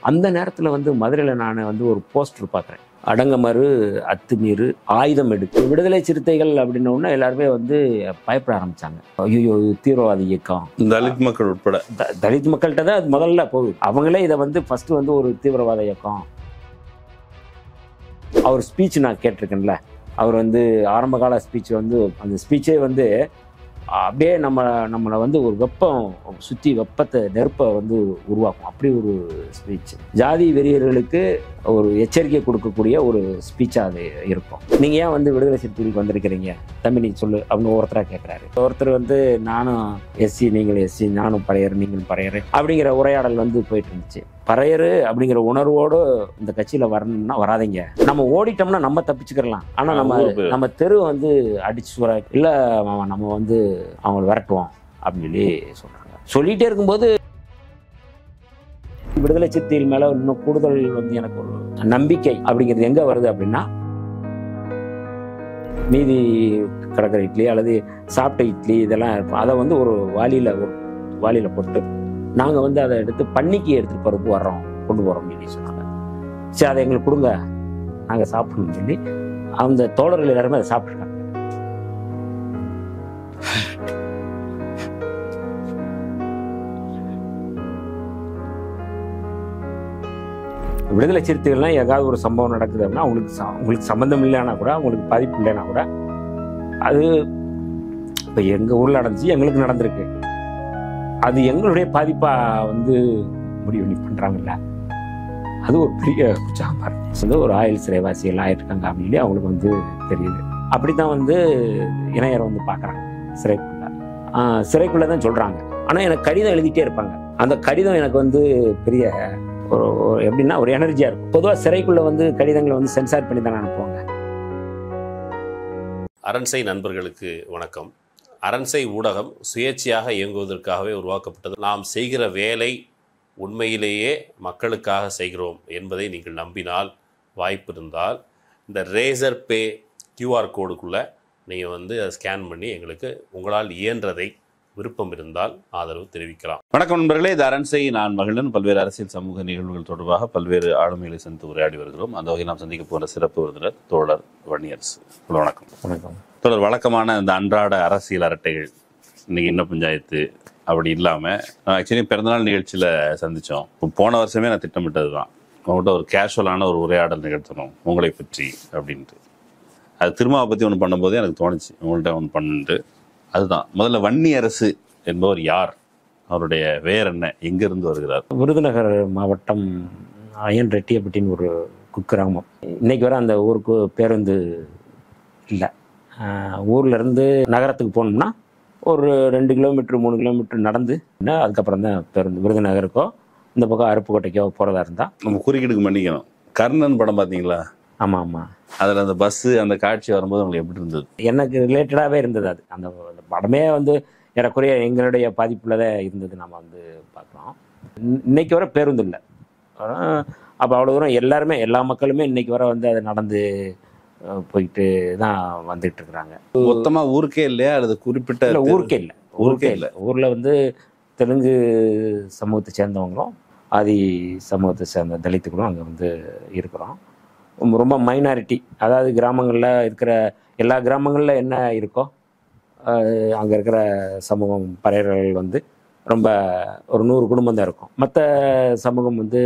அந்த நேரத்தில் வந்து மதுரையில் நான் வந்து ஒரு போஸ்டர் பார்க்குறேன். அடங்கமறு அத்துமீறு ஆயுதம் எடுத்து விடுதலை சிறுத்தைகள் அப்படின்னோடனே எல்லாருமே வந்து பயப்பட ஆரம்பிச்சாங்க. ஐயோ தீவிரவாத இயக்கம், தலித் மக்கள் உட்பட தலித் மக்கள்கிட்ட தான் அது முதல்ல போகுது. அவங்களே இதை வந்து ஃபர்ஸ்ட் வந்து ஒரு தீவிரவாத இயக்கம். அவர் ஸ்பீச் நான் கேட்டிருக்கேன்ல, அவர் வந்து ஆரம்பகால ஸ்பீச் வந்து அந்த ஸ்பீச்சே வந்து அப்படியே நம்மளை வந்து ஒரு வெப்பம் சுற்றி வெப்பத்தை நெருப்பை வந்து உருவாக்கும். அப்படி ஒரு ஸ்பீச், ஜாதி வெறியர்களுக்கு ஒரு எச்சரிக்கை கொடுக்கக்கூடிய ஒரு ஸ்பீச்சாக அது இருக்கும். நீங்கள் ஏன் வந்து விடுதலை சிறுத்தைகளுக்கு வந்திருக்கிறீங்க தம்பி நீ சொல்லு அப்படின்னு ஒருத்தராக கேட்குறாரு. ஒருத்தர் வந்து நானும் எஸ்சி, நீங்கள் எஸ்சி, நானும் பறையர், நீங்கள் பறையர் அப்படிங்கிற உரையாடல் வந்து போயிட்டு இருந்துச்சு. பறையரு அப்படிங்கிற உணர்வோடு இந்த கட்சியில் வரணும்னா வராதிங்க, நம்ம ஓடிட்டோம்னா நம்ம தப்பிச்சுக்கலாம், ஆனால் நம்ம தெரு வந்து அடிச்சு சொல்ற இல்லை நம்ம வந்து அவங்களை விரட்டுவோம் அப்படின்னு சொல்லி சொல்கிறாங்க. சொல்லிகிட்டே இருக்கும்போது விடுதலை சிறுத்தைகள் மேலே இன்னும் கூடுதல் வந்து எனக்கு ஒரு நம்பிக்கை அப்படிங்கிறது எங்கே வருது அப்படின்னா, மீதி கிடக்கிற இட்லி அல்லது சாப்பிட்ட இட்லி இதெல்லாம் இருக்கும், அதை வந்து ஒரு வாளியில் போட்டு நாங்கள் வந்து அதை எடுத்து பண்ணிக்கு எடுத்துகிட்டு போகிறதுக்கு கொண்டு போகிறோம் சொல்லி சொன்னாங்க. சரி அதை எங்களுக்கு கொடுங்க, நாங்கள் சாப்பிடணும்னு சொல்லி அந்த தோழர்கள் எல்லாருமே அதை சாப்பிட்ருக்காங்க. விடுதலை சிறுத்தைகள்லாம் ஏதாவது ஒரு சம்பவம் நடக்குது அப்படின்னா உங்களுக்கு சம்மந்தம் இல்லைன்னா கூட, உங்களுக்கு பாதிப்பு இல்லைன்னா கூட, அது இப்போ எங்கள் ஊரில் நடந்துச்சு, எங்களுக்கு நடந்திருக்கு, அது எங்களுடைய பாதிப்பாக வந்து முடிவு பண்ணி பண்ணுறாங்கல்ல, அது ஒரு பெரிய உற்சாகமாக இருந்துச்சு. வந்து ஒரு ஆயுள் சிறைவாசிகள் ஆகிருக்காங்க அப்படின்னு அவங்களுக்கு வந்து தெரியுது. அப்படி தான் வந்து இணையரை வந்து பார்க்குறாங்க சிறைக்குள்ளே தான் சொல்கிறாங்க. ஆனால் எனக்கு கடிதம் எழுதிட்டே இருப்பாங்க. அந்த கடிதம் எனக்கு வந்து பெரிய ஒரு எப்படின்னா ஒரு எனர்ஜியாக இருக்கும். பொதுவாக சிறைக்குள்ளே வந்து கடிதங்களை வந்து சென்சார் பண்ணி தான் அனுப்புவாங்க. அரண்சை நண்பர்களுக்கு வணக்கம். அரண்சை ஊடகம் சுயேட்சையாக இயங்குவதற்காகவே உருவாக்கப்பட்டது. நாம் செய்கிற வேலை உண்மையிலேயே மக்களுக்காக செய்கிறோம் என்பதை நீங்கள் நம்பினால், வாய்ப்பு இருந்தால் இந்த ரேசர் பே QR கோடுக்குள்ளே நீங்கள் வந்து அதை ஸ்கேன் பண்ணி எங்களுக்கு உங்களால் இயன்றதை விருப்பம் இருந்தால் ஆதரவு தெரிவிக்கலாம். வணக்கம் நண்பர்களே, இது அரண்சை. நான் மகிழன். பல்வேறு அரசியல் சமூக நிகழ்வுகள் தொடர்பாக பல்வேறு ஆளுமைகளை சந்தித்து உரையாடி வருகிறோம். அந்த வகையில் நாம் சந்திக்க போகிற சிறப்பு விருந்தினர் தோழர் வன்னியரசு. வணக்கம். வணக்கம் தோழர். வழக்கமான இந்த அன்றாட அரசியல் அரட்டைகள், இன்னைக்கு என்ன பஞ்சாயத்து அப்படி இல்லாமல், ஆக்சுவலி பிறந்தநாள் நிகழ்ச்சியில் சந்தித்தோம். போன வருஷமே நான் திட்டமிட்டது தான், உங்கள்கிட்ட ஒரு கேஷுவலான ஒரு உரையாடல் நிகழ்த்தணும் உங்களை பற்றி அப்படின்ட்டு. அது திருமாவை பற்றி ஒன்று பண்ணும்போதே எனக்கு தோணுச்சு உங்கள்கிட்ட ஒன்று பண்ணிட்டு. அதுதான் முதல்ல வன்னியரசு என்பவர் யார், அவருடைய வேர் என்ன, எங்கிருந்து வருகிறார்? விருதுநகர் மாவட்டம் அயன் ரெட்டியப்பட்டின்னு ஒரு குக்கிராமம். இன்னைக்கு வர அந்த ஊருக்கு பேருந்து இல்லை. ஊர்லேருந்து நகரத்துக்கு போகணும்னா ஒரு 2 கிலோமீட்டர் 3 கிலோமீட்டர் நடந்து, அதுக்கப்புறம் தான் பேருந்து விருதுநகருக்கோ இந்த பக்கம் அருப்புக்கோட்டைக்கோ போகிறதா இருந்தால். நம்ம குறுக்கீடுக்கு மன்னிக்கணும், கர்ணன் படம் பார்த்தீங்களா? ஆமாம் ஆமாம். அதில் அந்த பஸ்ஸு அந்த காட்சி வரும்போது உங்களுக்கு எப்படி இருந்தது? எனக்கு ரிலேட்டடாகவே இருந்தது. அது அந்த படமே வந்து ஏறக்குறைய எங்களுடைய பாதிப்புல தான் இருந்தது. நம்ம வந்து பார்க்குறோம். இன்னைக்கு வர பேருந்து இல்லை. அப்போ அவ்வளோ தூரம் எல்லாருமே, எல்லா மக்களுமே இன்னைக்கு வர வந்து அதை நடந்து போயிட்டு தான் வந்துட்டு இருக்கிறாங்க. மொத்தமாக ஊருக்கே இல்லையா, அல்லது குறிப்பிட்ட? இல்லை, ஊருக்கே இல்லை. ஊரில் வந்து தெலுங்கு சமூகத்தை சேர்ந்தவங்களும் ஆதி சமூகத்தை சேர்ந்த தலித்துகளும் அங்கே வந்து இருக்கிறோம். ரொம்ப மைனாரிட்டி, அதாவது கிராமங்களில் இருக்கிற எல்லா கிராமங்களில் என்ன இருக்கோ அங்கே இருக்கிற சமூகம் பறையர்கள் வந்து ரொம்ப ஒரு 100 குடும்பம் தான் இருக்கும். மற்ற சமூகம் வந்து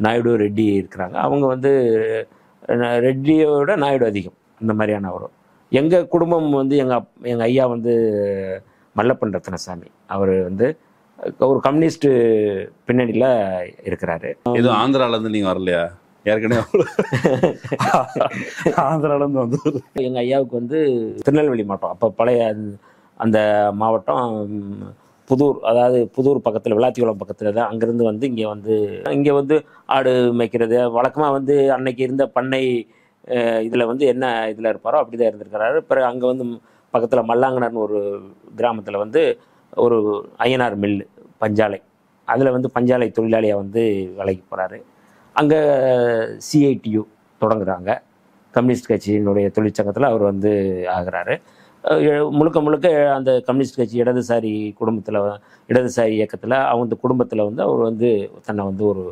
நாயுடு ரெட்டி இருக்கிறாங்க. அவங்க வந்து ரெட்டியோட நாயுடு அதிகம், இந்த மாதிரியான ஒரு. எங்கள் குடும்பம் வந்து எங்கள் ஐயா வந்து மல்லப்பன் ரத்னசாமி, அவர் வந்து ஒரு கம்யூனிஸ்ட் பின்னணியில் இருக்கிறாரு. இது ஆந்திராவிலேருந்து நீங்கள் வரலையா? ஏற்கனவே ஆந்திராவிலேருந்து வந்து எங்கள் ஐயாவுக்கு வந்து திருநெல்வேலி மாவட்டம், அப்போ பழைய அந்த மாவட்டம் புதூர், அதாவது புதூர் பக்கத்தில் விளாத்திக்குளம் பக்கத்தில் தான். அங்கேருந்து வந்து இங்கே வந்து ஆடு மேய்க்கிறது வழக்கமாக வந்து அன்னைக்கு இருந்த பண்ணை இதில் வந்து என்ன இதில் இருப்பாரோ அப்படி தான் இருந்திருக்கிறாரு. பிறகு அங்கே வந்து பக்கத்தில் மல்லாங்கனர்னு ஒரு கிராமத்தில் வந்து ஒரு ஐயனார் மில்லு பஞ்சாலை, அதில் வந்து பஞ்சாலை தொழிலாளியாக வந்து வேலைக்கு போகிறாரு. அங்கே CITU தொடங்குறாங்க, கம்யூனிஸ்ட் கட்சியினுடைய தொழிற்சங்கத்தில் அவர் வந்து ஆகிறாரு. முழுக்க அந்த கம்யூனிஸ்ட் கட்சி இடதுசாரி குடும்பத்தில், இடதுசாரி இயக்கத்தில், அவங்க குடும்பத்தில் வந்து அவர் வந்து தன்னை வந்து ஒரு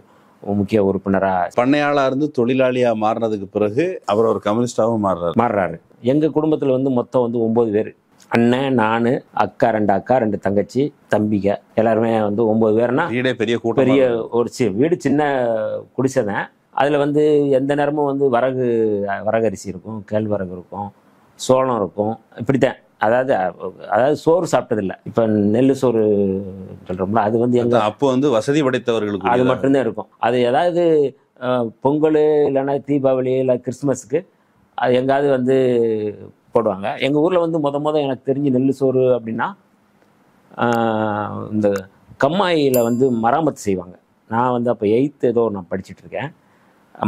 முக்கிய உறுப்பினராக பண்ணையாளா இருந்து தொழிலாளியா மாறினதுக்கு பிறகு அவர் ஒரு கம்யூனிஸ்டாவும் மாறுறாரு. எங்கள் குடும்பத்தில் வந்து மொத்தம் வந்து 9 பேர். அண்ணன், நான், அக்கா 2 அக்கா 2 தங்கச்சி, தம்பிங்க எல்லாருமே வந்து 9 பேர்னா வீடே பெரிய கூட்டம். பெரிய ஒரு வீடு, சின்ன குடிசை தான். அதில் வந்து எந்த நேரமும் வந்து வரகரிசி இருக்கும், கேழ்வரகு இருக்கும், சோளம் இருக்கும், இப்படித்தான். அதாவது சோறு சாப்பிட்டதில்லை. இப்போ நெல் சோறு சொல்கிறோம்ல, அது வந்து அப்போ வந்து வசதி படைத்தவர்களுக்கு அது மட்டும்தான் இருக்கும். அது ஏதாவது பொங்கல் இல்லைன்னா தீபாவளி இல்லை கிறிஸ்மஸுக்கு அது எங்காவது வந்து போடுவாங்க. எங்கள் ஊரில் வந்து முத எனக்கு தெரிஞ்சு நெல் சோறு அப்படின்னா இந்த கம்மாயில் வந்து மராமத்து செய்வாங்க. நான் வந்து அப்போ 8th ஏதோ நான் படிச்சுட்ருக்கேன்.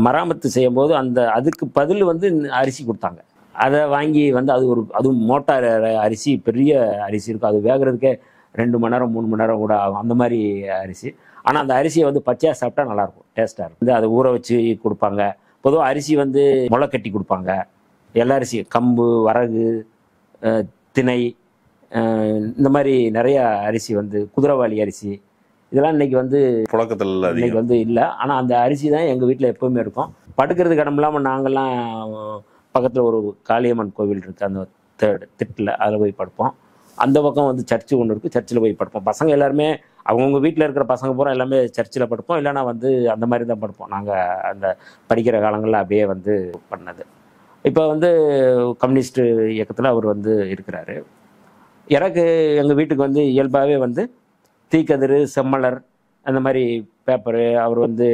மராமத்து செய்யும்போது அதுக்கு பதில் வந்து அரிசி கொடுத்தாங்க. அதை வாங்கி வந்து அதுவும் மோட்டார் அரிசி, பெரிய அரிசி இருக்கும். அது வேகிறதுக்கே 2 மணி நேரம் 3 மணி நேரம் கூட ஆகும், அந்த மாதிரி அரிசி. ஆனால் அந்த அரிசியை வந்து பச்சையாக சாப்பிட்டா நல்லாயிருக்கும், டேஸ்ட்டாக இருக்கும். வந்து அதை ஊற வச்சு கொடுப்பாங்க. பொதுவாக அரிசி வந்து முளை கட்டி கொடுப்பாங்க. எல்லா அரிசி, கம்பு, வரகு, திணை, இந்த மாதிரி நிறையா அரிசி வந்து குதிரைவாளி அரிசி, இதெல்லாம் இன்னைக்கு வந்து புழக்கத்தில் இன்னைக்கு வந்து இல்லை. ஆனால் அந்த அரிசி தான் எங்கள் வீட்டில் எப்போவுமே இருக்கும். படுக்கிறதுக்கு இடம் இல்லாமல் நாங்கள்லாம் பக்கத்தில் ஒரு காளியம்மன் கோவில் இருக்குது, அந்த திட்டில், அதில் போய் படுப்போம். அந்த பக்கம் வந்து சர்ச்சு ஒன்று இருக்குது, சர்ச்சில் போய் படுப்போம். பசங்க எல்லாருமே அவங்கவுங்க வீட்டில் இருக்கிற பசங்க பூரா எல்லாமே சர்ச்சில் படுப்போம், இல்லைனா வந்து அந்த மாதிரி தான் படுப்போம். நாங்கள் அந்த படிக்கிற காலங்களில் அப்படியே வந்து பண்ணது. இப்போ வந்து கம்யூனிஸ்ட் இயக்கத்தில் அவர் வந்து இருக்கிறாரு. எனக்கு எங்கள் வீட்டுக்கு வந்து இயல்பாகவே வந்து தீக்கதிர், செம்மலர், அந்த மாதிரி பேப்பரு, அவர் வந்து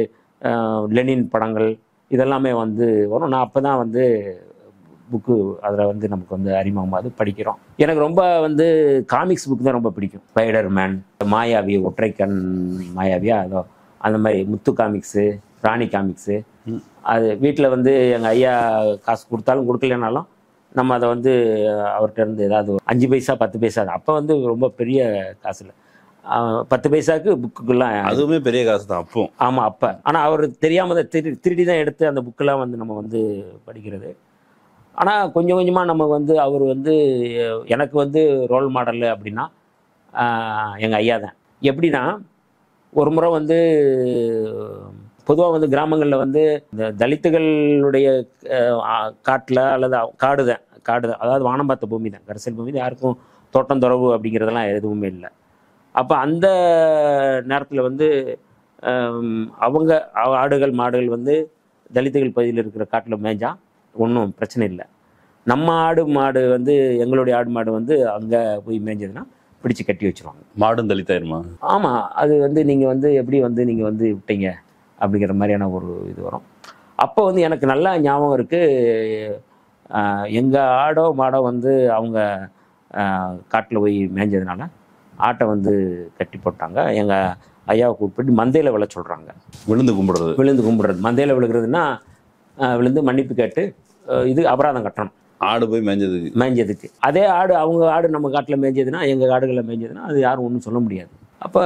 லெனின் படங்கள் இதெல்லாமே வந்து வரும். நான் அப்போ தான் வந்து புக்கு அதில் வந்து நமக்கு வந்து அறிமுகமாவது படிக்கிறோம். எனக்கு ரொம்ப வந்து காமிக்ஸ் புக் தான் ரொம்ப பிடிக்கும். ஸ்பைடர்மேன், மாயாவி, ஒற்றைக்கண் மாயாவியா அதோ அந்த மாதிரி முத்து காமிக்ஸு, ராணி காமிக்ஸு. அது வீட்டில் வந்து எங்கள் ஐயா காசு கொடுத்தாலும் கொடுக்கலனாலும் நம்ம அதை வந்து அவர்கிட்ட இருந்து ஏதாவது 5 பைசா 10 பைசா, அப்போ வந்து ரொம்ப பெரிய காசு இல்லை, 10 பைசாவுக்கு புக்குக்கெல்லாம், அதுவுமே பெரிய காசு தான் அப்போ. ஆமாம் அப்போ. ஆனால் அவர் தெரியாமல் தான் திருடி தான் எடுத்து அந்த புக்கெல்லாம் வந்து நம்ம வந்து படிக்கிறது. ஆனால் கொஞ்சம் கொஞ்சமாக நமக்கு வந்து அவர் வந்து எனக்கு வந்து ரோல் மாடல் அப்படின்னா எங்கள் ஐயா தான். எப்படின்னா, ஒரு முறை வந்து பொதுவாக வந்து கிராமங்களில் வந்து இந்த தலித்துகளுடைய காட்டில் அல்லது காடு தான், அதாவது வானம் பார்த்த பூமி தான், கரிசல் பூமி தான், யாருக்கும் தோட்டம் துறவு அப்படிங்கிறதெல்லாம் எதுவுமே இல்லை. அப்போ அந்த நேரத்தில் வந்து அவங்க ஆடுகள் மாடுகள் வந்து தலித்துகள் பகுதியில் இருக்கிற காட்டில் மேய்ஞ்சா ஒன்றும் பிரச்சனை இல்லை. நம்ம ஆடு மாடு வந்து எங்களுடைய ஆடு மாடு வந்து அங்கே போய் மேய்ஞ்சதுன்னா பிடிச்சி கட்டி வச்சுருவாங்க. மாடும் தலித்தாயிருமா? ஆமாம். அது வந்து நீங்கள் வந்து எப்படி வந்து நீங்கள் வந்து விட்டீங்க அப்படிங்கிற மாதிரியான ஒரு இது வரும். அப்போ வந்து எனக்கு நல்லா ஞாபகம் இருக்குது, எங்கள் ஆடோ மாடோ வந்து அவங்க காட்டில் போய் மேய்ஞ்சதுனால ஆட்டை வந்து கட்டி போட்டாங்க. எங்கள் ஐயாவை கூப்பிட்டு மந்தையில் விழ சொல்கிறாங்க. விழுந்து கும்பிடுறது. மந்தையில் விழுகிறதுனா விழுந்து மன்னிப்பு கேட்டு இது அபராதம் கட்டணும். ஆடு போய் மேய்ஞ்சதுக்கு. அதே ஆடு அவங்க ஆடு நம்ம காட்டில் மேய்ஞ்சதுன்னா, எங்கள் ஆடுகளில் மேய்ஞ்சதுன்னா அது யாரும் ஒன்றும் சொல்ல முடியாது. அப்போ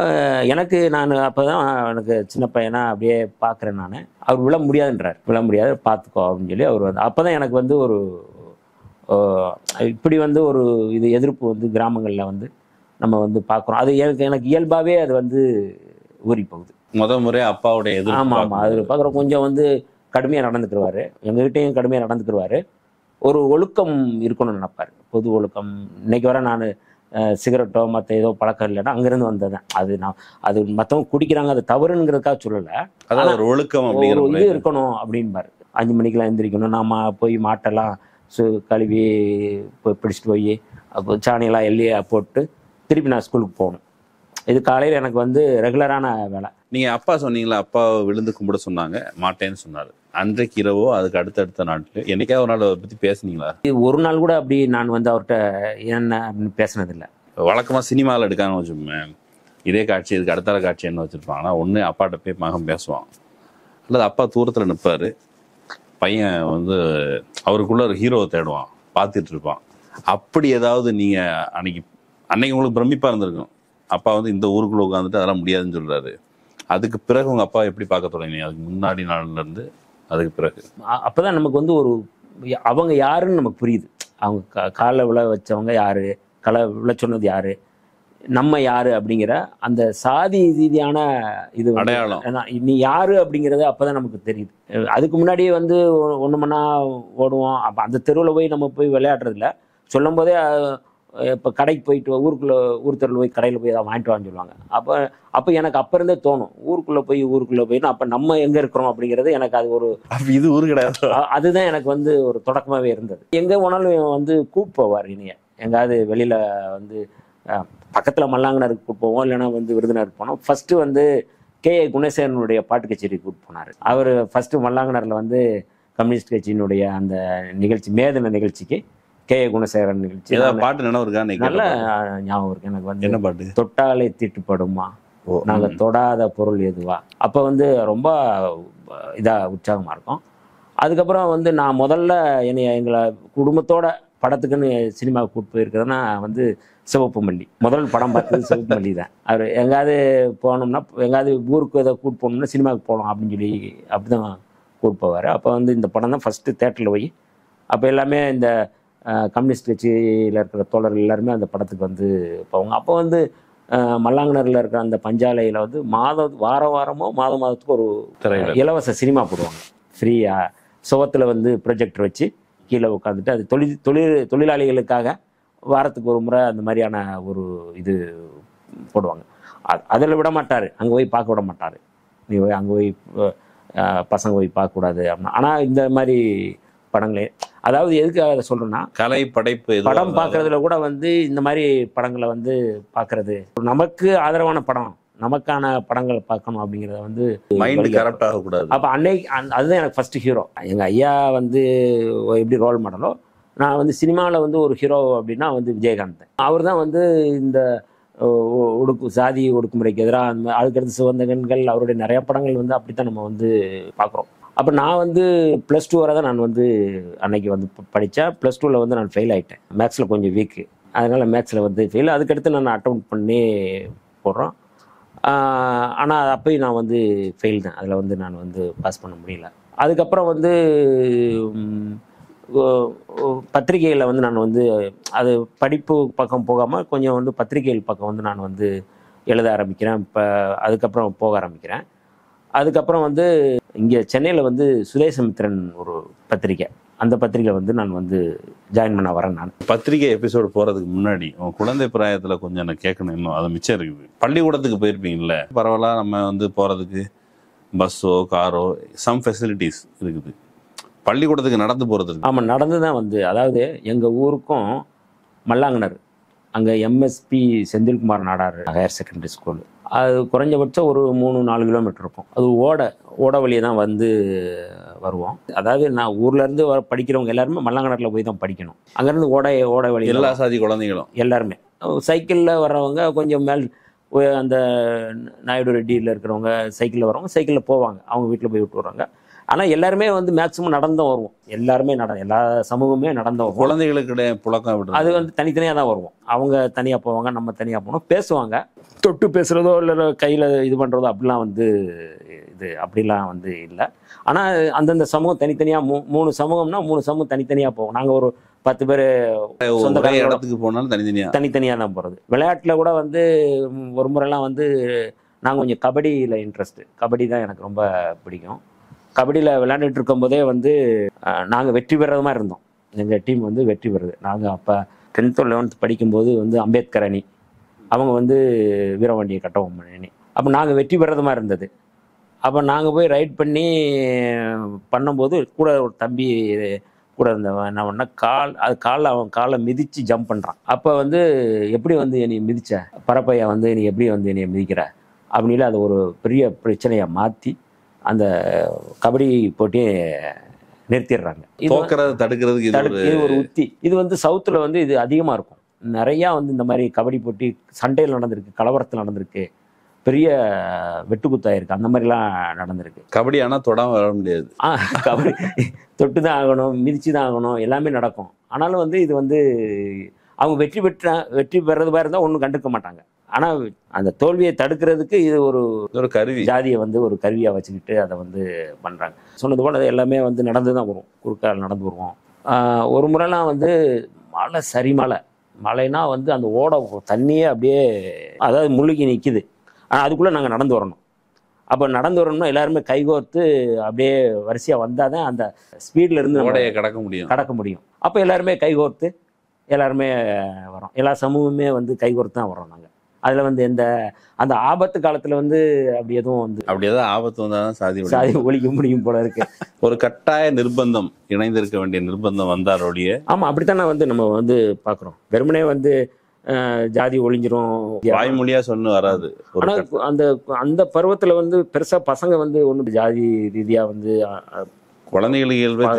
நான் அப்போ தான் எனக்கு சின்ன பையனாக அப்படியே பார்க்குறேன். நான் அவர் விழ முடியாதுன்றார். விழ முடியாது, பார்த்துக்கோ அப்படின்னு சொல்லி அவர் வந்து அப்போ தான் எனக்கு வந்து ஒரு இப்படி வந்து ஒரு இது எதிர்ப்பு வந்து கிராமங்களில் வந்து நம்ம வந்து பார்க்குறோம். அது எனக்கு இயல்பாகவே அது வந்து ஊறி போகுது. முறை அப்பாவுடைய எதிர்ப்பு. ஆமாம், அது பார்க்குறோம். கொஞ்சம் வந்து கடுமையாக நடந்துக்கிடுவார், எங்ககிட்டையும் கடுமையாக நடந்துக்கிடுவார். ஒரு ஒழுக்கம் இருக்கணும்னு நினைப்பார், பொது ஒழுக்கம். இன்னைக்கு வர நான் சிகரெட்டோ மற்ற ஏதோ பழக்கம் இல்லைன்னா அங்கேருந்து வந்ததேன். அது மற்றவங்க குடிக்கிறாங்க, அது தவறுங்கிறதுக்காக சொல்லலை. அதான் ஒரு ஒழுக்கம் அப்படிங்கிற இது இருக்கணும் அப்படின்பாரு. 5 மணிக்கெலாம் எந்திரிக்கணும், நாம் போய் மாட்டெல்லாம் கழுவி பிடிச்சிட்டு போய் அப்போ சாணியெல்லாம் எல்லையை போட்டு திருப்பி நான் ஸ்கூலுக்கு போகணும். இது காலையில் எனக்கு வந்து ரெகுலரான வேலை. நீங்கள் அப்பா சொன்னீங்களா, அப்பா விழுந்து கும்பிட சொன்னாங்க, மாட்டேன்னு சொன்னார். அன்றைக்கு இரவோ அதுக்கு அடுத்தடுத்த நாட்டில் என்னைக்கா ஒரு நாள் அதை பற்றி பேசுனீங்களா? ஒரு நாள் கூட அப்படி நான் வந்து அவர்கிட்ட என்ன அப்படின்னு பேசினதில்லை. வழக்கமாக சினிமாவில் எடுக்கான்னு வச்சுப்போமே, இதே காட்சி இதுக்கு அடுத்த காட்சி என்ன வச்சுருப்பாங்கன்னா, ஒன்று அப்பாட்ட போய் மகன் பேசுவான், அல்லது அப்பா தூரத்தில் நிற்பார், பையன் வந்து அவருக்குள்ள ஒரு ஹீரோவை தேடுவான், பார்த்துட்டு இருப்பான். அப்படி ஏதாவது நீங்கள் அன்னைக்கு உங்களுக்கு பிரமிப்பாக இருந்திருக்கும், அப்பா வந்து இந்த ஊருக்குள்ளே உட்காந்துட்டு அதெல்லாம் முடியாதுன்னு சொல்கிறாரு. அதுக்கு பிறகு உங்கள் அப்பா எப்படி பார்க்க தொடங்கினீங்க? அதுக்கு முன்னாடி நாள்லேருந்து அதுக்கு பிறகு அப்போ தான் நமக்கு வந்து அவங்க யாருன்னு நமக்கு புரியுது. அவங்க காலை விழ வச்சவங்க யார், விழ சொன்னது யார், நம்ம யாரு அப்படிங்கிற அந்த சாதி ரீதியான இது வந்து அடையாளம். நீ யாரு அப்படிங்கிறது அப்பதான் நமக்கு தெரியுது. அதுக்கு முன்னாடியே வந்து ஒன்று மணி ஓடுவோம். அப்போ அந்த தெருவில் போய் நம்ம போய் விளையாடுறதில்ல. சொல்லும் போதே இப்போ கடைக்கு போயிட்டு ஊருக்குள்ளே ஊர் தெருவில் போய் கடையில் போய் ஏதாவது வாங்கிட்டு வாங்க சொல்லுவாங்க. அப்போ எனக்கு அப்போ இருந்தே தோணும், ஊருக்குள்ளே போயிட்டு அப்போ நம்ம எங்கே இருக்கிறோம் அப்படிங்கிறது எனக்கு அது ஒரு இது ஊரு கிடையாது. அதுதான் எனக்கு வந்து ஒரு தொடக்கமாகவே இருந்தது. எங்கே போனாலும் வந்து கூப்பிட்டு போவார் இனிய. எங்காவது வெளியில் வந்து பக்கத்தில் மல்லாங்கனருக்கு கூப்பிட்டு போவோம், இல்லைன்னா வந்து விருதுநகருக்கு போனோம். ஃபஸ்ட்டு வந்து கே.ஏ. குணசேகரனுடைய பாட்டு கச்சேரி கூப்பிட்டு போனார். அவர் ஃபஸ்ட்டு மல்லாங்கனரில் வந்து கம்யூனிஸ்ட் கட்சியினுடைய அந்த நிகழ்ச்சி மேதன நிகழ்ச்சிக்கு கே.ஏ. குணசேகரன் நிகழ்ச்சி. ஏதாவது பாட்டு நினைவு இருக்கா? நல்ல ஞாபகம் இருக்கு எனக்கு வந்து. என்ன பாட்டு? தொட்டாலே தீட்டுப்படுமா, நாங்கள் தொடாத பொருள் எதுவா. அப்போ வந்து ரொம்ப இதாக உற்சாகமாக இருக்கும். அதுக்கப்புறம் வந்து நான் முதல்ல எங்களை குடும்பத்தோட படத்துக்குன்னு சினிமாவுக்கு கூப்பிட்டு போயிருக்கிறதுனா வந்து சிவப்பு மல்லி. முதல் படம் பார்த்தது சிவப்பு மல்லி தான். அவர் எங்காவது போனோம்னா, எங்காவது ஊருக்கு ஏதோ கூப்பிட்டு போகணும்னா சினிமாவுக்கு போகணும் அப்படின்னு சொல்லி அப்படி தான் கூப்பிட்டு போவார். அப்போ வந்து இந்த படம் தான் ஃபஸ்ட்டு தேட்டரில் போய், அப்போ எல்லாமே இந்த கம்யூனிஸ்ட் கட்சியில் இருக்கிற தோழர்கள் எல்லாருமே அந்த படத்துக்கு வந்து போவாங்க. அப்போ வந்து மல்லாங்கனரில் இருக்கிற அந்த பஞ்சாலையில் வந்து வாரமோ மாதத்துக்கு ஒரு இலவச சினிமா போடுவாங்க ஃப்ரீயாக. சுவத்தில் வந்து ப்ரொஜெக்டர் வச்சு கீழே உட்காந்துட்டு அது தொழிலாளிகளுக்காக வாரத்துக்கு ஒரு முறை அந்த மாதிரியான ஒரு இது போடுவாங்க. அதில் விட மாட்டார், அங்கே போய் பார்க்க விட மாட்டார். நீ போய் அங்கே போய் பசங்க போய் பார்க்கக்கூடாது அப்படின்னா. ஆனால் இந்த மாதிரி படங்களே, அதாவது எதுக்காக அதை சொல்கிறேன்னா, கலை படைப்பு படம் பார்க்குறதுல கூட வந்து இந்த மாதிரி படங்களை வந்து பார்க்குறது, நமக்கு ஆதரவான படம், நமக்கான படங்களை பார்க்கணும் அப்படிங்கிறத வந்து மைண்ட் கரப்ட் ஆகக்கூடாது. அப்போ அன்னைக்கு அதுதான் எனக்கு ஃபஸ்ட்டு ஹீரோ. எங்கள் ஐயா வந்து எப்படி ரோல் மாடலோ, நான் வந்து சினிமாவில் வந்து ஒரு ஹீரோ அப்படின்னா வந்து விஜயகாந்த். அவர் தான் வந்து இந்த சாதி ஒடுக்குமுறைக்கு எதிராக அந்த அதுக்கடுத்து சிவந்த கண்கள், அவருடைய நிறைய படங்கள் வந்து அப்படித்தான் நம்ம வந்து பார்க்குறோம். அப்போ நான் வந்து +2 வரை தான் நான் வந்து அன்னைக்கு வந்து படித்தேன். +2ல் வந்து நான் ஃபெயில் ஆகிட்டேன். மேக்ஸில் கொஞ்சம் வீக்கு, அதனால் மேக்ஸில் வந்து ஃபெயில். அதுக்கடுத்து நான் அட்டெம்ப்ட் பண்ணி போடுறோம். ஆனால் அப்போயும் நான் வந்து ஃபெயில் தான். அதில் வந்து நான் வந்து பாஸ் பண்ண முடியல. அதுக்கப்புறம் வந்து பத்திரிகையில் வந்து நான் வந்து அது படிப்பு பக்கம் போகாமல் கொஞ்சம் வந்து பத்திரிகைகள் பக்கம் வந்து நான் வந்து எழுத ஆரம்பிக்கிறேன். இப்போ அதுக்கப்புறம் போக ஆரம்பிக்கிறேன். அதுக்கப்புறம் வந்து இங்கே சென்னையில் வந்து சுதேசமித்திரன் ஒரு பத்திரிக்கை, அந்த பத்திரிகையில் வந்து நான் வந்து ஜாயின் பண்ண வரேன். நான் பத்திரிகை எபிசோடு போகிறதுக்கு முன்னாடி உங்கள் குழந்தை பிராயத்தில் கொஞ்சம் எனக்கு கேட்கணும், இன்னும் அது மிச்சம் இருக்குது. பள்ளிக்கூடத்துக்கு போயிருப்பீங்களே, பரவாயில்ல நம்ம வந்து போகிறதுக்கு பஸ்ஸோ காரோ சம் ஃபெசிலிட்டிஸ் இருக்குது. பள்ளிக்கூடத்துக்கு நடந்து போகிறது? ஆமாம், நடந்து தான் வந்து, அதாவது எங்கள் ஊருக்கும் மல்லாங்கனர், அங்கே MSP Senthilkumar Nadar higher secondary school, அது குறைஞ்சபட்சம் ஒரு 3-4 கிலோமீட்டர் இருக்கும். அது ஓட வழியை தான் வந்து வருவோம். அதாவது நான் ஊர்லேருந்து படிக்கிறவங்க எல்லாருமே மல்லாங்கனரில் போய் தான் படிக்கணும். அங்கேருந்து ஓட வழி எல்லா சாதி குழந்தைகளும் எல்லாருமே சைக்கிளில் வர்றவங்க, கொஞ்சம் மேல் அந்த நாயுடு ரெட்டியில் இருக்கிறவங்க சைக்கிளில் வரவங்க சைக்கிளில் போவாங்க, அவங்க வீட்டில் போய் விட்டு வருவாங்க. ஆனால் எல்லாருமே வந்து மேக்ஸிமம் நடந்தும் வருவோம். எல்லாருமே எல்லா சமூகமே நடந்து வருவோம். குழந்தைகளுக்கு புழக்கம் விட்டு அது வந்து தனித்தனியாக தான் வருவோம். அவங்க தனியாக போவாங்க, நம்ம தனியாக போனோம். பேசுவாங்க, தொட்டு பேசுகிறதோ இல்லை கையில் இது பண்ணுறதோ அப்படிலாம் வந்து அப்படிலாம் வந்து இல்லை. ஆனால் அந்தந்த சமூகம் தனித்தனியாக 3 சமூகம்னா 3 சமூகம் தனித்தனியாக போவோம். நாங்கள் ஒரு 10 பேர் சொந்த இடத்துக்கு போனாலும் தனித்தனியாக தான் போகிறது. விளையாட்டில் கூட வந்து ஒரு முறைலாம் வந்து நாங்கள் கொஞ்சம் கபடியில் இன்ட்ரெஸ்ட்டு. கபடி தான் எனக்கு ரொம்ப பிடிக்கும். கபடியில் விளையாண்டுட்டு இருக்கும்போதே வந்து நாங்கள் வெற்றி பெறது மாதிரி இருந்தோம். எங்கள் டீம் வந்து வெற்றி பெறுது. நாங்கள் அப்போ 10th 11th படிக்கும்போது வந்து அம்பேத்கர் அணி, அவங்க வந்து வீரபாண்டிய கட்டபொம்மன் அணி. அப்போ நாங்கள் வெற்றி பெறது மாதிரி இருந்தது. அப்போ நாங்கள் போய் ரைட் பண்ணி பண்ணும்போது கூட ஒரு தம்பி கூட இருந்தவன் என்ன பண்ணால் அவன் காலை மிதித்து ஜம்ப் பண்ணுறான். அப்போ வந்து எப்படி வந்து என்னை மிதிச்ச பரப்பையா வந்து நீ எப்படி வந்து என்னை மிதிக்கிற அப்படின்னு அதை ஒரு பெரிய பிரச்சனையை மாற்றி அந்த கபடி போட்டியை நிறுத்திடுறாங்க. தடுக்கிறதுக்கு இது ஒரு உத்தி. இது வந்து சவுத்தில் வந்து இது அதிகமாக இருக்கும். நிறையா வந்து இந்த மாதிரி கபடி போட்டி சண்டையில் நடந்திருக்கு, கலவரத்தில் நடந்திருக்கு, பெரிய வெட்டுக்குத்தாயிருக்கு, அந்த மாதிரிலாம் நடந்திருக்கு. கபடி ஆனால் தொடாமல் வர முடியாது. கபடி தொட்டு தான் ஆகணும், மிதித்து தான் ஆகணும், எல்லாமே நடக்கும். ஆனாலும் வந்து இது வந்து அவங்க வெற்றி பெறது மாதிரி இருந்தால் ஒன்றும் கண்டுக்க மாட்டாங்க. ஆனால் அந்த தோல்வியை தடுக்கிறதுக்கு இது ஒரு கருவி, ஜாதியை வந்து ஒரு கருவியாக வச்சுக்கிட்டு அதை வந்து பண்ணுறாங்க. சொன்னது போல் அது எல்லாமே வந்து நடந்து தான் வரும், குறுக்கால் நடந்து வருவோம். ஒரு முறைலாம் வந்து மழை, சரி மழை, மழைனா வந்து அந்த ஓட தண்ணியே அப்படியே அதாவது முழுகி நிற்கிது. ஆனால் அதுக்குள்ளே நாங்கள் நடந்து வரணும். அப்போ நடந்து வரணும்னா எல்லாருமே கைகோர்த்து அப்படியே வரிசையாக வந்தால் தான் அந்த ஸ்பீடில் இருந்து ஓடையை கடக்க முடியும். அப்போ எல்லாருமே கைகோர்த்து எல்லாருமே வரோம். எல்லா சமூகமே வந்து கைகோர்த்து தான் வரோம் நாங்கள். அதில் வந்து அந்த ஆபத்து காலத்தில் வந்து அப்படி எதுவும் வந்து அப்படி ஏதாவது ஆபத்து வந்தால் தான் சாதி ஒழிக்க முடியும் போல இருக்கு. ஒரு கட்டாய நிர்பந்தம், இணைந்திருக்க வேண்டிய நிர்பந்தம் வந்தாரோடைய. ஆமாம், அப்படித்தானே வந்து நம்ம வந்து பார்க்குறோம். வெறுமனே வந்து ஜாதி ஒழிஞ்சிரும் வாய்மொழியா சொன்னு வராது. ஆனால் அந்த பருவத்தில் வந்து பெருசாக பசங்க வந்து ஒன்றும் ஜாதி ரீதியாக வந்து குழந்தைகளுக்கு இயல்பே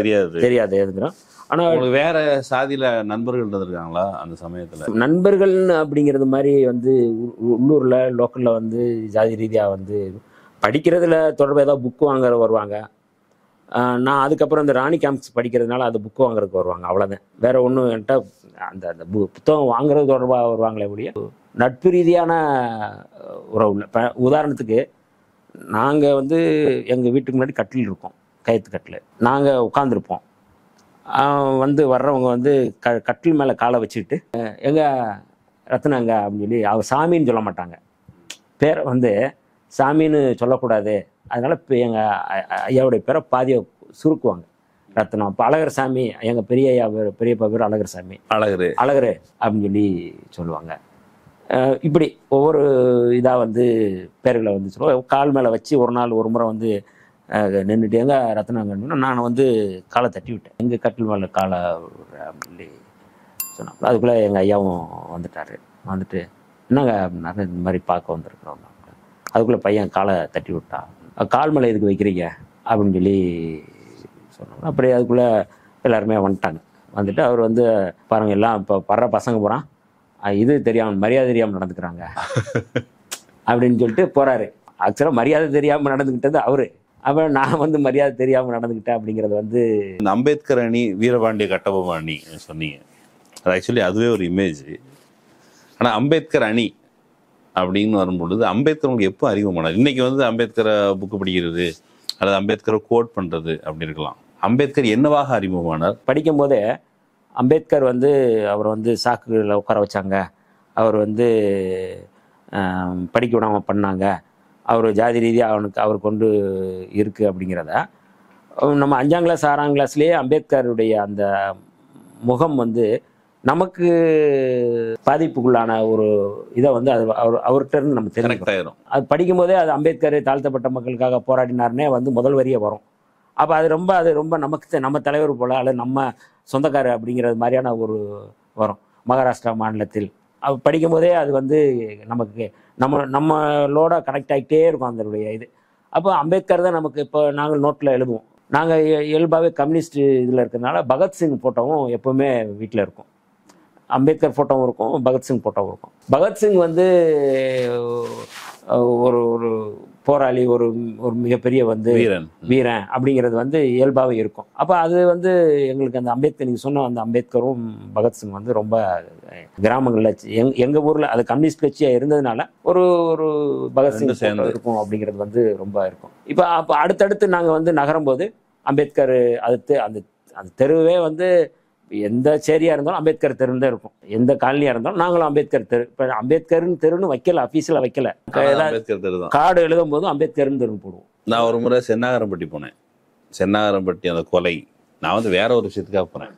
தெரியாது எதுங்கிறோம். ஆனால் உங்களுக்கு வேற சாதியில நண்பர்கள் இருந்திருக்காங்களா அந்த சமயத்துல? நண்பர்கள்னு அப்படிங்கிறது மாதிரி வந்து உள்ளூரில் லோக்கலில் வந்து ஜாதி ரீதியாக வந்து படிக்கிறதுல தொடர்பு ஏதாவது புக்கு வாங்க வருவாங்க. நான் அதுக்கப்புறம் இந்த ராணி கேம்ப்ஸ் படிக்கிறதுனால அந்த புக்கு வாங்குறதுக்கு வருவாங்க, அவ்வளோதான். வேறு ஒன்றும் என்கிட்ட அந்த புத்தகம் வாங்குறது தொடர்பாக வருவாங்களே ஒழிய நட்பு ரீதியான உறவு இல்லை. இப்போ உதாரணத்துக்கு நாங்கள் வந்து எங்கள் வீட்டுக்கு முன்னாடி கட்டில் இருக்கோம், கயத்து கட்டில். நாங்கள் உட்காந்துருப்போம். வந்து வர்றவங்க வந்து கட்டில் மேலே காலை வச்சுக்கிட்டு எங்கள் ரத்னாங்க அப்படின்னு சொல்லி, அவர் சாமின்னு சொல்ல மாட்டாங்க, பேரை வந்து சாமின்னு சொல்லக்கூடாது, அதனால் இப்போ எங்கள் ஐயாவுடைய பேரை பாதியை சுருக்குவாங்க, ரத்னம். இப்போ அழகர் சாமி, எங்கள் பெரிய ஐயா பெரியப்பா பேர் அழகர் சாமி, அழகர் அப்படின்னு சொல்லி சொல்லுவாங்க. இப்படி ஒவ்வொரு இதாக வந்து பேர்களை வந்து சொல்லுவோம். கால் மேலே வச்சு ஒரு முறை வந்து நின்றுட்டு எங்கள் ரத்னாங்கன்னு நான் வந்து காலை தட்டி விட்டேன். எங்கள் கட்டில் மேலே காலை அப்படின்னு சொல்லி சொன்னாப்புல. அதுக்குள்ளே எங்கள் ஐயாவும் வந்துட்டார். வந்துட்டு என்னங்க அப்படின்னாரு, இந்த மாதிரி பார்க்க வந்திருக்கிறோம். அதுக்குள்ளே பையன் காலை தட்டி விட்டான். கால் மேலே எதுக்கு வைக்கிறீங்க அப்படின்னு சொல்லி சொன்னாங்க. அப்படி அதுக்குள்ளே எல்லாருமே வந்துட்டாங்க. வந்துட்டு அவர் வந்து பாருங்கள் எல்லாம் இப்போ படுற பசங்க போகிறான், இது தெரியாமல் மரியாதை தெரியாமல் நடந்துக்கிறாங்க அப்படின்னு சொல்லிட்டு போகிறாரு. ஆக்சுவலாக மரியாதை தெரியாமல் நடந்துக்கிட்டது அவரு. அப்புறம் நான் வந்து மரியாதை தெரியாமல் நடந்துக்கிட்டேன் அப்படிங்கிறது வந்து இந்த அம்பேத்கர் அணி, வீரபாண்டிய கட்டபொம்மன் அணி சொன்னீங்க. அது ஆக்சுவலி அதுவே ஒரு இமேஜ். ஆனால் அம்பேத்கர் அணி அப்படின்னு வரும்பொழுது அம்பேத்கர் உங்களுக்கு எப்போ அறிமுகமானார்? இன்னைக்கு வந்து அம்பேத்கரை புக்கு படிக்கிறது அல்லது அம்பேத்கரை கோட் பண்ணுறது அப்படி இருக்கலாம். அம்பேத்கர் என்னவாக அறிமுகமானார்? படிக்கும் போதே அம்பேத்கர் வந்து அவர் வந்து சாக்குகளில் உட்கார வச்சாங்க, அவர் வந்து படிக்க விடாமல் பண்ணாங்க, அவர் ஜாதி ரீதியாக அவர் கொண்டு இருக்குது அப்படிங்கிறத நம்ம 5ஆம் கிளாஸ் 6ஆம் கிளாஸ்லேயே அம்பேத்கருடைய அந்த முகம் வந்து நமக்கு பாதிப்புக்குள்ளான ஒரு இதை வந்து அது அவர்கிட்ட இருந்து நம்ம தெரிஞ்சுக்கிறோம். அது படிக்கும்போதே அது அம்பேத்கர் தாழ்த்தப்பட்ட மக்களுக்காக போராடினார்னே வந்து முதல் வரியே வரும். அப்போ அது ரொம்ப நமக்கு நம்ம தலைவர் போல் அல்லது நம்ம சொந்தக்காரர் அப்படிங்கிறது மாதிரியான ஒரு வரும். மகாராஷ்டிரா மாநிலத்தில் அது படிக்கும்போதே அது வந்து நமக்கு நம்மளோட கனெக்ட் ஆகிட்டே இருக்கும் அதனுடைய இது. அப்போ அம்பேத்கர் தான் நமக்கு. இப்போ நாங்கள் நோட்டில் எழுதுவோம், நாங்கள் இயல்பாகவே கம்யூனிஸ்ட் இதில் இருக்கிறதுனால பகத்சிங் ஃபோட்டோவும் எப்போவுமே வீட்டில் இருக்கும். அம்பேத்கர் ஃபோட்டோவும் இருக்கும், பகத்சிங் ஃபோட்டோவும் இருக்கும். பகத்சிங் வந்து ஒரு ஒரு போராளி, ஒரு மிகப்பெரிய வந்து வீரன் அப்படிங்கிறது வந்து இயல்பாகவே இருக்கும். அப்போ அது வந்து எங்களுக்கு அந்த அம்பேத்கர், நீங்கள் சொன்ன அந்த அம்பேத்கரும் பகத்சிங் வந்து ரொம்ப கிராமங்களில் எங்கள் ஊரில் அது கம்யூனிஸ்ட் கட்சியாக இருந்ததுனால ஒரு ஒரு பகத்சிங் இருக்கும் அப்படிங்கிறது வந்து ரொம்ப இருக்கும். அப்போ அடுத்தடுத்து நாங்கள் வந்து நகரும்போது அம்பேத்கர் அடுத்து அந்த தெருவே வந்து எந்த சேரியாக இருந்தாலும் அம்பேத்கர் தெருன்னு தான் இருக்கும். எந்த காலனியாக இருந்தாலும் நாங்களும் அம்பேத்கர் தெரு. இப்போ அம்பேத்கர்னு தெருன்னு வைக்கல, அஃபீஸில் வைக்கல. கார்டு எழுதும் போதும் அம்பேத்கர்னு தெருன்னு போடுவோம். நான் ஒரு முறை சென்னாகரம்பட்டி போனேன். சென்னாகரம்பட்டி அந்த கொலை, நான் வந்து வேற ஒரு விஷயத்துக்காக போனேன்.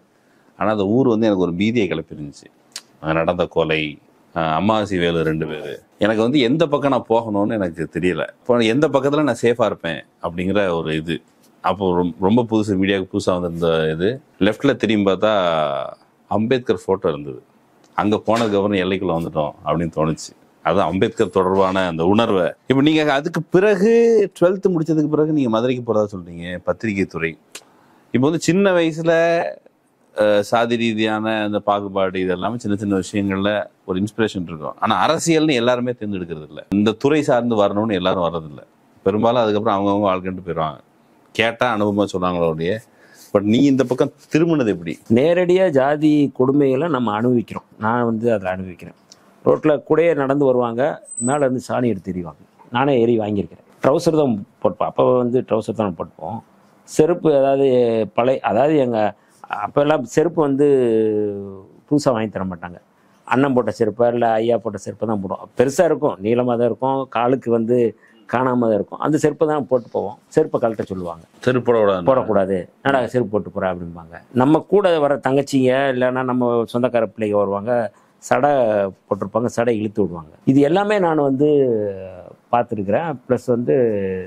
ஆனால் அந்த ஊர் வந்து எனக்கு ஒரு பீதியை கிளப்பிருந்துச்சு. நடந்த கொலை, அம்மாவாசி வேலு 2 பேர். எனக்கு வந்து எந்த பக்கம் நான் போகணும்னு எனக்கு தெரியல. இப்போ எந்த பக்கத்தில் நான் சேஃபாக இருப்பேன் அப்படிங்கிற ஒரு இது. அப்போ ரொம்ப புதுசு, மீடியாவுக்கு புதுசாக வந்திருந்த இது. லெஃப்டில் திரும்பி பார்த்தா அம்பேத்கர் ஃபோட்டோ இருந்தது. அங்கே போனதுக்கப்புறம் எல்லைக்குள்ளே வந்துட்டோம் அப்படின்னு தோணுச்சு. அதுதான் அம்பேத்கர் தொடர்பான அந்த உணர்வை. இப்போ நீங்கள் அதுக்கு பிறகு 12th முடிச்சதுக்கு பிறகு நீங்கள் மதுரைக்கு போகிறதா சொல்கிறீங்க, பத்திரிகை துறை. இப்போ வந்து சின்ன வயசில் சாதி ரீதியான அந்த பாகுபாடு இதெல்லாமே சின்ன சின்ன விஷயங்களில் ஒரு இன்ஸ்பிரேஷன் இருக்கும். ஆனால் அரசியல்னு எல்லாருமே தேர்ந்தெடுக்கிறது இல்லை. இந்த துறை சார்ந்து வரணும்னு எல்லாரும் வர்றதில்லை. பெரும்பாலும் அதுக்கப்புறம் அவங்கவுங்க வாழ்க்கைன்ட்டு போயிடுவாங்க. கேட்டால் அனுபவமாக சொன்னாங்களோடைய. பட் நீ இந்த பக்கம் திரும்பினது எப்படி? நேரடியாக ஜாதி கொடுமைகளை நம்ம அனுபவிக்கிறோம். நான் வந்து அதில் அனுபவிக்கிறேன். ரோட்டில் கூடயே நடந்து வருவாங்க, மேலே இருந்து சாணி எடுத்து எறிவாங்க. நானே ஏறி வாங்கியிருக்கிறேன். ட்ரௌசர் தான் போட்டுப்போம். அப்போ வந்து ட்ரௌசர் தான் போட்டுப்போம். செருப்பு அதாவது எங்கள் அப்போல்லாம் செருப்பு வந்து புதுசாக வாங்கி தர மாட்டாங்க. அண்ணன் போட்ட செருப்பை இல்லை ஐயா போட்ட செருப்பை தான் போடுவோம். பெருசாக இருக்கும், நீளமாக தான் இருக்கும், காலுக்கு வந்து காணாமல் தான் இருக்கும். அந்த செருப்பை தான் போட்டு போவோம். செருப்பை கழட்ட சொல்லுவாங்க, போடக்கூடாது, என்னடா செருப்பு போட்டு போகிற அப்படிம்பாங்க. நம்ம கூட வர தங்கச்சிங்க இல்லைன்னா நம்ம சொந்தக்கார பிள்ளைங்க வருவாங்க, சடை போட்டிருப்பாங்க, சடை இழுத்து விடுவாங்க. இது எல்லாமே நான் வந்து பார்த்துருக்குறேன். ப்ளஸ் வந்து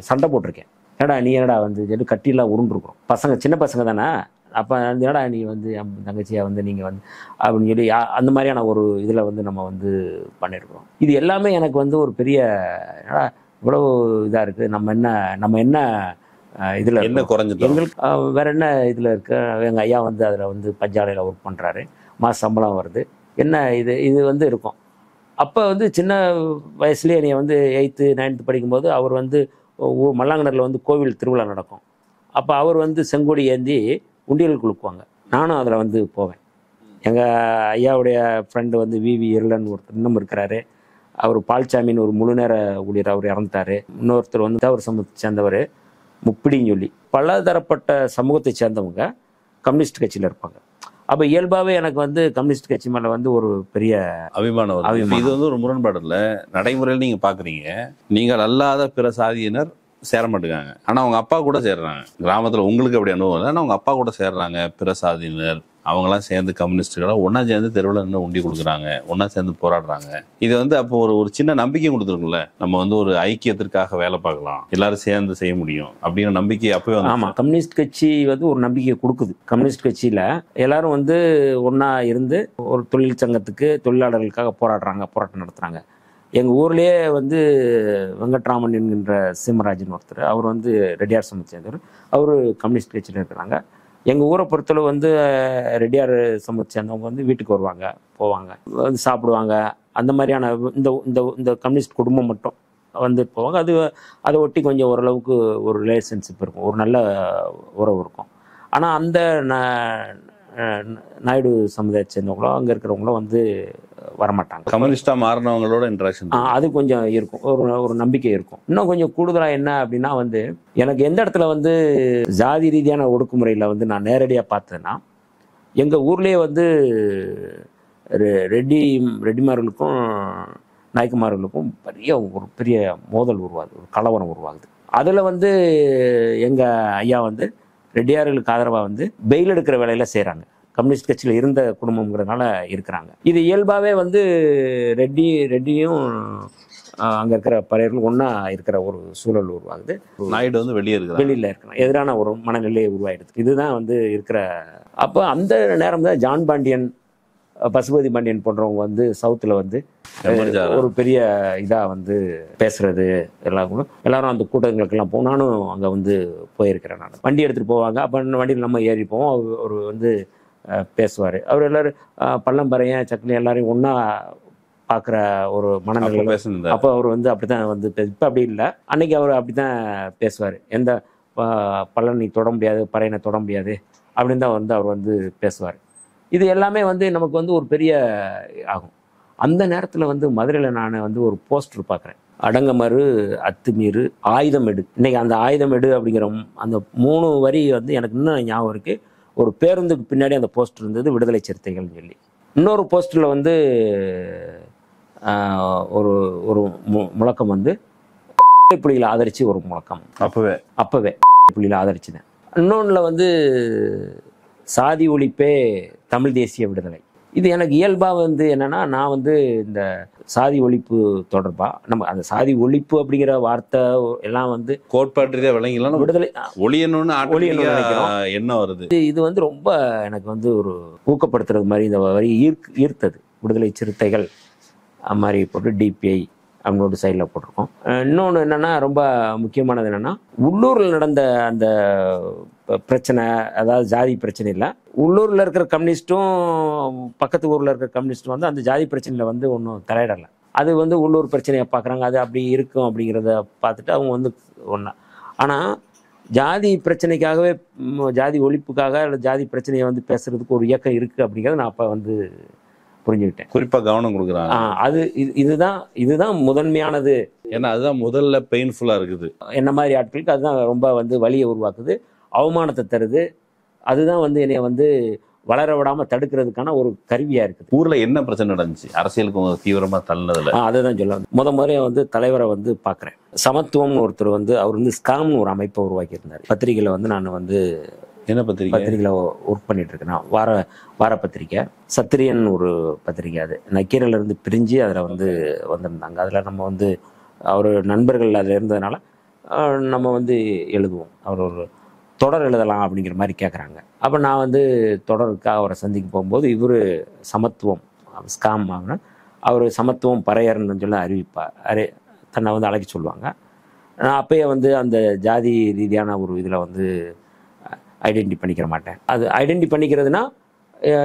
சண்டை போட்டிருக்கேன். ஏடா நீ என்னடா வந்து சொல்லி கட்டிலாம் உருண்டுருக்குறோம். பசங்க சின்ன பசங்க தானே, அப்போ என்னடா நீ வந்து என் தங்கச்சியாக வந்து நீங்கள் வந்து அப்படின்னு சொல்லி அந்த மாதிரியான ஒரு இதில் வந்து நம்ம வந்து பண்ணியிருக்கிறோம். இது எல்லாமே எனக்கு வந்து ஒரு பெரிய என்னடா இவ்வளோ இதாக இருக்குது, நம்ம என்ன இதில் என்ன குறைஞ்சிட்டோம், எங்களுக்கு வேற என்ன இதில் இருக்கு. எங்கள் ஐயா வந்து அதில் வந்து பஞ்சாலையில் ஒர்க் பண்ணுறாரு, மாத சம்பளம் வருது, என்ன இது வந்து இருக்கும். அப்போ வந்து சின்ன வயசுலேயே என்னை வந்து 8th 9th படிக்கும்போது அவர் வந்து மல்லாங்கனரில் வந்து கோவில் திருவிழா நடக்கும். அப்போ அவர் வந்து செங்கோடி ஏந்தி உண்டியல் குலுக்குவாங்க. நானும் அதில் வந்து போவேன். எங்கள் ஐயாவுடைய ஃப்ரெண்டு வந்து விவி இருளன் ஒருத்தர் இன்னும் இருக்கிறாரு. அவர் பால்சாமின்னு ஒரு முழு நேர ஊழியர், அவர் இறந்துட்டார். இன்னொருத்தர் வந்து அவர் சமூகத்தை சேர்ந்தவர் முப்பிடின்னு சொல்லி பல தரப்பட்ட சமூகத்தை சேர்ந்தவங்க கம்யூனிஸ்ட் கட்சியில் இருப்பாங்க. அப்போ இயல்பாகவே எனக்கு வந்து கம்யூனிஸ்ட் கட்சி மேலே வந்து ஒரு பெரிய அபிமானம். இது வந்து ஒரு முரண்பாடு இல்லை, நடைமுறையில் நீங்கள் பார்க்குறீங்க. நீங்கள் அல்லாத பிற சாதியினர் சேர மாட்டேங்காங்க, ஆனால் அவங்க அப்பா கூட சேர்றாங்க. கிராமத்தில் உங்களுக்கு அப்படி அனுபவம் இல்லை, ஆனால் அவங்க அப்பா கூட சேர்றாங்க. பிற சாதியினர் அவங்களாம் சேர்ந்து கம்யூனிஸ்டுகளாக ஒன்றா சேர்ந்து தெருவில் நின்று உண்டி கொடுக்குறாங்க, ஒன்றா சேர்ந்து போராடுறாங்க. இது வந்து அப்போ ஒரு சின்ன நம்பிக்கை கொடுத்துருக்குல்ல, நம்ம வந்து ஒரு ஐக்கியத்திற்காக வேலை பார்க்கலாம், எல்லாரும் சேர்ந்து செய்ய முடியும் அப்படிங்கிற நம்பிக்கை அப்பவே வந்து. ஆமாம், கம்யூனிஸ்ட் கட்சி வந்து ஒரு நம்பிக்கையை கொடுக்குது. கம்யூனிஸ்ட் கட்சியில் எல்லாரும் வந்து ஒன்றா இருந்து ஒரு தொழிற்சங்கத்துக்கு தொழிலாளர்களுக்காக போராட்டம் நடத்துகிறாங்க. எங்கள் ஊர்லேயே வந்து வெங்கட்ராமன் என்கின்ற சீமராஜன் ஒருத்தர், அவர் வந்து ரெட்டியார் சமூகத்தை சேர்ந்தவர், அவர் கம்யூனிஸ்ட் கட்சியில் இருக்கிறாங்க. எங்கள் ஊரை பொறுத்தளவு வந்து ரெட்டியார் சமூகத்தை சேர்ந்தவங்க வந்து வீட்டுக்கு வருவாங்க, போவாங்க, வந்து சாப்பிடுவாங்க. அந்த மாதிரியான இந்த கம்யூனிஸ்ட் குடும்பம் மட்டும் வந்து போவாங்க. அதை ஒட்டி கொஞ்சம் ஓரளவுக்கு ஒரு ரிலேஷன்ஷிப் இருக்கும், ஒரு நல்ல உறவு இருக்கும். ஆனால் அந்த நாயுடு சமுதாயத்தை சேர்ந்தவங்களோ அங்கே இருக்கிறவங்களோ வந்து வரமாட்டாங்க. கம்யூனிஸ்டாக மாறினவங்களோட இன்ட்ராக்ஷன் அது கொஞ்சம் இருக்கும், ஒரு நம்பிக்கை இருக்கும். இன்னும் கொஞ்சம் கூடுதலாக என்ன அப்படின்னா வந்து எனக்கு எந்த இடத்துல வந்து ஜாதி ரீதியான ஒடுக்குமுறையில் வந்து நான் நேரடியாக பார்த்தேன்னா, எங்கள் ஊர்லேயே வந்து ரெட்டிமார்களுக்கும் நாய்க்குமார்களுக்கும் ஒரு பெரிய மோதல் உருவாகுது, ஒரு கலவரம் உருவாகுது. அதில் வந்து எங்கள் ஐயா வந்து ரெட்டியார்களுக்கு ஆதரவாக வந்து பெயில் எடுக்கிற வேலையில் செய்கிறாங்க. கம்யூனிஸ்ட் கட்சியில் இருந்த குடும்பங்கிறதுனால இருக்கிறாங்க. இது இயல்பாகவே வந்து ரெட்டியும் அங்கே இருக்கிற பறையர்கள் ஒன்றா இருக்கிற ஒரு சூழல் உருவாகுது. நாயுடு வந்து வெளியில் இருக்கிறாங்க, எதிரான ஒரு மனநிலையை உருவாயிடுது. இதுதான் வந்து இருக்கிற. அப்போ அந்த நேரம் தான் ஜான் பாண்டியன், பசுபதி பாண்டியன் போன்றவங்க வந்து சவுத்தில் வந்து ஒரு பெரிய இதாக வந்து பேசுறது. எல்லாரும் அந்த கூட்டங்களுக்கெல்லாம் போகும். நானும் அங்கே வந்து போயிருக்கிறேன். நான் வண்டி எடுத்துகிட்டு போவாங்க. அப்போ வண்டியில் நம்ம ஏறி போவோம். அவர் வந்து பேசுவார். அவர் எல்லோரும் பள்ளம்பறையன் சக்கனி எல்லாரையும் ஒன்றா பார்க்குற ஒரு மனநிலை. அப்போ அவர் வந்து அப்படி தான் வந்து இப்போ அப்படி இல்லை, அன்றைக்கி அவர் அப்படி தான் பேசுவார். எந்த பள்ளனை தொட முடியாது, பறையனை தொட முடியாது அப்படின்னு தான் வந்து அவர் வந்து பேசுவார். இது எல்லாமே வந்து நமக்கு வந்து ஒரு பெரிய ஆகும். அந்த நேரத்தில் வந்து மதுரையில் நான் வந்து ஒரு போஸ்டர் பார்க்குறேன், அடங்கமறு அத்துமீறு ஆயுதம் எடு. இன்றைக்கி அந்த ஆயுதம் எடு அப்படிங்கிற அந்த 3 வரி வந்து எனக்கு இன்னும் ஞாபகம் இருக்குது. ஒரு பேருந்துக்கு பின்னாடி அந்த போஸ்டர் இருந்தது, விடுதலை சிறுத்தைகள்னு சொல்லி. இன்னொரு போஸ்டரில் வந்து ஒரு ஒரு முழக்கம் வந்து புலிகளை ஆதரித்து ஒரு முழக்கம், அப்போவே புலிகளை ஆதரிச்சுதான். இன்னொன்றில் வந்து சாதி ஒழிப்பே தமிழ் தேசிய விடுதலை. இது எனக்கு இயல்பாக வந்து என்னென்னா, நான் வந்து இந்த சாதி ஒழிப்பு தொடர்பாக நம்ம அந்த சாதி ஒழிப்பு அப்படிங்கிற வார்த்தை எல்லாம் வந்து கோட்பாட்டு விளங்கலாம், விடுதலை ஒளியணும்னு என்ன வருது. இது வந்து ரொம்ப எனக்கு வந்து ஒரு ஊக்கப்படுத்துறது மாதிரி இந்த வரி ஈர்த்தது. விடுதலை சிறுத்தைகள் அது மாதிரி போட்டு டிபிஐ அவங்களோட சைடில் போட்டிருக்கோம். இன்னொன்று என்னென்னா, ரொம்ப முக்கியமானது என்னென்னா, உள்ளூரில் நடந்த அந்த பிரச்சனை, அதாவது ஜாதி பிரச்சனை இல்லை, உள்ளூரில் இருக்கிற கம்யூனிஸ்ட்டும் பக்கத்து ஊரில் இருக்கிற கம்யூனிஸ்ட்டும் வந்து அந்த ஜாதி பிரச்சனையில் வந்து ஒன்றும் தலையிடலை. அது வந்து உள்ளூர் பிரச்சனையை பார்க்குறாங்க, அது அப்படி இருக்கும் அப்படிங்கிறத பார்த்துட்டு அவங்க வந்து ஒன்றா. ஆனால் ஜாதி பிரச்சனைக்காகவே, ஜாதி ஒழிப்புக்காக இல்லை ஜாதி பிரச்சனையை வந்து பேசுகிறதுக்கு ஒரு இயக்கம் இருக்குது அப்படிங்கிறத நான் அப்போ வந்து புரிஞ்சுக்கிட்டேன். குறிப்பாக கவனம் கொடுக்குறாங்க. அது இதுதான் முதன்மையானது. ஏன்னா அதுதான் முதல்ல பெயின்ஃபுல்லாக இருக்குது. என்ன மாதிரி ஆட்களுக்கு அதுதான் ரொம்ப வந்து வலியை உருவாக்குது, அவமானத்தை தருது. அதுதான் வந்து என்னைய வந்து வளர விடாமல் தடுக்கிறதுக்கான ஒரு கருவியாக இருக்குது. ஊர்ல என்ன பிரச்சனை நடந்துச்சு அரசியலுக்கு தீவிரமா தள்ளினதுல? அதை தான் சொல்ல முறையை வந்து தலைவரை வந்து பார்க்குறேன். சமத்துவம்னு ஒருத்தர் வந்து அவர் வந்து ஸ்காம்னு ஒரு அமைப்பை உருவாக்கியிருந்தார். பத்திரிகையில் வந்து நான் வந்து என்ன பத்திரிகையில் ஒர்க் பண்ணிட்டு இருக்கேன். வார பத்திரிக்கை சத்திரியன் ஒரு பத்திரிக்கை. அது நக்கீரிலிருந்து பிரிஞ்சு அதில் வந்து வந்திருந்தாங்க. அதில் நம்ம வந்து அவர் நண்பர்கள் அதில் இருந்ததுனால நம்ம வந்து எழுதுவோம். அவர் ஒரு தொடர் எழுதலாம் அப்படிங்கிற மாதிரி கேட்குறாங்க. அப்போ நான் வந்து தொடருக்காக அவரை சந்திக்க போகும்போது இவர் சமத்துவம் ஸ்காம் ஆகுனா அவர் சமத்துவம் பறையர்னு சொல்லி அறிவிப்பார். தன்னை வந்து அழைக்க சொல்லுவாங்க. நான் அப்பயே வந்து அந்த ஜாதி ரீதியான ஒரு இதில் வந்து ஐடென்டி பண்ணிக்கிற மாட்டேன். அது ஐடென்டி பண்ணிக்கிறதுனா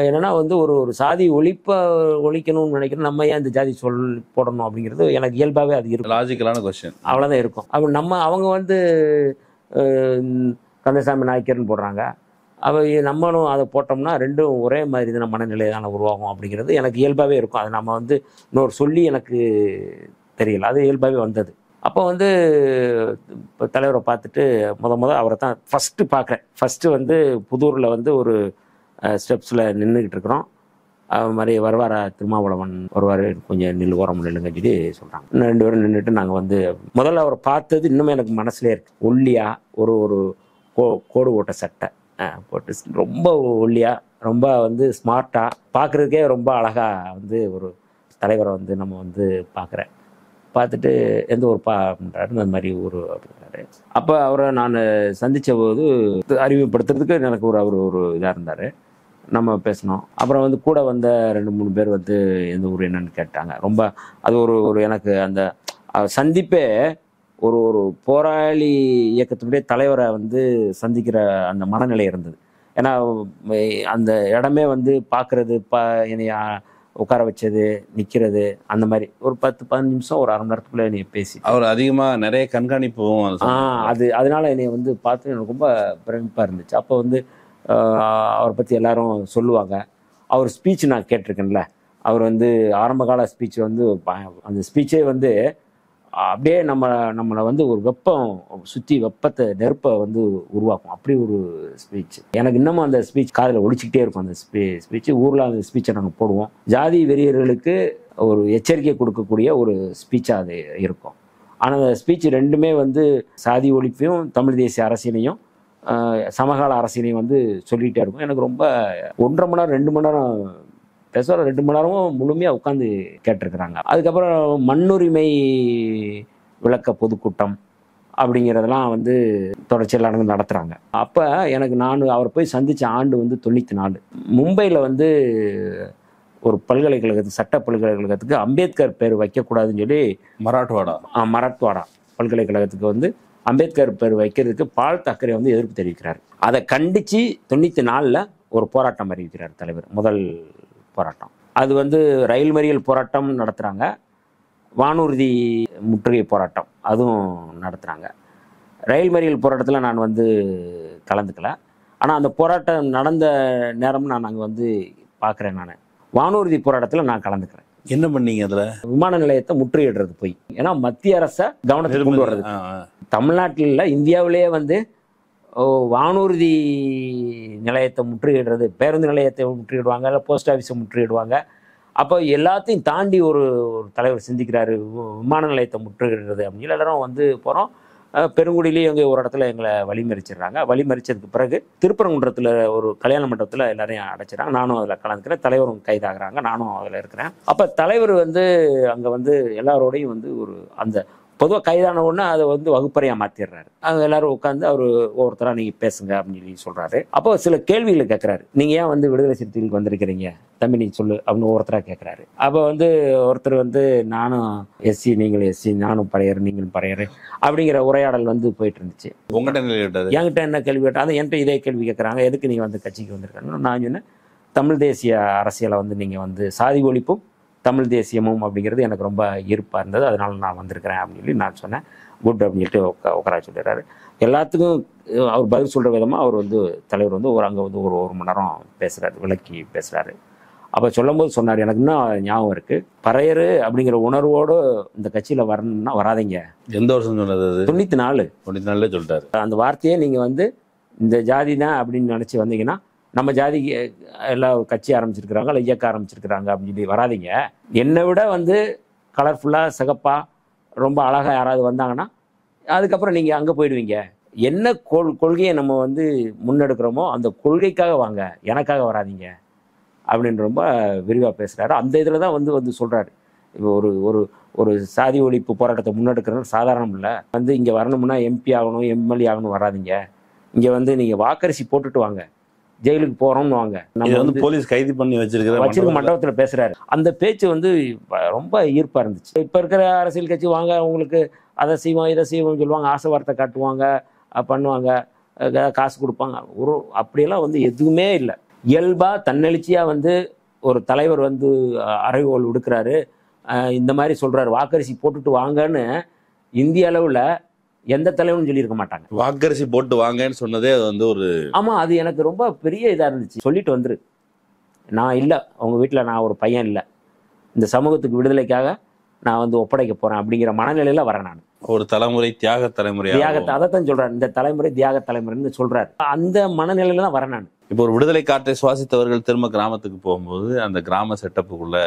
என்னென்னா வந்து ஒரு சாதி ஒழிக்கணும்னு நினைக்கிறோம். நம்ம ஏன் இந்த ஜாதி போடணும் அப்படிங்கிறது எனக்கு இயல்பாகவே அது இருக்கும். லாஜிக்கலான கொஸ்டின் அவ்வளோதான் இருக்கும். அப்போ அவங்க வந்து கந்தசாமி நாயக்கர்னு போடுறாங்க. நம்மளும் அதை போட்டோம்னா ரெண்டும் ஒரே மாதிரி தான் மனநிலை தானே உருவாகும் அப்படிங்கிறது எனக்கு இயல்பாகவே இருக்கும். அது நம்ம வந்து இன்னொரு சொல்லி எனக்கு தெரியல, அது இயல்பாகவே வந்தது. அப்போ வந்து இப்போ தலைவரை பார்த்துட்டு அவரை தான் ஃபஸ்ட்டு பார்க்குறேன். ஃபஸ்ட்டு வந்து புதூரில் வந்து ஒரு ஸ்டெப்ஸில் நின்றுக்கிட்டு இருக்கிறோம். அது மாதிரி வருவாரா திருமாவளவன் வருவார், கொஞ்சம் ஓரம் நில்லுங்க சொல்லி சொல்கிறாங்க. 2 பேரும் நின்றுட்டு நாங்கள் வந்து முதல்ல அவரை பார்த்தது இன்னுமே எனக்கு மனசுலேயே இருக்குது. ஒல்லியாக ஒரு கோடு ஓட்ட சட்டை போட்டு ரொம்ப ஒல்லியாக ரொம்ப வந்து ஸ்மார்ட்டாக பார்க்குறதுக்கே ரொம்ப அழகாக வந்து ஒரு தலைவரை வந்து நம்ம வந்து பார்த்துட்டு எந்த ஒரு அப்படின்றாரு. அந்த மாதிரி ஒரு அப்படின்றாரு. அப்போ அவரை நான் சந்தித்த போது அறிமுகப்படுத்துறதுக்கு எனக்கு அவர் ஒரு இதாக இருந்தார். நம்ம பேசினோம். அப்புறம் வந்து கூட வந்த 2-3 பேர் வந்து எந்த ஊர் என்னன்னு கேட்டாங்க. ரொம்ப அது ஒரு எனக்கு அந்த சந்திப்பே ஒரு போராளி இயக்கத்தினுடைய தலைவரை வந்து சந்திக்கிற அந்த மனநிலை இருந்தது. ஏன்னா அந்த இடமே வந்து பார்க்குறது என்னைய உட்கார வச்சது, நிற்கிறது, அந்த மாதிரி ஒரு 10-15 நிமிஷம் ஒரு 1/2 மணி நேரத்துக்குள்ளே என்னை பேசி அவர் அதிகமாக நிறைய கண்காணிப்பும் அதனால என்னை வந்து பார்த்து எனக்கு ரொம்ப பிரமிப்பாக இருந்துச்சு. அப்போ வந்து அவரை பற்றி எல்லாரும் சொல்லுவாங்க. அவர் ஸ்பீச் நான் கேட்டிருக்கேன்ல, அவர் வந்து ஆரம்பகால ஸ்பீச் வந்து அந்த ஸ்பீச்சே வந்து அப்படியே நம்மளை வந்து ஒரு சுற்றி வெப்பத்தை நெருப்பை வந்து உருவாக்கும். அப்படி ஒரு ஸ்பீச் எனக்கு இன்னமும் அந்த ஸ்பீச் காதில் ஒழிச்சிக்கிட்டே இருக்கும். அந்த ஸ்பீச் ஊரில் அந்த ஸ்பீச்சை நாங்கள் போடுவோம். ஜாதி வெறியர்களுக்கு ஒரு எச்சரிக்கை கொடுக்கக்கூடிய ஒரு ஸ்பீச்சாக அது இருக்கும். ஆனால் அந்த ஸ்பீச் ரெண்டுமே வந்து சாதி ஒழிப்பையும் தமிழ் தேசிய அரசியலையும் சமகால அரசியலையும் வந்து சொல்லிகிட்டே இருக்கும். எனக்கு ரொம்ப 1.5 மணி நேரம் 2 மணி நேரம் பேசுவார். 2 மணி நேரமும் முழுமையாக உட்காந்து கேட்டிருக்கிறாங்க. அதுக்கப்புறம் மண்ணுரிமை விளக்க பொதுக்கூட்டம் அப்படிங்கிறதெல்லாம் வந்து தொடர்ச்சியாக நடத்துகிறாங்க. அப்போ எனக்கு நான் அவரை போய் சந்தித்த ஆண்டு வந்து 94. மும்பையில் வந்து ஒரு பல்கலைக்கழகத்துக்கு சட்ட பல்கலைக்கழகத்துக்கு அம்பேத்கர் பேர் வைக்கக்கூடாதுன்னு சொல்லி மராட்வாடா பல்கலைக்கழகத்துக்கு வந்து அம்பேத்கர் பேர் வைக்கிறதுக்கு பால் தாக்கரே வந்து எதிர்ப்பு தெரிவிக்கிறார். அதை கண்டித்து 94 ஒரு போராட்டம் அறிவிக்கிறார் தலைவர். முதல் போராட்டம் அது வந்து ரயில் மறியல் போராட்டம் நடத்துகிறாங்க. வானூர்தி முற்றுகை போராட்டம் அதுவும் நடத்துகிறாங்க. ரயில் மறியல் போராட்டத்தில் நான் வந்து கலந்துக்கல. ஆனால் அந்த போராட்டம் நடந்த நேரம் நான் அங்கே வந்து பார்க்குறேன். நான் வானூர்தி போராட்டத்தில் நான் கலந்துக்கிறேன். என்ன பண்ணீங்க? அதில் விமான நிலையத்தை முற்றுகையிடுறது போய், ஏன்னா மத்திய அரசை கவனத்தில் கொண்டு வர்றது. தமிழ்நாட்டில் இல்லை, இந்தியாவிலேயே வந்து வானூர்தி நிலையத்தை முற்றுகையிடுறது, பேருந்து நிலையத்தை முற்றுகையிடுவாங்க, இல்லை போஸ்ட் ஆஃபீஸை முற்றுகையிடுவாங்க. அப்போ எல்லாத்தையும் தாண்டி ஒரு தலைவர் சிந்திக்கிறாரு, விமான நிலையத்தை முற்றுகையிடுறது அப்படின்னு எல்லாரும் வந்து போகிறோம். பெருங்குடியிலேயே எங்கே ஒரு இடத்துல எங்களை வழிமறிச்சிடுறாங்க. வழிமறிச்சதுக்கு பிறகு திருப்பரங்குன்றத்தில் ஒரு கல்யாண மண்டபத்தில் எல்லாரையும் அடைச்சிடறாங்க. நானும் அதில் கலந்துக்கிறேன். தலைவரும் கைதாகிறாங்க, நானும் அதில் இருக்கிறேன். அப்போ தலைவர் வந்து அங்கே வந்து எல்லாரோடையும் வந்து அந்த பொதுவாக கைதான உடனே அதை வந்து வகுப்பறையாக மாற்றிடுறாரு. அங்கே எல்லாரும் உட்காந்து அவர் ஒவ்வொருத்தராக நீங்கள் பேசுங்க அப்படின்னு சொல்லி சொல்கிறாரு. அப்போ சில கேள்விகளை கேட்குறாரு. நீங்கள் ஏன் வந்து விடுதலை சிறுத்தைகளுக்கு வந்திருக்கிறீங்க தம்பி, நீ சொல்லு அப்படின்னு ஒவ்வொருத்தராக கேட்குறாரு. அப்போ வந்து ஒருத்தர் வந்து நானும் எஸ்சி, நீங்களும் எஸ்சி, நானும் பறையர், நீங்களும் பறையர் அப்படிங்கிற உரையாடல் வந்து போயிட்டு இருந்துச்சு. என்கிட்ட என்ன கேள்வி கேட்டால் அதை என்கிட்ட இதே கேள்வி கேட்குறாங்க. எதுக்கு நீங்கள் வந்து கட்சிக்கு வந்திருக்காங்க? நான் சொன்னேன், தமிழ் தேசிய அரசியலை வந்து நீங்கள் வந்து சாதி ஒழிப்பும் தமிழ் தேசியமும் அப்படிங்கிறது எனக்கு ரொம்ப ஈர்ப்பாக இருந்தது, அதனால நான் வந்திருக்கிறேன் அப்படின்னு சொல்லி நான் சொன்னேன். குட் அப்படின்னு சொல்லிட்டு உட்கார சொல்லிடுறாரு. எல்லாத்துக்கும் அவர் பதில் சொல்கிற விதமாக அவர் வந்து தலைவர் வந்து அங்கே வந்து ஒரு 1 மணி நேரம் பேசுகிறாரு, விளக்கி பேசுகிறாரு. அப்போ சொல்லும்போது சொன்னார், எனக்கு இன்னும் ஞாபகம் இருக்குது, பறையர் அப்படிங்கிற உணர்வோடு இந்த கட்சியில் வரணும்னா வராதிங்க. எந்த வருஷம் சொன்னது? 94 சொல்லிட்டாரு. அந்த வார்த்தையே நீங்கள் வந்து இந்த ஜாதி தான் அப்படின்னு நினச்சி வந்தீங்கன்னா நம்ம ஜாதிக்கு எல்லாம் கட்சி ஆரம்பிச்சிருக்கிறாங்க இல்லை இயக்க ஆரம்பிச்சிருக்கிறாங்க அப்படின்னு சொல்லி வராதிங்க. என்னை விட வந்து கலர்ஃபுல்லாக சிகப்பாக ரொம்ப அழகாக யாராவது வந்தாங்கன்னா அதுக்கப்புறம் நீங்கள் அங்கே போயிடுவீங்க. என்ன கொள்கையை நம்ம வந்து முன்னெடுக்கிறோமோ அந்த கொள்கைக்காக வாங்க, எனக்காக வராதிங்க அப்படின்னு ரொம்ப விரிவாக பேசுகிறாரு. அந்த இதில் தான் வந்து சொல்கிறாரு. இப்போ ஒரு சாதி ஒழிப்பு போராட்டத்தை முன்னெடுக்கிறது சாதாரணம் இல்லை. வந்து இங்கே வரணும்னா எம்பி ஆகணும், எம்எல்ஏ ஆகணும் வராதிங்க. இங்கே வந்து நீங்கள் வாக்கரிசி போட்டுட்டு வாங்க, ஜெயிலுக்கு போகிறோம்னு வாங்க. நம்ம வந்து போலீஸ் கைது பண்ணி வச்சிருக்க மண்டபத்தில் பேசுகிறாரு. அந்த பேச்சு வந்து ரொம்ப ஈர்ப்பாக இருந்துச்சு. இப்போ இருக்கிற அரசியல் கட்சி வாங்க உங்களுக்கு அதை செய்வோம் இதை செய்வோம்னு சொல்லுவாங்க, ஆசை வார்த்தை காட்டுவாங்க, பண்ணுவாங்க, காசு கொடுப்பாங்க. அப்படியெல்லாம் வந்து எதுவுமே இல்லை. இயல்பாக தன்னெழுச்சியாக வந்து ஒரு தலைவர் வந்து அறைகோல் விடுக்கிறாரு, இந்த மாதிரி சொல்கிறாரு, வாக்கரிசி போட்டுட்டு வாங்கன்னு இந்திய அளவில் எந்த தலைவரும் சொல்லியிருக்க மாட்டாங்க. வாக்கரிசி போட்டு வாங்கன்னு சொன்னதே அது வந்து ஒரு ஆமாம், அது எனக்கு ரொம்ப பெரிய இதாக இருந்துச்சு. சொல்லிட்டு வந்துரு, நான் இல்லை அவங்க வீட்டில், நான் ஒரு பையன் இல்லை, இந்த சமூகத்துக்கு விடுதலைக்காக நான் வந்து ஒப்படைக்க போகிறேன் அப்படிங்கிற மனநிலையில் வரேன். நான் ஒரு தலைமுறை தியாக தலைமுறை, அதைத்தான் சொல்கிறார், இந்த தலைமுறை தியாக தலைமுறைன்னு சொல்கிறார். அந்த மனநிலையில் தான் வரேன் நான். இப்போ ஒரு விடுதலை காற்றை சுவாசித்தவர்கள் திரும்ப கிராமத்துக்கு போகும்போது அந்த கிராம செட்டப்புக்குள்ள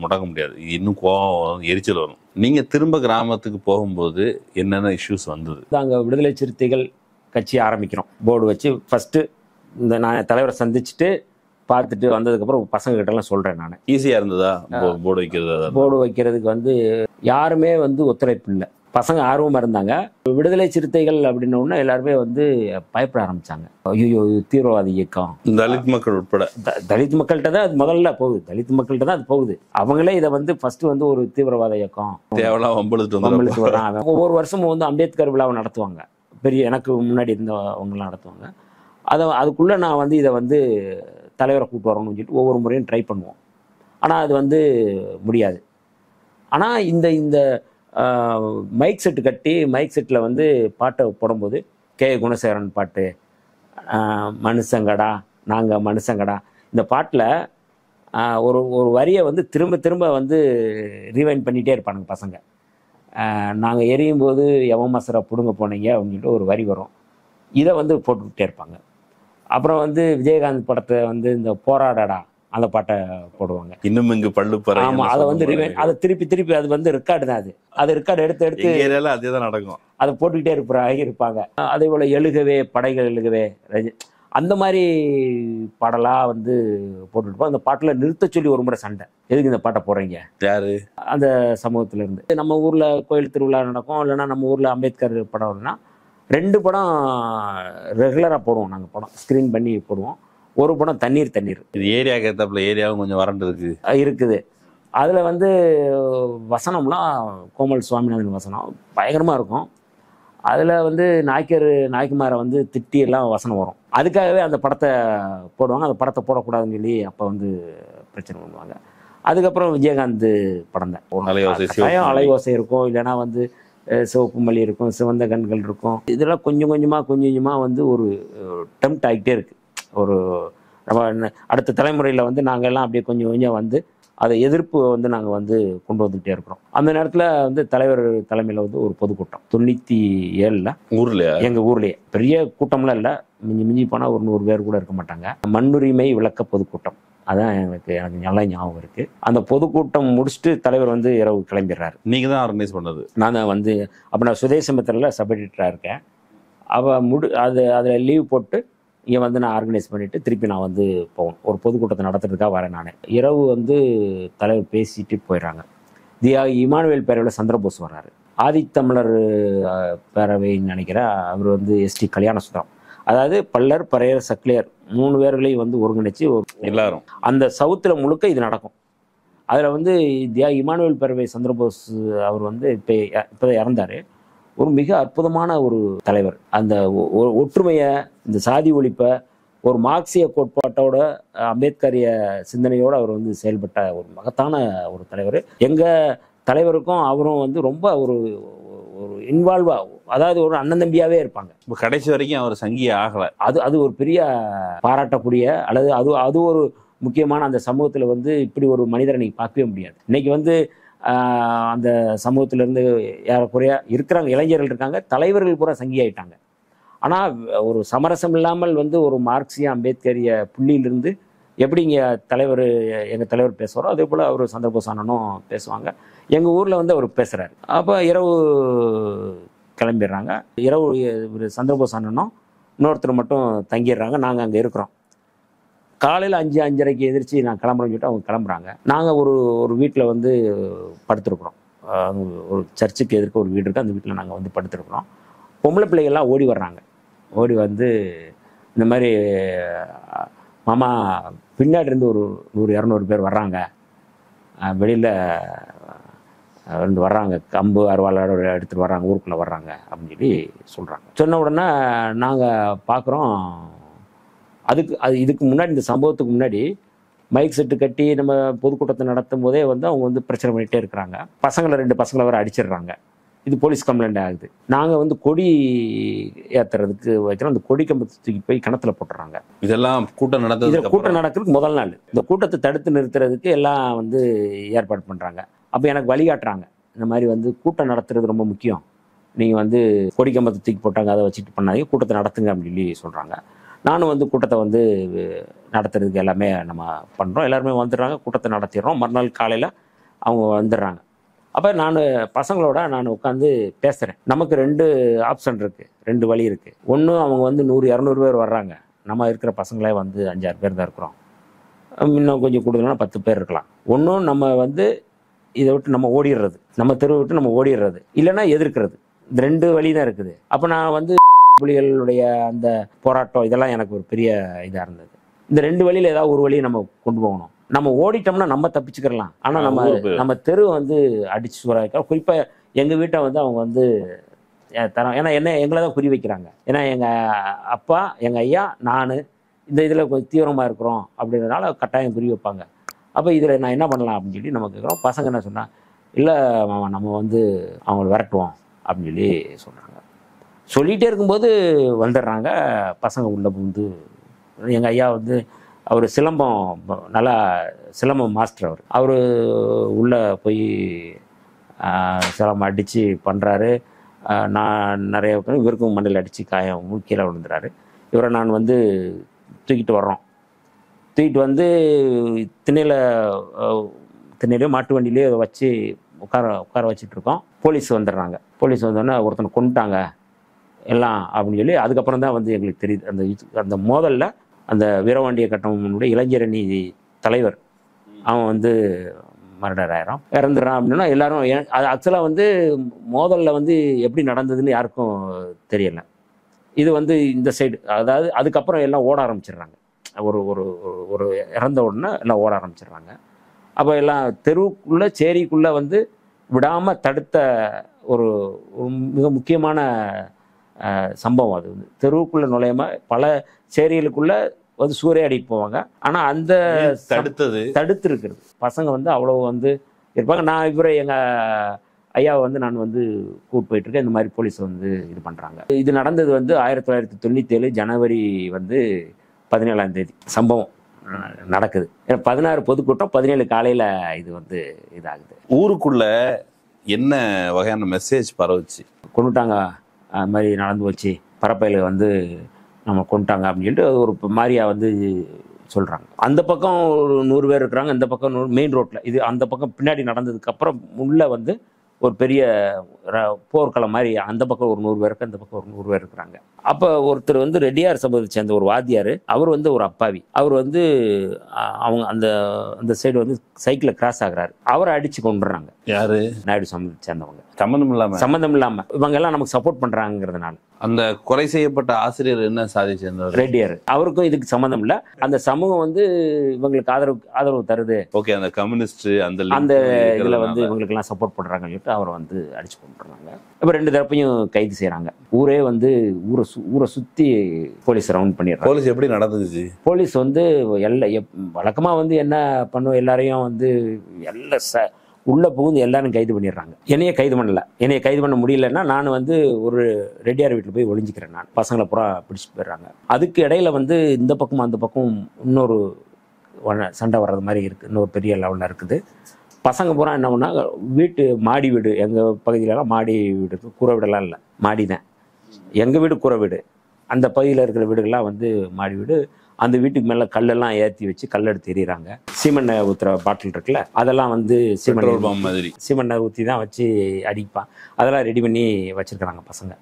முடங்க முடியாது, இன்னும் கோவம் வரும், எரிச்சல் வரும். நீங்க திரும்ப கிராமத்துக்கு போகும்போது என்னென்ன இஷ்யூஸ் வந்தது? அங்கே விடுதலை சிறுத்தைகள் கட்சி ஆரம்பிக்கிறோம், போர்டு வச்சு. ஃபர்ஸ்ட் இந்த நான் தலைவரை சந்திச்சுட்டு பார்த்துட்டு வந்ததுக்கப்புறம் பசங்க கிட்டலாம் சொல்கிறேன். நான் ஈஸியாக இருந்ததா போர்டு வைக்கிறது? போர்டு வைக்கிறதுக்கு வந்து யாருமே வந்து ஒத்துழைப்பு இல்லை. பசங்க ஆர்வமாக இருந்தாங்க. விடுதலை சிறுத்தைகள் அப்படின்னோடனே எல்லாருமே வந்து பயப்பட ஆரம்பித்தாங்க. ஐயோ தீவிரவாத இயக்கம், தலித் மக்கள் உட்பட. தலித் மக்கள்கிட்ட தான் அது முதல்ல போகுது, தலித் மக்கள்கிட்ட தான் அது போகுது. அவங்களே இதை வந்து ஃபர்ஸ்ட் வந்து ஒரு தீவிரவாத இயக்கம் தேவலாம் வம்பளுத்து வராங்க. ஒவ்வொரு வருஷமும் வந்து அம்பேத்கர் விழாவை நடத்துவாங்க, பெரிய எனக்கு முன்னாடி இருந்தவங்களாம் நடத்துவாங்க. அதுக்குள்ளே நான் வந்து இதை வந்து தலைவரை கூப்பிட்டு வரணும்னு சொல்லிட்டு ஒவ்வொரு முறையும் ட்ரை பண்ணுவோம். ஆனால் அது வந்து முடியாது. ஆனால் இந்த மைக் செட்டு கட்டி மைக் செட்டில் வந்து பாட்டை போடும்போது கே குணசேகரன் பாட்டு, மனுஷங்கடா நாங்கள் மனுஷங்கடா, இந்த பாட்டில் ஒரு வரியை வந்து திரும்ப திரும்ப வந்து ரீவைண்ட் பண்ணிகிட்டே இருப்பானுங்க பசங்க. நாங்கள் எரியும் போது எவன் மசரை பிடுங்க போனீங்க அப்படின்னு சொல்லிட்டு ஒரு வரி வரும், இதை வந்து போட்டுக்கிட்டே இருப்பாங்க. அப்புறம் வந்து விஜயகாந்த் படத்தை வந்து இந்த போராடடா அந்த பாட்டை போடுவாங்க, இன்னும் இங்கு பள்ளு பற. ஆமாம், அதை வந்து அதை திருப்பி அது வந்து ரெக்கார்டு தான். அது ரெக்கார்டு எடுத்து அதே தான் நடக்கும், அதை போட்டுக்கிட்டே இருப்பாங்க. அதே போல் எழுகவே படைகள் எழுகவே அந்த மாதிரி பாடலாக வந்து போட்டுருப்போம். அந்த பாட்டில் நிறுத்த சொல்லி ஒரு முறை சண்டை, எதுக்கு இந்த பாட்டை போடுறீங்க, யாரு அந்த சமூகத்தில் இருந்து. நம்ம ஊரில் கோயில் திருவிழா நடக்கும், இல்லைன்னா நம்ம ஊரில் அம்பேத்கர் படம்னா 2 படம் ரெகுலராக போடுவோம். நாங்கள் படம் ஸ்க்ரீன் பண்ணி போடுவோம். ஒரு படம் தண்ணீர். இது ஏரியா கேத்தாப்புல ஏரியாவும் கொஞ்சம் வறண்டு இருக்குது. அதில் வந்து வசனம்லாம் கோமல் சுவாமிநாதன் வசனம் பயங்கரமாக இருக்கும். அதில் வந்து நாய்க்குமாரை வந்து திட்டியெல்லாம் வசனம் வரும். அதுக்காகவே அந்த படத்தை போடுவாங்க. அந்த படத்தை போடக்கூடாதுன்னு சொல்லி அப்போ வந்து பிரச்சனை பண்ணுவாங்க. அதுக்கப்புறம் விஜயகாந்த் படம் தான், அலைவோசை இருக்கும், இல்லைன்னா வந்து சிவப்பு மல்லி இருக்கும், சிவந்த கண்கள் இருக்கும். இதெல்லாம் கொஞ்சம் கொஞ்சமாக வந்து ஒரு டெம்ப்ட் ஆகிட்டே இருக்குது. ஒரு நம்ம அடுத்த தலைமுறையில் வந்து நாங்கள் எல்லாம் அப்படியே கொஞ்சம் வந்து அதை எதிர்ப்பு வந்து நாங்கள் வந்து கொண்டு வந்துகிட்டே இருக்கிறோம். அந்த நேரத்தில் வந்து தலைவர் தலைமையில் வந்து ஒரு பொதுக்கூட்டம் 97 ஊர்லையா, எங்கள் ஊர்லேயே பெரிய கூட்டம்லாம் இல்லை, மிஞ்சி போனால் ஒரு 100 பேர் கூட இருக்க மாட்டாங்க. மண்ணுரிமை விளக்க பொதுக்கூட்டம், அதான் எனக்கு நல்லா ஞாபகம் இருக்குது. அந்த பொதுக்கூட்டம் முடிச்சுட்டு தலைவர் வந்து இரவு கிளம்பிடுறாரு. நீங்கள் தான் ஆர்கனைஸ் பண்ணது? நான் தான் வந்து அப்போ நான் சுதேசமித்திரில் சப் எடிட்டராக இருக்கேன். அதில் லீவ் போட்டு இங்கே வந்து நான் ஆர்கனைஸ் பண்ணிவிட்டு திருப்பி நான் வந்து போவேன். ஒரு பொதுக்கூட்டத்தை நடத்துறதுக்காக வரேன் நான். இரவு வந்து தலைவர் பேசிட்டு போயிடுறாங்க. இமானுவேல் பேரவையில் சந்திரபோஸ் வர்றாரு. ஆதித்தமிழர் பேரவைன்னு நினைக்கிறேன். அவர் வந்து எஸ்டி கல்யாண சுந்தரம், அதாவது பல்லர் பறையர் சக்லியர் 3 பேர்களையும் வந்து ஒருங்கிணைச்சு எல்லாரும் அந்த சவுத்தில் முழுக்க இது நடக்கும். அதில் வந்து இமானுவேல் பேரவை சந்திரபோஸ் அவர் வந்து இப்போ இறந்தார். ஒரு மிக அற்புதமான ஒரு தலைவர். அந்த ஒற்றுமையை, இந்த சாதி ஒழிப்பை ஒரு மார்க்சிய கோட்பாட்டோட அம்பேத்கரிய சிந்தனையோடு அவர் வந்து செயல்பட்ட ஒரு மகத்தான ஒரு தலைவர். எங்கள் தலைவருக்கும் அவரும் வந்து ரொம்ப ஒரு இன்வால்வாக, அதாவது ஒரு அண்ணன் தம்பியாகவே இருப்பாங்க. இப்போ கடைசி வரைக்கும் அவர் சங்கியே ஆகலை. அது ஒரு பெரிய பாராட்டக்கூடிய, அல்லது அது ஒரு முக்கியமான, அந்த சமூகத்தில் வந்து இப்படி ஒரு மனிதரை நீங்கள் பார்க்கவே முடியாது. இன்றைக்கி வந்து அந்த சமூகத்திலேருந்து ஏறக்குறைய இருக்கிறாங்க, இளைஞர்கள் இருக்காங்க, தலைவர்கள் பூரா சங்கி ஆகிட்டாங்க. ஆனால் ஒரு சமரசம் இல்லாமல் வந்து ஒரு மார்க்சிய அம்பேத்கரிய புள்ளியிலிருந்து எப்படி இங்கே எங்கள் தலைவர் பேசுவாரோ அதே போல் அவர் சந்திரபோஸ் அண்ணனும் பேசுவாங்க. எங்கள் ஊரில் வந்து அவர் பேசுகிறாரு. அப்போ இரவு கிளம்பிடுறாங்க. இரவு ஒரு சந்திரபோஸ் அண்ணனும் இன்னொருத்தர் மட்டும் தங்கிடுறாங்க. நாங்கள் அங்கே இருக்கிறோம். காலையில் 5:30க்கு எதிர்த்து நான் கிளம்புறேன்னு சொல்லிட்டு அவங்க கிளம்புறாங்க. நாங்கள் ஒரு வீட்டில் வந்து படுத்துருக்குறோம். ஒரு சர்ச்சுக்கு எதிர்க்க ஒரு வீடு இருக்குது. அந்த வீட்டில் நாங்கள் வந்து படுத்துருக்குறோம். பொம்பளை பிள்ளைகள்லாம் ஓடி வர்றாங்க. ஓடி வந்து இந்த மாதிரி மாமா பின்னாடி இருந்து ஒரு 100-200 பேர் வர்றாங்க, வெளியில் வந்து வர்றாங்க, கம்பு அருவாளோட எடுத்துகிட்டு வர்றாங்க, ஊருக்குள்ளே வர்றாங்க அப்படின்னு சொல்லி சொல்கிறாங்க. சொன்ன உடனே நாங்கள் பார்க்குறோம். இதுக்கு முன்னாடி, இந்த சம்பவத்துக்கு முன்னாடி மைக் செட்டு கட்டி நம்ம பொதுக்கூட்டத்தை நடத்தும் போதே வந்து அவங்க வந்து பிரச்சனை பண்ணிகிட்டே இருக்கிறாங்க. 2 பசங்களை வர அடிச்சிடுறாங்க. இது போலீஸ் கம்ப்ளைண்ட் ஆகுது. நாங்கள் வந்து கொடி ஏற்றுறதுக்கு வைக்கிறோம். அந்த கொடி கம்பத்தை தூக்கி போய் கிணத்துல போட்டுறாங்க. இதெல்லாம் கூட்டம் நடக்கிறதுக்கு முதல் நாள் இந்த கூட்டத்தை தடுத்து நிறுத்துறதுக்கு எல்லாம் வந்து ஏற்பாடு பண்ணுறாங்க. அப்போ எனக்கு வழிகாட்டுறாங்க. இந்த மாதிரி வந்து கூட்டம் நடத்துறது ரொம்ப முக்கியம், நீங்கள் வந்து கொடி கம்பத்தை தூக்கி போட்டாங்க, அதை வச்சுட்டு பண்ணாதீங்க, கூட்டத்தை நடத்துங்க அப்படின்னு சொல்லி சொல்கிறாங்க. நானும் வந்து கூட்டத்தை வந்து நடத்துறதுக்கு எல்லாமே நம்ம பண்ணுறோம். எல்லாருமே வந்துடுறாங்க, கூட்டத்தை நடத்திடுறோம். மறுநாள் காலையில் அவங்க வந்துடுறாங்க. அப்போ நான் பசங்களோட உட்காந்து பேசுகிறேன். நமக்கு 2 ஆப்ஷன் இருக்குது, 2 வழி இருக்குது. ஒன்று, அவங்க வந்து 100-200 பேர் வர்றாங்க, நம்ம இருக்கிற பசங்களே வந்து 5-6 பேர் தான் இருக்கிறோம், இன்னும் கொஞ்சம் கூடுதலான 10 பேர் இருக்கலாம். ஒன்றும் நம்ம வந்து இதை விட்டு நம்ம ஓடிடுறது, நம்ம தெருவை விட்டு நம்ம ஓடிடுறது, இல்லைன்னா எதிர்க்கிறது. இந்த 2 வழி தான் இருக்குது. அப்போ நான் வந்து புலிகளுடைய அந்த போராட்டம் இதெல்லாம் எனக்கு ஒரு பெரிய இதாக இருந்தது. இந்த 2 வழியில் ஏதாவது ஒரு வழியை நம்ம கொண்டு போகணும். நம்ம ஓடிட்டோம்னா நம்ம தப்பிச்சுக்கலாம். ஆனால் நம்ம தெரு வந்து அடிச்சு சூறாக்க, குறிப்பாக எங்கள் வீட்டை வந்து அவங்க வந்து தரோம். ஏன்னா எங்களை தான் குறி வைக்கிறாங்க. ஏன்னா எங்கள் அப்பா, எங்கள் ஐயா, நான் இந்த இதில் கொஞ்சம் தீவிரமாக இருக்கிறோம் அப்படின்றதுனால கட்டாயம் குறி வைப்பாங்க. அப்போ இதில் நான் என்ன பண்ணலாம் அப்படின்னு சொல்லி நம்ம கேட்குறோம். பசங்க என்ன சொன்னால், இல்லை மாமா, நம்ம வந்து அவங்கள விரட்டுவோம் அப்படின்னு சொல்லி சொல்கிறாங்க. சொல்லிகிட்டே இருக்கும்போது வந்துடுறாங்க பசங்க உள்ளே புகுந்து. எங்கள் ஐயா வந்து அவர் நல்லா சிலம்பம் மாஸ்டர். அவர் உள்ளே போய் சிலம்பம் அடித்து பண்ணுறாரு. நான் நிறைய இவருக்கும் மண்ணில் அடித்து காயம் கீழே விழுந்துறாரு. இவரை நான் வந்து தூக்கிட்டு வந்து திண்ணையிலே மாட்டு வண்டியிலே வச்சு உட்கார வச்சிட்ருக்கோம். போலீஸ் வந்துடுறாங்க. போலீஸ் வந்தோடனே ஒருத்தனை கொண்டுட்டாங்க எல்லாம் அப்படின்னு சொல்லி அதுக்கப்புறம் தான் வந்து எங்களுக்கு தெரியுது. அந்த மோதலில் அந்த வீரபாண்டிய கட்டபொம்மனுடைய இளைஞரணி தலைவர் அவன் வந்து மர்டர் ஆயிரம், இறந்துடுறான் அப்படின்னா எல்லாரும். அது ஆக்சுவலாக வந்து மோதலில் வந்து எப்படி நடந்ததுன்னு யாருக்கும் தெரியலை. இது வந்து இந்த சைடு, அதாவது அதுக்கப்புறம் எல்லாம் ஓட ஆரம்பிச்சிடுறாங்க. ஒரு இறந்த உடனே எல்லாம் ஓட ஆரம்பிச்சிடுறாங்க. அப்போ எல்லாம் தெருவுக்குள்ளே சேரிக்குள்ளே வந்து விடாமல் தடுத்த ஒரு மிக முக்கியமான சம்பவம். அது வந்து தெருவுக்குள்ளே நுழையாம பல சேரிகளுக்குள்ளே வந்து சூறையாடிட்டு போவாங்க. ஆனால் அந்த தடுத்து இருக்கிறது பசங்க வந்து அவ்வளோ வந்து இருப்பாங்க. நான் எங்கள் ஐயாவை வந்து நான் வந்து கூப்பிட்டு போயிட்டுருக்கேன். இந்த மாதிரி போலீஸ் வந்து இது பண்ணுறாங்க. இது நடந்தது வந்து 1997 ஜனவரி வந்து 17ஆம் தேதி சம்பவம் நடக்குது. 16 பொதுக்கூட்டம், 17 காலையில் இது வந்து இதாகுது. ஊருக்குள்ள என்ன வகையான மெசேஜ் பரவுச்சு? கொண்டுட்டாங்க, அது மாதிரி நடந்து வச்சு பரப்பையில் வந்து நம்ம கொண்டுட்டாங்க அப்படின்னு சொல்லிட்டு ஒரு மாதிரியா வந்து சொல்கிறாங்க. அந்த பக்கம் ஒரு 100 பேர் இருக்கிறாங்க, இந்த பக்கம் மெயின் ரோட்டில். இது அந்த பக்கம் பின்னாடி நடந்ததுக்கப்புறம் உள்ள வந்து ஒரு பெரிய போர்க்களம் மாதிரி அந்த பக்கம் ஒரு 100 பேர் இருக்கு, அந்த பக்கம் ஒரு 100 பேர் இருக்கிறாங்க. அப்போ ஒருத்தர் வந்து ரெட்டியார் சமூகத்தை சேர்ந்த ஒரு வாத்தியார், அவர் வந்து ஒரு அப்பாவி. அவர் வந்து அவங்க அந்த சைடு வந்து சைக்கிளில் கிராஸ் ஆகுறாரு. அவரை அடித்து கொண்டுறாங்க. யாரு? நாயுடு சமூகத்தை சேர்ந்தவங்க. சம்மந்தம் இல்லாம இவங்க எல்லாம் நமக்கு சப்போர்ட் பண்றாங்கிறதுனால. அந்த கொலை செய்யப்பட்ட ஆசிரியர் என்ன சாதி சேர்ந்தவர்? ரெட்டியார். அவருக்கும் இதுக்கு சம்மந்தம் இல்லை. அந்த சமூகம் வந்து இவங்களுக்கு ஆதரவு தருது. ஓகே, அந்த கம்யூனிஸ்ட் அந்த இதுல வந்து இவங்களுக்கு எல்லாம் சப்போர்ட் பண்றாங்கன்னு சொல்லிட்டு அவரை வந்து அடிச்சு கொண்டுறாங்க. இப்போ 2 தரப்பையும் கைது செய்யறாங்க. ஊரே வந்து ஊரை சுத்தி போலீஸ் ரவுண்ட் பண்ணிடுறாங்க. போலீஸ் எப்படி நடந்துச்சு? போலீஸ் வந்து வழக்கமா வந்து என்ன பண்ணுவோம், எல்லாரையும் வந்து உள்ள புகுந்து எல்லாரும் கைது பண்ணிடுறாங்க. என்னைய கைது பண்ணல. என்னைய கைது பண்ண முடியலன்னா நான் வந்து ஒரு ரெட்டியார் வீட்டில் போய் ஒளிஞ்சிக்கிறேன். நான் பசங்களை பூரா பிடிச்சிட்டு போயிடுறாங்க. அதுக்கு இடையில வந்து இந்த பக்கம் அந்த பக்கம் இன்னொரு சண்டை வர்றது மாதிரி இருக்குது. இன்னொரு பெரிய லெவலில் இருக்குது. பசங்க பூரா என்ன பண்ணா, மாடி வீடு, எங்கள் பகுதியிலலாம் மாடி வீடு, கூரை வீடெல்லாம் இல்லை, மாடி தான். எங்கள் வீடு கூரை வீடு. அந்த பகுதியில் இருக்கிற வீடுகள்லாம் வந்து மாடி வீடு. அந்த வீட்டுக்கு மேலே கல்லெல்லாம் ஏற்றி வச்சு கல்லெடுத்து எறிகிறாங்க. சீமெண்ணை ஊற்றுற பாட்டில் இருக்குல்ல, அதெல்லாம் வந்து பெட்ரோல் பம்ப் மாதிரி சீமெண்ணை ஊற்றி தான் வச்சு அடிப்பான். அதெல்லாம் ரெடி பண்ணி வச்சுருக்கிறாங்க பசங்க.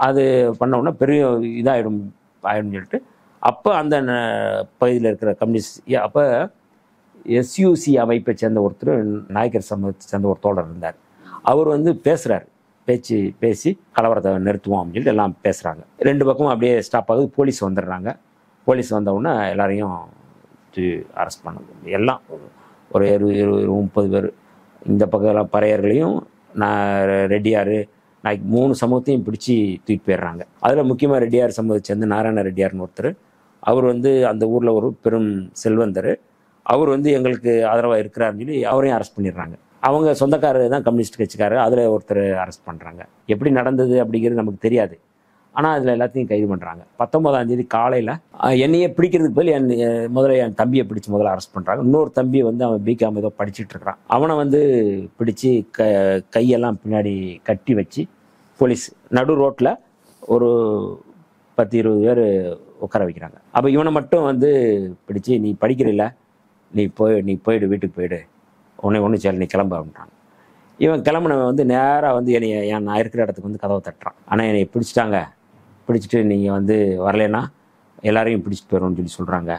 அது பண்ண உடனே பெரிய இதாகிடும் சொல்லிட்டு அப்போ அந்த பகுதியில் இருக்கிற கம்யூனிஸ்ட் அப்போ எஸ்யூசி அமைப்பை சேர்ந்த ஒருத்தர், நாயக்கர் சமூகத்தை சேர்ந்த ஒரு தோழர் இருந்தார். அவர் வந்து பேசுகிறார், பேசி கலவரத்தை நிறுத்துவோம் அப்படின்னு சொல்லிட்டு எல்லாம் பேசுகிறாங்க. 2 பக்கமும் அப்படியே ஸ்டாப் ஆகுது. போலீஸ் வந்துடுறாங்க. போலீஸ் வந்தவுடனே எல்லாரையும் அரெஸ்ட் பண்ணது. எல்லாம் ஒரு 20-30 பேர். இந்த பக்கம் பறையர்களையும் ரெட்டியார் நாய்க்கு 3 சமூகத்தையும் பிடிச்சி தூக்கி போயிடுறாங்க. அதில் முக்கியமாக ரெட்டியார் சமூகத்தை சேர்ந்து நாராயண ரெட்டியார்னு ஒருத்தர். அவர் வந்து அந்த ஊரில் ஒரு பெரும் செல்வந்தர். அவர் வந்து எங்களுக்கு ஆதரவாக இருக்கிறாருன்னு சொல்லி அவரையும் அரெஸ்ட் பண்ணிடுறாங்க. அவங்க சொந்தக்காரர் தான் கம்யூனிஸ்ட் கட்சிக்காரர். அதில் ஒருத்தர் அரெஸ்ட் பண்ணுறாங்க. எப்படி நடந்தது அப்படிங்கிறது நமக்கு தெரியாது. ஆனால் அதில் எல்லாத்தையும் கைது பண்ணுறாங்க. 19ஆம் தேதி காலையில் என்னையே பிடிக்கிறதுக்கு பதில் முதல்ல என் தம்பியை பிடிச்சி முதல்ல அரெஸ்ட் பண்ணுறாங்க. இன்னொரு தம்பியை வந்து அவன் பிகாம் ஏதோ படிச்சுட்டு இருக்கிறான். அவனை வந்து பிடிச்சி கையெல்லாம் பின்னாடி கட்டி வச்சு போலீஸ் நடு ரோட்டில் ஒரு 10-20 பேர் உட்கார வைக்கிறாங்க. அப்போ இவனை மட்டும் வந்து பிடிச்சி, நீ படிக்கிறீல்ல, நீ போயிடு, வீட்டுக்கு போயிடு, ஒன்றும் சரி, நீ கிளம்ப அப்படின்றாங்க. இவன் கிளம்புனவன் வந்து நேராக வந்து நான் இருக்கிற இடத்துக்கு வந்து கதவை தட்டுறான். ஆனால் என்னை பிடிச்சிட்டு நீங்கள் வந்து வரலைன்னா எல்லாரையும் பிடிச்சிட்டு போயிடும்னு சொல்கிறாங்க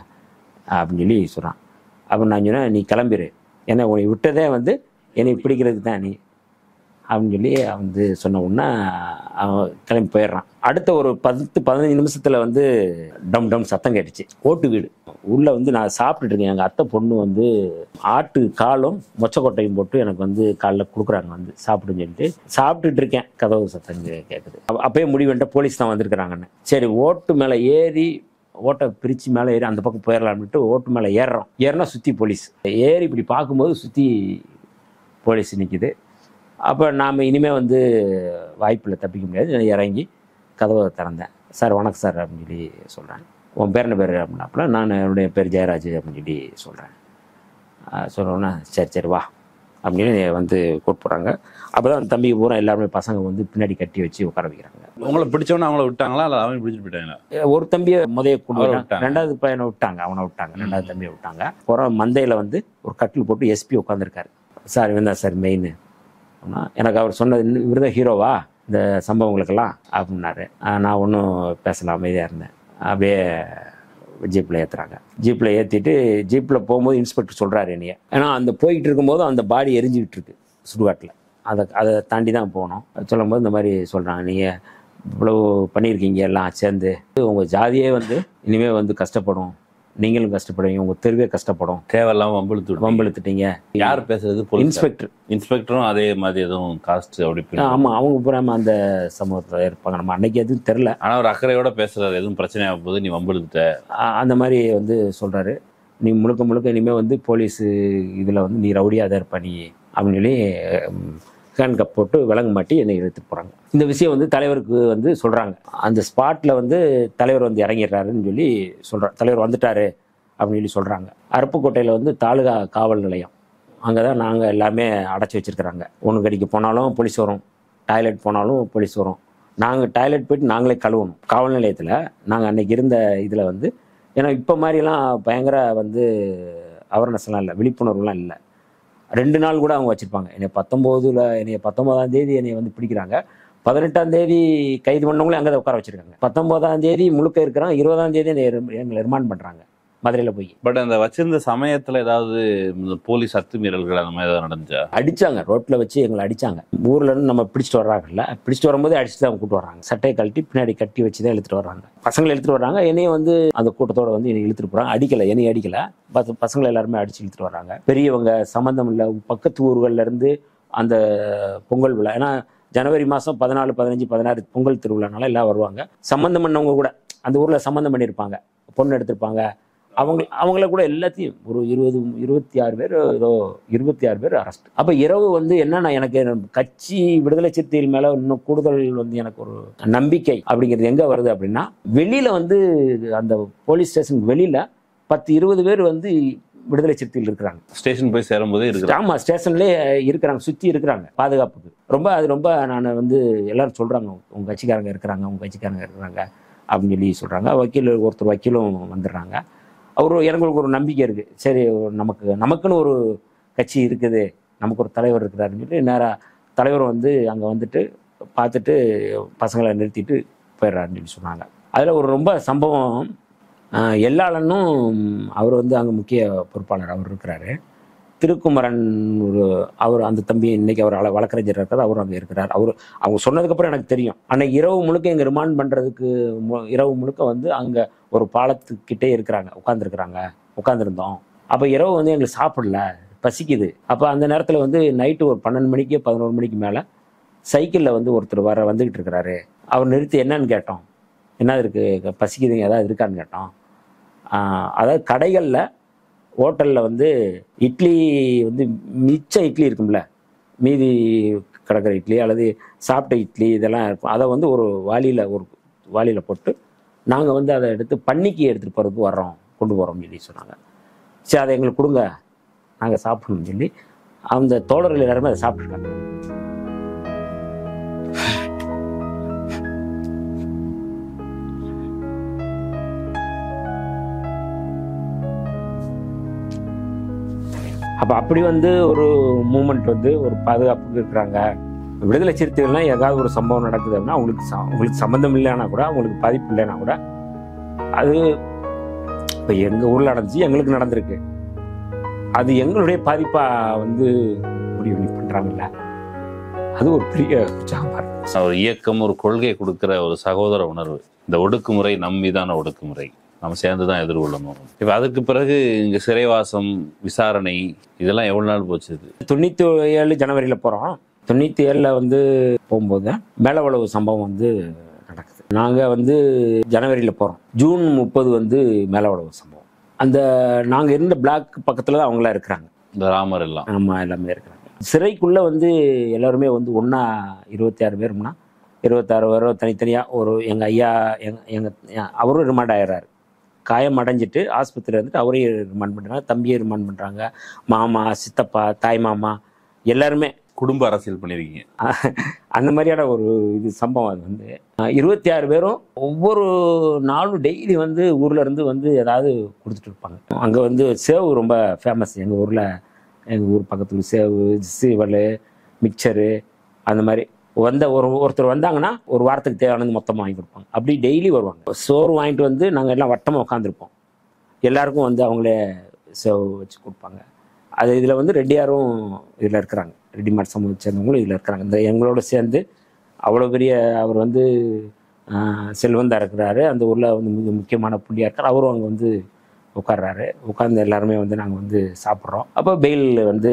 அப்படின்னு சொல்கிறான். அப்போ நான் சொன்னேன், நீ கிளம்பிடு, ஏன்னா உன்னை விட்டதே வந்து என்னை பிடிக்கிறதுக்கு தான் நீ அப்படின்னு சொல்லி வந்து சொன்ன உடனே அவன் கிளம்பி போயிடுறான். அடுத்த ஒரு 10-15 நிமிஷத்தில் வந்து டம் சத்தம் கேட்டுச்சு. ஓட்டு வீடு உள்ளே வந்து நான் சாப்பிட்டுட்டு இருக்கேன். எங்கள் அத்தை பொண்ணு வந்து ஆட்டு காலும் மொச்சக்கொட்டையும் போட்டு எனக்கு வந்து காலைல கொடுக்குறாங்க, வந்து சாப்பிடுன்னு சொல்லிட்டு சாப்பிட்டுட்டு இருக்கேன். கதவு சத்தம் கேட்குது. அப்பயே முடிவுன்ட்ட போலீஸ் தான் வந்திருக்கிறாங்கன்னு. சரி, ஓட்டு மேலே ஏறி ஓட்டை பிரித்து மேலே ஏறி அந்த பக்கம் போயிடலான்ட்டு ஓட்டு மேலே ஏறினா சுற்றி போலீஸ். ஏறி இப்படி பார்க்கும்போது சுற்றி போலீஸ் நிற்கிது. அப்போ நாம் இனிமேல் வந்து வாய்ப்பில் தப்பிக்க முடியாது. நான் இறங்கி கதவை திறந்தேன். சார் வணக்கம் சார் அப்படின்னு சொல்லி சொல்கிறேன். உன் பேர் என்ன பேர் அப்படின்னாப்புல நான் என்னுடைய பேர் ஜெயராஜ் அப்படின்னு சொல்லி சொல்கிறேன். சொல்கிறோன்னா சரி வா அப்படின்னு வந்து கூப்பிட்டு போகிறாங்க. அப்போ தான் தம்பிக்கு பூரா எல்லாருமே பசங்க வந்து பின்னாடி கட்டி வச்சு உட்கார வைக்கிறாங்க. உங்களை பிடிச்சவொன்னே அவங்கள விட்டாங்களா, இல்லை அவன் பிடிச்சிட்டு போயிட்டாங்களா? ஒரு தம்பியை கொண்டு விட்டாங்க. 2வது பையனை விட்டாங்க, அவனை விட்டாங்க. 2வது தம்பியை விட்டாங்க. அப்புறம் மந்தையில் வந்து ஒரு கட்டில் போட்டு எஸ்பி உட்காந்துருக்காரு. சார் இவன் தான் சார் மெயின். எனக்கு அவர் சொன்னது, இவர் தான் ஹீரோவா இந்த சம்பவங்களுக்கெல்லாம் அப்படின்னாரு. நான் ஒன்றும் பேசலாம், அமைதியாக இருந்தேன். அப்படியே ஜீப்பில் ஏற்றுறாங்க. ஜீப்பில் ஏற்றிட்டு ஜீப்பில் போகும்போது இன்ஸ்பெக்டர் சொல்கிறாரு என்னைய. ஏன்னா அந்த போய்கிட்டு இருக்கும்போது அந்த பாடி எரிஞ்சிக்கிட்டு இருக்கு சுடுகாட்டில். அதை தாண்டி தான் போகணும். சொல்லும்போது இந்த மாதிரி சொல்கிறாங்க, நீங்கள் இவ்வளோ பண்ணியிருக்கீங்க எல்லாம் சேர்ந்து, உங்கள் ஜாதியே வந்து இனிமேல் வந்து கஷ்டப்படும், நீங்களும் கஷ்டப்படுவீங்க, உங்கள் தெருவே கஷ்டப்படும், தேவையில்லாமல் வம்பெழுத்துட்டீங்க. யார் பேசுறது? இன்ஸ்பெக்டரும் அதே மாதிரி எதுவும் காஸ்ட் அப்படி? ஆமாம், அவங்க பூரா அந்த சமூகத்தில் இருப்பாங்க. நம்ம அன்னைக்கு எதுவும் தெரில. ஆனால் ஒரு அக்கறையோட பேசுறாரு, எதுவும் பிரச்சனையாக போது நீ வம்பெழுத்துட்ட அந்த மாதிரி வந்து சொல்கிறாரு. நீ முழுக்க இனிமேல் வந்து போலீஸு இதில் வந்து நீ ரவுடியாக தான் இருப்ப நீ அப்படின்னு சொல்லி ஹேண்ட் கப் போட்டு விலங்கு மாட்டி என்னை இழுத்துட்டு போகிறாங்க. இந்த விஷயம் வந்து தலைவருக்கு வந்து சொல்கிறாங்க. அந்த ஸ்பாட்டில் வந்து தலைவர் வந்து இறங்கிடுறாருன்னு சொல்லி சொல்கிறார். தலைவர் வந்துட்டார் அப்படின்னு சொல்லி சொல்கிறாங்க. அருப்புக்கோட்டையில் வந்து தாலுகா காவல் நிலையம், அங்கே தான் நாங்கள் எல்லாமே அடைச்சி வச்சுருக்குறாங்க. ஒன்று கடிக்க போனாலும் போலீஸ் வரும், டாய்லெட் போனாலும் போலீஸ் வரும். நாங்கள் டாய்லெட் போய்ட்டு நாங்களே கழுவணும். காவல் நிலையத்தில் நாங்கள் அன்றைக்கி இருந்த இதில் வந்து, ஏன்னா இப்போ மாதிரிலாம் பயங்கர வந்து அவேர்னஸ்லாம் இல்லை, விழிப்புணர்வுலாம் இல்லை. 2 நாள் கூட அவங்க வச்சுருப்பாங்க. என்னை 19ஆம் தேதி என்னை வந்து பிடிக்கிறாங்க. 18ஆம் தேதி கைது பண்ணவங்களே அங்கே தான் உட்கார வச்சுருக்காங்க. 19ஆம் தேதி முழுக்க இருக்கிறான். 20ஆம் தேதி எங்களை ரிமாண்ட் பண்ணுறாங்க மதுரையில் போய். பட் அந்த வச்சிருந்த சமயத்தில் ஏதாவது போலீஸ் அத்துமீறல்கள் அந்த மாதிரி ஏதாவது நடந்துச்சா? அடித்தாங்க, ரோட்டில் வச்சு எங்களை அடித்தாங்க. ஊரில் இருந்து நம்ம பிடிச்சிட்டு வர்றாங்கல்ல, பிடிச்சிட்டு வரும்போது அடிச்சுட்டு தான் கூப்பிட்டு வர்றாங்க. சட்டையை கழட்டி பின்னாடி கட்டி வச்சு தான் இழுத்துட்டு வர்றாங்க. பசங்களை இழுத்துட்டு வர்றாங்க. என்னையும் வந்து அந்த கூட்டத்தோடு வந்து என்னை இழுத்துட்டு போகிறாங்க. என்னையும் அடிக்கலை, பசங்களை எல்லாருமே அடித்து இழுத்துட்டு வர்றாங்க. பெரியவங்க, சம்மந்தம் இல்லை, பக்கத்து ஊர்கள்லேருந்து அந்த பொங்கல் விழா, ஏன்னா ஜனவரி மாதம் 14, 15, 16 பொங்கல் திருவிழானால எல்லாம் வருவாங்க. சம்மந்தம் பண்ணவங்க கூட அந்த ஊரில் சம்மந்தம் பண்ணியிருப்பாங்க, பொண்ணு எடுத்திருப்பாங்க. அவங்கள கூட எல்லாத்தையும் ஒரு 26 பேர் ஏதோ 26 பேர் அரெஸ்ட். அப்போ இரவு வந்து என்னன்னா, எனக்கு கட்சி விடுதலை சிறுத்தைகள் மேலே இன்னும் கூடுதல் வந்து எனக்கு ஒரு நம்பிக்கை அப்படிங்கிறது எங்கே வருது அப்படின்னா, வெளியில் வந்து அந்த போலீஸ் ஸ்டேஷனுக்கு வெளியில் 10-20 பேர் வந்து விடுதலை சிறுத்தைகள் இருக்கிறாங்க. ஸ்டேஷன் போய் சேரும்போதே இருக்கு. ஆமாம், ஸ்டேஷன்லேயே இருக்கிறாங்க, சுற்றி இருக்கிறாங்க பாதுகாப்புக்கு. அது ரொம்ப நான் வந்து எல்லாரும் சொல்கிறாங்க, உங்கள் கட்சிக்காரங்க இருக்கிறாங்க அப்படின்னு சொல்லி சொல்கிறாங்க. ஒருத்தர் வக்கீலும் வந்துடுறாங்க. எனக்கு ஒரு நம்பிக்கை இருக்குது. சரி, நமக்குன்னு ஒரு கட்சி இருக்குது, நமக்கு ஒரு தலைவர் இருக்கிறாருன்னு சொல்லி நேராக தலைவர் வந்து அங்கே வந்துட்டு பார்த்துட்டு பசங்களை நிறுத்திட்டு போயிடுறாருன்னு சொல்லி சொன்னாங்க. அதில் ஒரு ரொம்ப சம்பவம், எல்லாளனும் அவர் வந்து அங்கே முக்கிய பொறுப்பாளர் அவர் இருக்கிறாரு. திருக்குமரன் அவர் அந்த தம்பி இன்னைக்கு அவர் வழக்கறிஞர் இருக்கிறார், அவரும் அங்கே இருக்கிறார். அவங்க சொன்னதுக்கப்புறம் எனக்கு தெரியும். அன்னைக்கு இரவு முழுக்க எங்கள் ரிமாண்ட் பண்ணுறதுக்கு இரவு முழுக்க வந்து அங்கே ஒரு பாலத்துக்கிட்டே உட்காந்துருந்தோம். அப்போ இரவு வந்து எங்களுக்கு சாப்பிடல, பசிக்குது. அப்போ அந்த நேரத்தில் வந்து நைட்டு ஒரு 12 மணிக்கு 11 மணிக்கு மேலே சைக்கிளில் வந்து ஒருத்தர் வந்துக்கிட்டு இருக்கிறாரு. அவர் நிறுத்தி என்னன்னு கேட்டோம், என்ன இருக்குது, பசிக்குதுங்க, ஏதாவது இருக்கான்னு கேட்டோம். அதாவது கடைகளில் ஹோட்டலில் வந்து இட்லி வந்து மிச்ச இட்லி இருக்கும்ல, மீதி கிடக்கிற இட்லி அல்லது சாப்பிட்ட இட்லி இதெல்லாம் இருக்கும். அதை வந்து ஒரு வாளியில் போட்டு நாங்கள் வந்து அதை எடுத்து பண்ணிக்கு எடுத்துகிட்டு போகிறதுக்கு கொண்டு போகிறோம்னு சொல்லி சொன்னாங்க. சரி, அதை எங்களுக்கு கொடுங்க, நாங்கள் சாப்பிடணும்னு சொல்லி அந்த தோழர்கள் எல்லாருமே அதை சாப்பிட்ருக்காங்க. அப்போ அப்படி வந்து ஒரு மூமெண்ட் வந்து ஒரு பாதுகாப்புக்கு இருக்கிறாங்க. விடுதலை சிறுத்தைகள்லாம் ஏதாவது ஒரு சம்பவம் நடக்குது அப்படின்னா உங்களுக்கு சம்மந்தம் இல்லைன்னா கூட, அவங்களுக்கு பாதிப்பு இல்லைன்னா கூட, அது இப்போ எங்கள் ஊரில் நடந்துச்சு, எங்களுக்கு நடந்திருக்கு, அது எங்களுடைய பாதிப்பாக வந்து முடிவு பண்ணுறாங்கல்ல, அது ஒரு பெரிய உற்சாகமாக இருக்கு. ஒரு இயக்கம், ஒரு கொள்கை கொடுக்குற ஒரு சகோதர உணர்வு. இந்த ஒடுக்குமுறை நம் மீதான ஒடுக்குமுறை, நம்ம சேர்ந்து தான் எதிர்கொள்ளணும். இப்போ அதுக்கு பிறகு இங்கே சிறைவாசம், விசாரணை, இதெல்லாம் எவ்வளோ நாள் போச்சு? 97 ஜனவரியில் போகிறோம். 97 வந்து போகும்போது மேலவளவு சம்பவம் வந்து நடக்குது. நாங்கள் வந்து ஜனவரியில் போகிறோம். ஜூன் 30 வந்து மேலவளவு சம்பவம். அந்த நாங்கள் இருந்த பிளாக் பக்கத்தில் தான் அவங்களாம் இருக்கிறாங்க, இந்த ராமர் எல்லாம். ஆமாம், எல்லாமே இருக்கிறாங்க. சிறைக்குள்ளே வந்து எல்லாருமே வந்து ஒன்றா 26 பேரும்னா 26 பேரும் தனித்தனியாக எங்கள் ஐயா அவரும் ரிமாண்ட் ஆயிடுறாரு. காயம் அடைஞ்சிட்டு ஆஸ்பத்திரியில் இருந்துட்டு அவரையும் ரிமாண்ட் பண்ணுறாங்க, தம்பியை ரிமாண்ட் பண்ணுறாங்க, மாமா, சித்தப்பா, தாய் மாமா எல்லாருமே. குடும்ப அரசியல் பண்ணியிருக்கீங்க. அந்த மாதிரியான ஒரு சம்பவம். அது வந்து 26 பேரும் ஒவ்வொரு நாளும் டெய்லி வந்து ஊரில் இருந்து வந்து ஏதாவது கொடுத்துட்டு இருப்பாங்க. அங்கே வந்து சேவு ரொம்ப ஃபேமஸ் எங்கள் ஊரில். எங்கள் ஊர் பக்கத்தில் சேவு, சீவல், மிக்சரு, அந்த மாதிரி ஒருத்தர் வந்தாங்கன்னா ஒரு வாரத்துக்கு தேவையானது மொத்தமாக வாங்கி கொடுப்பாங்க. அப்படி டெய்லி வருவாங்க. சோறு வாங்கிட்டு வந்து நாங்கள் எல்லாம் வட்டமாக உட்காந்துருப்போம். எல்லாருக்கும் வந்து அவங்களே சேவு வச்சு கொடுப்பாங்க. அது இதில் வந்து ரெட்டியாரும் இதில் இருக்கிறாங்க, ரெடிமேட் சமூகத்தை சேர்ந்தவங்களும் இதில் இருக்கிறாங்க. இந்த எங்களோட சேர்ந்து அவ்வளோ பெரிய அவர் வந்து செல்வந்தா இருக்கிறாரு, அந்த ஊரில் வந்து மிக முக்கியமான புள்ளியாக இருக்கார். அவரும் அங்கே வந்து உட்கார்ந்து எல்லாருமே வந்து நாங்கள் வந்து சாப்பிட்றோம். அப்போ பெயில் வந்து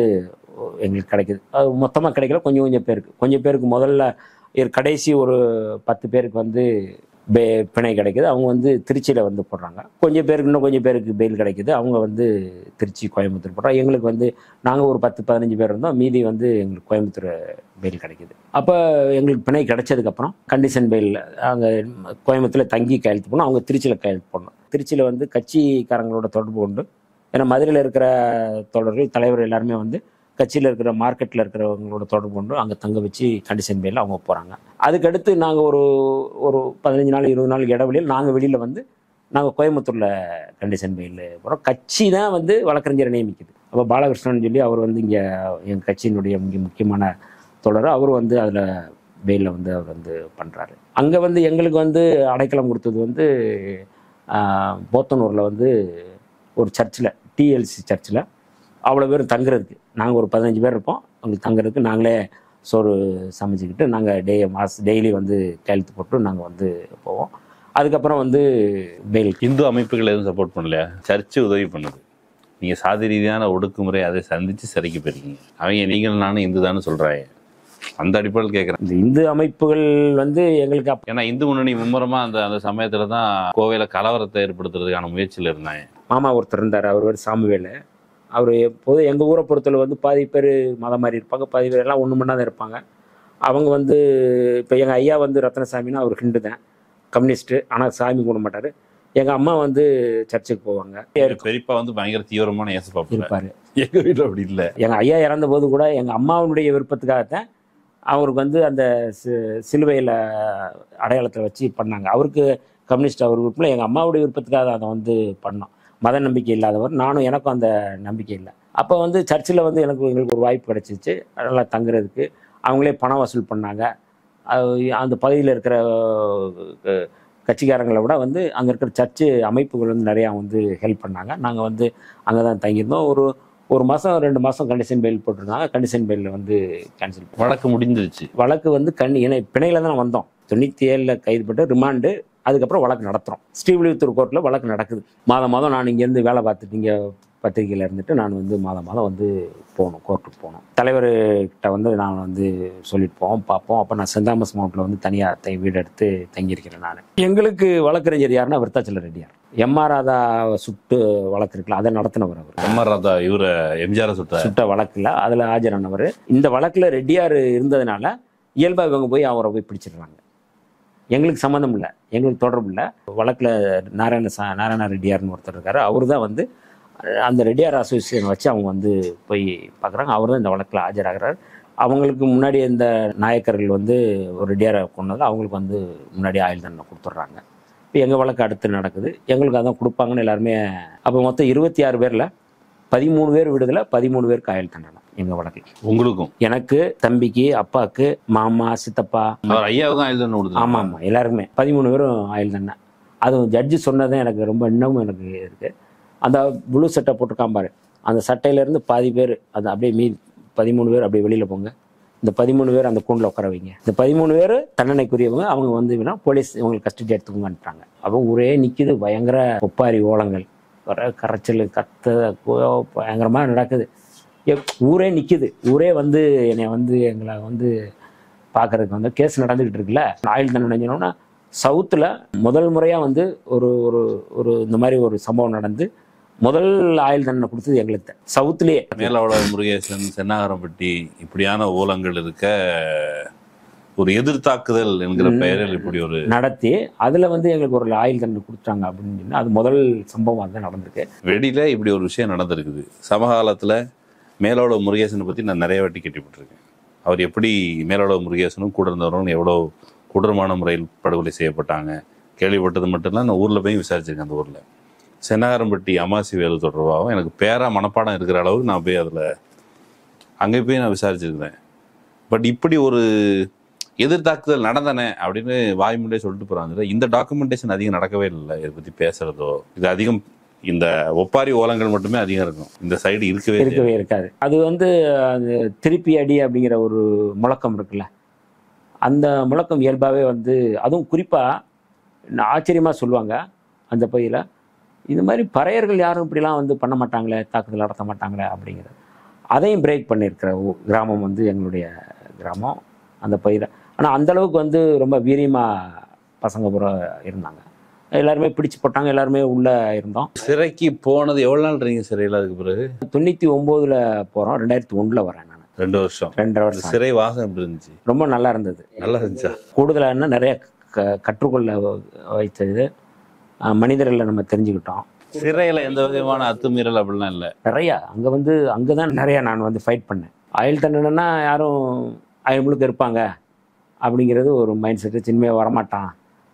எங்களுக்கு கிடைக்குது. அது மொத்தமாக கிடைக்கல, கொஞ்சம் பேருக்கு முதல்ல கடைசி ஒரு 10 பேருக்கு வந்து பிணை கிடைக்குது. அவங்க வந்து திருச்சியில் வந்து போடுறாங்க. கொஞ்சம் பேருக்கு பெயில் கிடைக்குது. அவங்க வந்து திருச்சி, கோயம்புத்தூர் போடுறாங்க. எங்களுக்கு வந்து நாங்கள் ஒரு 10-15 பேர் இருந்தோம், மீதி வந்து எங்களுக்கு கோயம்புத்தூர் பெயில் கிடைக்குது. அப்போ எங்களுக்கு பிணை கிடைச்சதுக்கப்புறம் கண்டிஷன் பெயில் அங்கே கோயம்புத்தூரில் தங்கி கையெழுத்து போடணும், அவங்க திருச்சியில் கையெழுத்து போடணும். திருச்சியில் வந்து கட்சிக்காரங்களோட தொடர்பு கொண்டு, ஏன்னா மதுரையில் இருக்கிற தோழர்கள், தலைவர் எல்லாருமே வந்து கட்சியில் இருக்கிற மார்க்கெட்டில் இருக்கிறவங்களோட தொடர்பு கொண்டு அங்கே தங்க வச்சு கண்டிஷன் பெயிலில் அவங்க போகிறாங்க. அதுக்கடுத்து நாங்கள் ஒரு 15 நாள் 20 நாள் இடைவெளியில் நாங்கள் வெளியில் வந்து நாங்கள் கோயம்புத்தூரில் கண்டிஷன் பெயில் போகிறோம். கட்சி தான் வந்து வழக்கறிஞரை நியமிக்குது. அப்போ பாலகிருஷ்ணன் சொல்லி அவர் வந்து இங்கே எங்கள் கட்சியினுடைய முக்கியமான தோழர், அவர் வந்து அதில் பெயிலில் வந்து அவர் வந்து பண்ணுறாரு. அங்கே வந்து எங்களுக்கு வந்து அடைக்கலம் கொடுத்தது வந்து போத்தனூரில் வந்து ஒரு சர்ச்சில், டிஎல்சி சர்ச்சில் அவ்வளோ பேர் தங்குறதுக்கு. நாங்கள் ஒரு 15 பேர் இருப்போம். அவங்களுக்கு தங்குறதுக்கு நாங்களே சோறு சமைச்சிக்கிட்டு நாங்கள் டெய்லி வந்து கையெழுத்து போட்டு நாங்கள் வந்து போவோம். அதுக்கப்புறம் வந்து பெயில். இந்து அமைப்புகள் எதுவும் சப்போர்ட் பண்ணலையா? சர்ச்சு உதவி பண்ணுது. நீங்கள் சாதி ரீதியான ஒடுக்குமுறை அதை சந்தித்து சிறைக்கு போயிருக்கீங்க. அவங்க நீங்கள் நானும் இந்து தானே சொல்கிறாங்க. அந்த அடிப்படையில் கேட்குறேன். இந்த இந்து அமைப்புகள் வந்து எங்களுக்கு ஏன்னா இந்து முன்னணி மும்முரமாக அந்த சமயத்தில் தான் கோவையில் கலவரத்தை ஏற்படுத்துறதுக்கான முயற்சியில் இருந்தாங்க. மாமா ஒருத்தர் இருந்தார், அவர் பேர் சாமுவேல். அவர் எப்போது எங்கள் ஊரை பொறுத்தளவு வந்து பாதி பேர் மதம் மாதிரி இருப்பாங்க, பாதி பேர் எல்லாம் ஒன்று மணி தான் இருப்பாங்க. அவங்க வந்து இப்போ எங்கள் ஐயா வந்து ரத்னசாமின்னா அவர் ஹிண்டு தான், கம்யூனிஸ்ட்டு, ஆனால் சாமி கும்பிட மாட்டார். எங்கள் அம்மா வந்து சர்ச்சுக்கு போவாங்க. பெரியப்பா வந்து பயங்கர தீவிரமான ஏசப்பா இருப்பார். எங்கள் வீட்டில் அப்படி இல்லை. எங்கள் ஐயா இறந்த போது கூட எங்கள் அம்மாவுடைய விருப்பத்துக்காகத்தான் அவருக்கு வந்து அந்த சிலுவையில் அடையாளத்தை வச்சு பண்ணாங்க. அவருக்கு கம்யூனிஸ்ட் அவர் விருப்பம், எங்கள் அம்மாவுடைய விருப்பத்துக்காக அதை வந்து பண்ணோம். மத நம்பிக்கை இல்லாதவர், நானும் எனக்கும் அந்த நம்பிக்கை இல்லை. அப்போ வந்து சர்ச்சில் வந்து எங்களுக்கு ஒரு வாய்ப்பு கிடச்சிச்சு நல்லா தங்குறதுக்கு. அவங்களே பணம் வசூல் பண்ணாங்க. அந்த பகுதியில் இருக்கிற கட்சிக்காரங்களை விட வந்து அங்கே இருக்கிற சர்ச்சு அமைப்புகள் வந்து நிறையா வந்து ஹெல்ப் பண்ணாங்க. நாங்கள் வந்து அங்கே தான் தங்கியிருந்தோம். ஒரு மாதம் 2 மாதம் கண்டிஷன் பெயில் போட்டிருந்தாங்க. கண்டிஷன் பெயிலில் வந்து கேன்சல் பண்ணி வழக்கு முடிஞ்சிருச்சு. வழக்கு வந்து ஏன்னா பிணையில் தான் வந்தோம். 97 கைது போட்டு ரிமாண்டு, அதுக்கப்புறம் வழக்கு நடத்துகிறோம். ஸ்ரீவில்லிபுத்தூர் கோர்ட்டில் வழக்கு நடக்குது. மாதம் நான் இங்கேருந்து வேலை பார்த்துட்டு இங்கே பத்திரிகையில் இருந்துட்டு நான் வந்து மாதம் வந்து போகணும், கோர்ட்டுக்கு போகணும். தலைவர்கிட்ட வந்து நான் வந்து சொல்லிட்டு போவோம், பார்ப்போம். அப்போ நான் சென்ட் தாமஸ் மவுண்ட்டில் வந்து தனியாக வீடு எடுத்து தங்கியிருக்கிறேன் நான். எங்களுக்கு வழக்கறிஞர் யாருன்னா விருத்தாச்சல ரெட்டியார். எம்ஆர் ராதா சுட்டு வழக்கு இருக்குல்ல, அதை நடத்தினவர் அவர். எம்ஆர் ராதா இவரை எம்ஜிஆர் சுட்ட வழக்கில் அதில் ஆஜரானவர். இந்த வழக்கில் ரெட்டியார் இருந்ததுனால இயல்பாக இவங்க போய் அவரை போய் பிடிச்சிடுறாங்க. எங்களுக்கு சம்மந்தம் இல்லை, எங்களுக்கு தொடர்பு இல்லை. வழக்கில் நாராயண ரெட்டியார்னு ஒருத்தர் இருக்கார். அவர் தான் வந்து அந்த ரெட்டியார் அசோசியேஷன் வச்சு அவங்க வந்து போய் பார்க்குறாங்க. அவர் தான் இந்த வழக்கில் ஆஜராகிறார். அவங்களுக்கு முன்னாடி இந்த நாயக்கர்கள் வந்து ஒரு ரெட்டியாரை கொண்டது, அவங்களுக்கு வந்து முன்னாடி ஆயுள் தண்டனை கொடுத்துட்றாங்க. இப்போ எங்கள் வழக்கு அடுத்து நடக்குது. எங்களுக்கு அதான் கொடுப்பாங்கன்னு எல்லாருமே. அப்போ மொத்தம் 26 பேரில் 13 பேர் விடுதலை, 13 பேருக்கு ஆயுள் தண்டனை எங்கள் வழக்கில். உங்களுக்கும்? எனக்கு, தம்பிக்கு, அப்பாவுக்கு, மாமா, சித்தப்பா, ஐயாவுக்கு ஆயுள் தண்டனை கொடுத்து. ஆமாம், எல்லாருக்குமே 13 பேரும் ஆயுள் தண்டனை. அதுவும் ஜட்ஜு சொன்னதான் எனக்கு ரொம்ப இன்னமும் எனக்கு இருக்குது. அந்த ப்ளூ சட்டை போட்டிருக்கான் பாரு, அந்த சட்டையிலேருந்து பாதி பேர் அது அப்படியே 13 பேர் அப்படியே வெளியில் போங்க. இந்த 13 பேர் அந்த கூண்டில் உட்கார வைங்க. இந்த 13 பேர் தண்டனைக்குரியவங்க. அவங்க வந்து போலீஸ் இவங்களுக்கு கஸ்டடி எடுத்துக்கோங்கன்றாங்க. அப்போ ஊரே நிற்கிது. பயங்கர ஒப்பாரி ஓலங்கள், கரைச்சல், பயங்கரமாக நடக்குது. ஊரே நிற்கிது. ஊரே வந்து என்னை வந்து எங்களை வந்து பார்க்கறதுக்கு வந்து கேஸ் நடந்துக்கிட்டு இருக்குல்ல. ஆயுள் தண்டனை சொன்னோம்னா சவுத்தில் முதல் முறையாக வந்து ஒரு ஒரு இந்த மாதிரி ஒரு சம்பவம் நடந்து முதல் ஆயுள் தண்டனை கொடுத்தது எங்களுக்கு சவுத்துலேயே. மேலோட முருகேசன், சென்னாகரம்பட்டி இப்படியான ஓலங்கள் இருக்க ஒரு எதிர்த்தாக்குதல் என்கிற பெயரில் இப்படி ஒரு நடத்தி அதில் வந்து எங்களுக்கு ஒரு ஆயுள் தண்டனை கொடுத்தாங்க அப்படின்னு சொன்னால் அது முதல் சம்பவம் அதுதான் நடந்திருக்கு. வெளியில் இப்படி ஒரு விஷயம் நடந்திருக்குது. சமகாலத்தில் மேலோட முருகேசனை பற்றி நான் நிறைய வாட்டி கேள்விப்பட்டிருக்கேன். அவர் எப்படி மேலோட முருகேசனும் கூட இருந்தவரும் எவ்வளோ கொடூரமான முறையில் படுகொலை செய்யப்பட்டாங்க கேள்விப்பட்டது மட்டும் இல்லை, நான் ஊரில் போய் விசாரிச்சிருக்கேன். அந்த ஊரில் சென்னாகரம்பட்டி அமாசி வேலு தொடர்பாகவும் எனக்கு பேரா மனப்பாடம் இருக்கிற அளவுக்கு நான் போய் அதில் அங்கே போய் நான் விசாரிச்சிருக்கிறேன். பட் இப்படி ஒரு எதிர்த்தாக்குதல் நடந்தனே அப்படின்னு வாய்மொழியே சொல்லிட்டு போகிறாங்க. இந்த டாக்குமெண்டேஷன் அதிகம் நடக்கவே இல்லை. இதை பற்றி பேசுகிறதோ இது அதிகம் இந்த ஒப்பாரி ஓலங்கள் மட்டுமே அதிகம் இருக்கும். இந்த சைடு இருக்கவே இருக்காது. அது வந்து திருப்பி அடி அப்படிங்கிற ஒரு முழக்கம் இருக்குல்ல, அந்த முழக்கம் இயல்பாகவே வந்து அதுவும் குறிப்பாக ஆச்சரியமாக சொல்லுவாங்க அந்த பகுதியில். இது மாதிரி பறையர்கள் யாரும் இப்படிலாம் வந்து பண்ண மாட்டாங்களே, தாக்குதல் நடத்த மாட்டாங்களே அப்படிங்கிறது. அதையும் பிரேக் பண்ணியிருக்கிற கிராமம் வந்து எங்களுடைய கிராமம் அந்த பகுதியில். ஆனால் அந்தளவுக்கு வந்து ரொம்ப வீரியமாக பசங்க பூரா இருந்தாங்க. எல்லாருமே பிடிச்சு போட்டாங்க, எல்லாருமே உள்ளே இருந்தோம். சிறைக்கு போனது எவ்வளோ நாள் இருந்தீங்க சிறையில்? அதுக்கு பிறகு 99 போகிறோம், 2001 வரேன் நான். 2 வருஷம். 2.5 வருஷம். சிறை வாசம் எப்படி இருந்துச்சு? ரொம்ப நல்லா இருந்தது. நல்லா இருந்துச்சா? கூடுதலாக என்ன நிறைய கற்றுக்கொள்ள வைத்தது, மனிதர்களை நம்ம தெரிஞ்சுக்கிட்டோம். சிறையில் எந்த விதமான அத்துமீறல் அப்படிலாம் இல்லை? நிறையா அங்கே தான் நிறையா நான் வந்து ஃபைட் பண்ணேன். ஆயுள் தண்டனைன்னா யாரும் ஆயுள் முழுக்க இருப்பாங்க அப்படிங்கிறது ஒரு மைண்ட் செட்டு. சின்மையாக